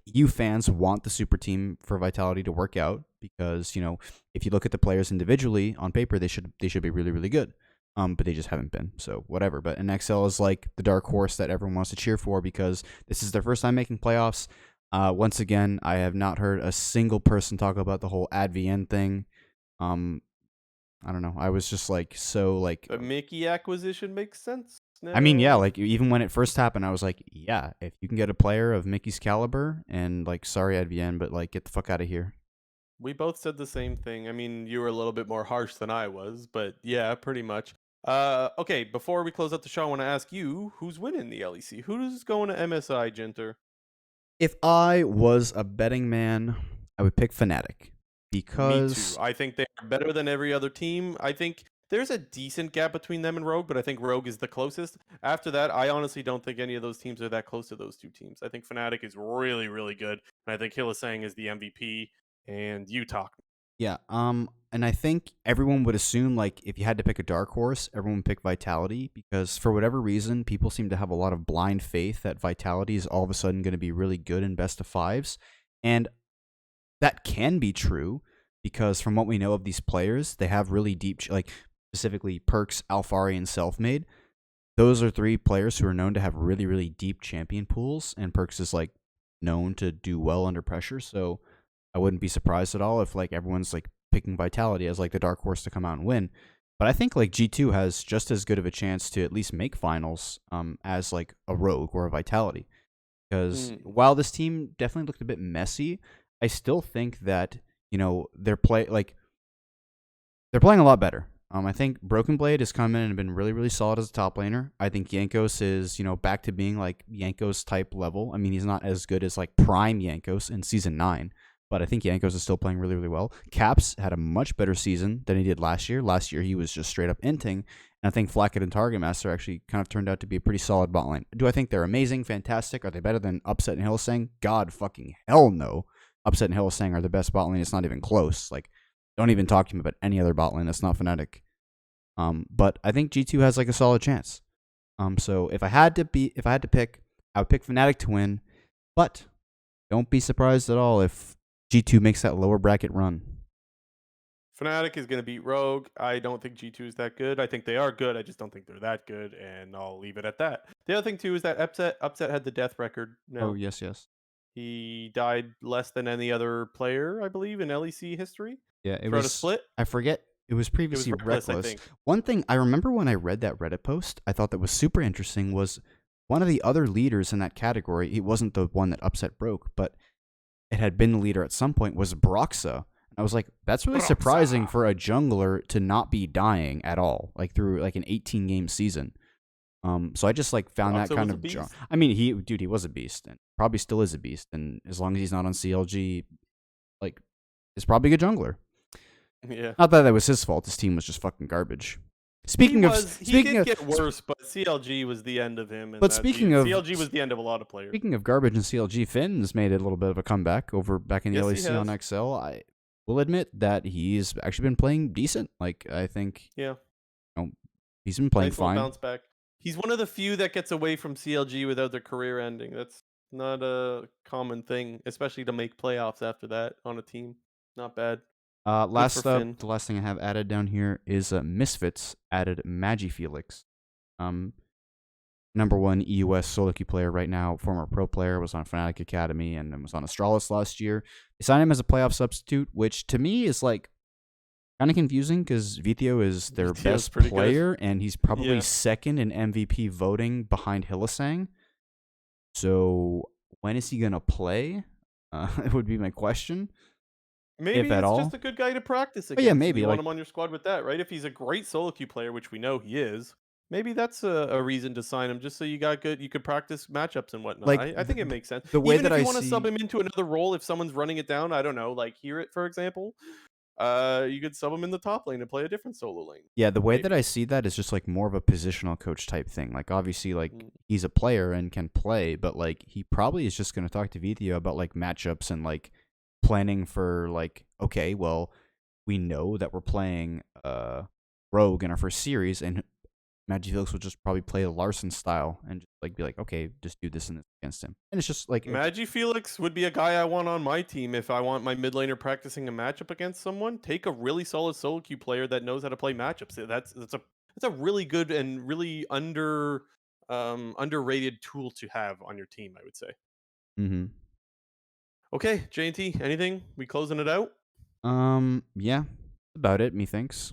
EU fans want the super team for Vitality to work out because, you know, if you look at the players individually on paper, they should be really good. But they just haven't been. So whatever. But an XL is like the dark horse that everyone wants to cheer for because this is their first time making playoffs. Once again, I have not heard a single person talk about the whole AdVN thing. I don't know. I was just like so like The Mickey acquisition makes sense. I mean, yeah, No. like even when it first happened, I was like, yeah, if you can get a player of Mickey's caliber, and like, sorry, Advien, but like, get the fuck out of here. We both said the same thing. I mean, you were a little bit more harsh than I was, but yeah, pretty much. Okay, before we close out the show, I want to ask you who's winning the LEC? Who's going to MSI, Genter? If I was a betting man, I would pick Fnatic Me too. because I think they are better than every other team. I think there's a decent gap between them and Rogue, but I think Rogue is the closest. After that, I honestly don't think any of those teams are that close to those two teams. I think Fnatic is really, really good, and I think Hillisang is the MVP. And you talk. yeah, and I think everyone would assume like if you had to pick a dark horse, everyone would pick Vitality because for whatever reason, people seem to have a lot of blind faith that Vitality is all of a sudden going to be really good in best of fives, and that can be true because from what we know of these players, they have really deep, like specifically Perks, Alfari, and Selfmade. Those are three players who are known to have really, really deep champion pools, and Perks is like known to do well under pressure. So I wouldn't be surprised at all if like everyone's like picking Vitality as like the dark horse to come out and win. But I think like G2 has just as good of a chance to at least make finals as like a Rogue or a Vitality. Because Hmm. while this team definitely looked a bit messy, I still think that they're playing a lot better. I think Broken Blade has come in and been really, really solid as a top laner. I think Yankos is, back to being like Yankos type level. I mean, he's not as good as like prime Yankos in season 9, but I think Yankos is still playing really, really well. Caps had a much better season than he did last year. Last year, he was just straight up inting. And I think Flacket and Target Master actually kind of turned out to be a pretty solid bot lane. Do I think they're amazing, fantastic? Are they better than Upset and Hillsang? God fucking hell no. Upset and Hillsang are the best bot lane. It's not even close. Like, don't even talk to me about any other bot lane that's not Fnatic. But I think G2 has like a solid chance. So if I had to pick, I would pick Fnatic to win. But don't be surprised at all if G2 makes that lower bracket run. Fnatic is going to beat Rogue. I don't think G2 is that good. I think they are good. I just don't think they're that good, and I'll leave it at that. The other thing too is that Upset had the death record Oh now. yes, yes. He died less than any other player, I believe, in LEC history Yeah, it throughout a was. split. I forget. It was It was previously Reckless, I Reckless. think. One thing I remember when I read that Reddit post, I thought that was super interesting was one of the other leaders in that category. It wasn't the one that Upset broke, but it had been the leader at some point was Broxa. I was like, that's really surprising Broxa. for a jungler to not be dying at all, like through like an 18 game season. So I just like found that Broxa kind was a of beast. I mean, he was a beast and probably still is a beast. And as long as he's not on CLG, like, is probably a good jungler. Yeah. Not that that was his fault. His team was just fucking garbage. He Speaking of was. He speaking did of get worse, but CLG was the end of him, and but that speaking of CLG was the end of a lot of players. speaking of garbage and CLG, Finn's made a little bit of a comeback over back in the Yes, he LEC on has. XL. I will admit that he's actually been playing decent. Like I think Yeah. know, he's been playing Nice little fine. bounce back. He's one of the few that gets away from CLG without their career ending. That's not a common thing, especially to make playoffs after that on a team. Not bad. Good for Last up, Finn. the last thing I have added down here is Misfits added Felix. Um, number one EUS solo queue player right now, former pro player, was on Fnatic Academy and was on Astralis last year. They signed him as a playoff substitute, which to me is like kind of confusing because Vithio is their VTO's best pretty good. player and he's probably Yeah. second in MVP voting behind Hillisang. So when is he gonna play? It would be my question, if Maybe at it's all. just a good guy to practice But yeah, against, and maybe you want like him on your squad with that, right? If he's a great solo queue player, which we know he is, maybe that's a reason to sign him, just so you got good, you could practice matchups and whatnot. like I think it makes sense. the way Even that if I you want to sub see. him into another role, if someone's running it down, I don't know, like Hear It, for example, you could sub him in the top lane and play a different solo lane. Yeah, the way that Maybe. I see that is just like more of a positional coach type thing. Like obviously like Mm. he's a player and can play, but like he probably is just going to talk to Vithio about like matchups and like planning for like okay, well, we know that we're playing Rogue in our first series and Felix will just probably play the Larson style and just like be like, okay, just do this and this against him. And it's just like Magi Felix would be a guy I want on my team if I want my mid laner practicing a matchup against someone. Take a really solid solo queue player that knows how to play matchups. That's a really good and really underrated tool to have on your team, I would say. mhm. Okay, JT, anything? We closing it out? Yeah. About it, methinks.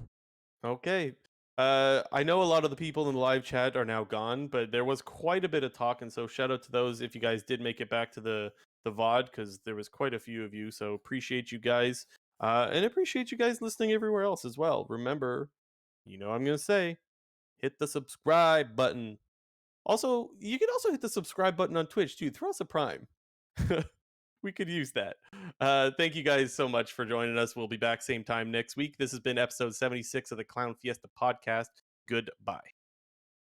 Okay. I know a lot of the people in the live chat are now gone, but there was quite a bit of talk, and so shout out to those if you guys did make it back to the VOD, because there was quite a few of you. So appreciate you guys, and appreciate you guys listening everywhere else as well. Remember, you know what I'm gonna say, hit the subscribe button. Also, you can also hit the subscribe button on Twitch too. Throw us a prime. We could use that. Thank you guys so much for joining us. We'll be back same time next week. This has been episode 76 of the Clown Fiesta podcast. Goodbye.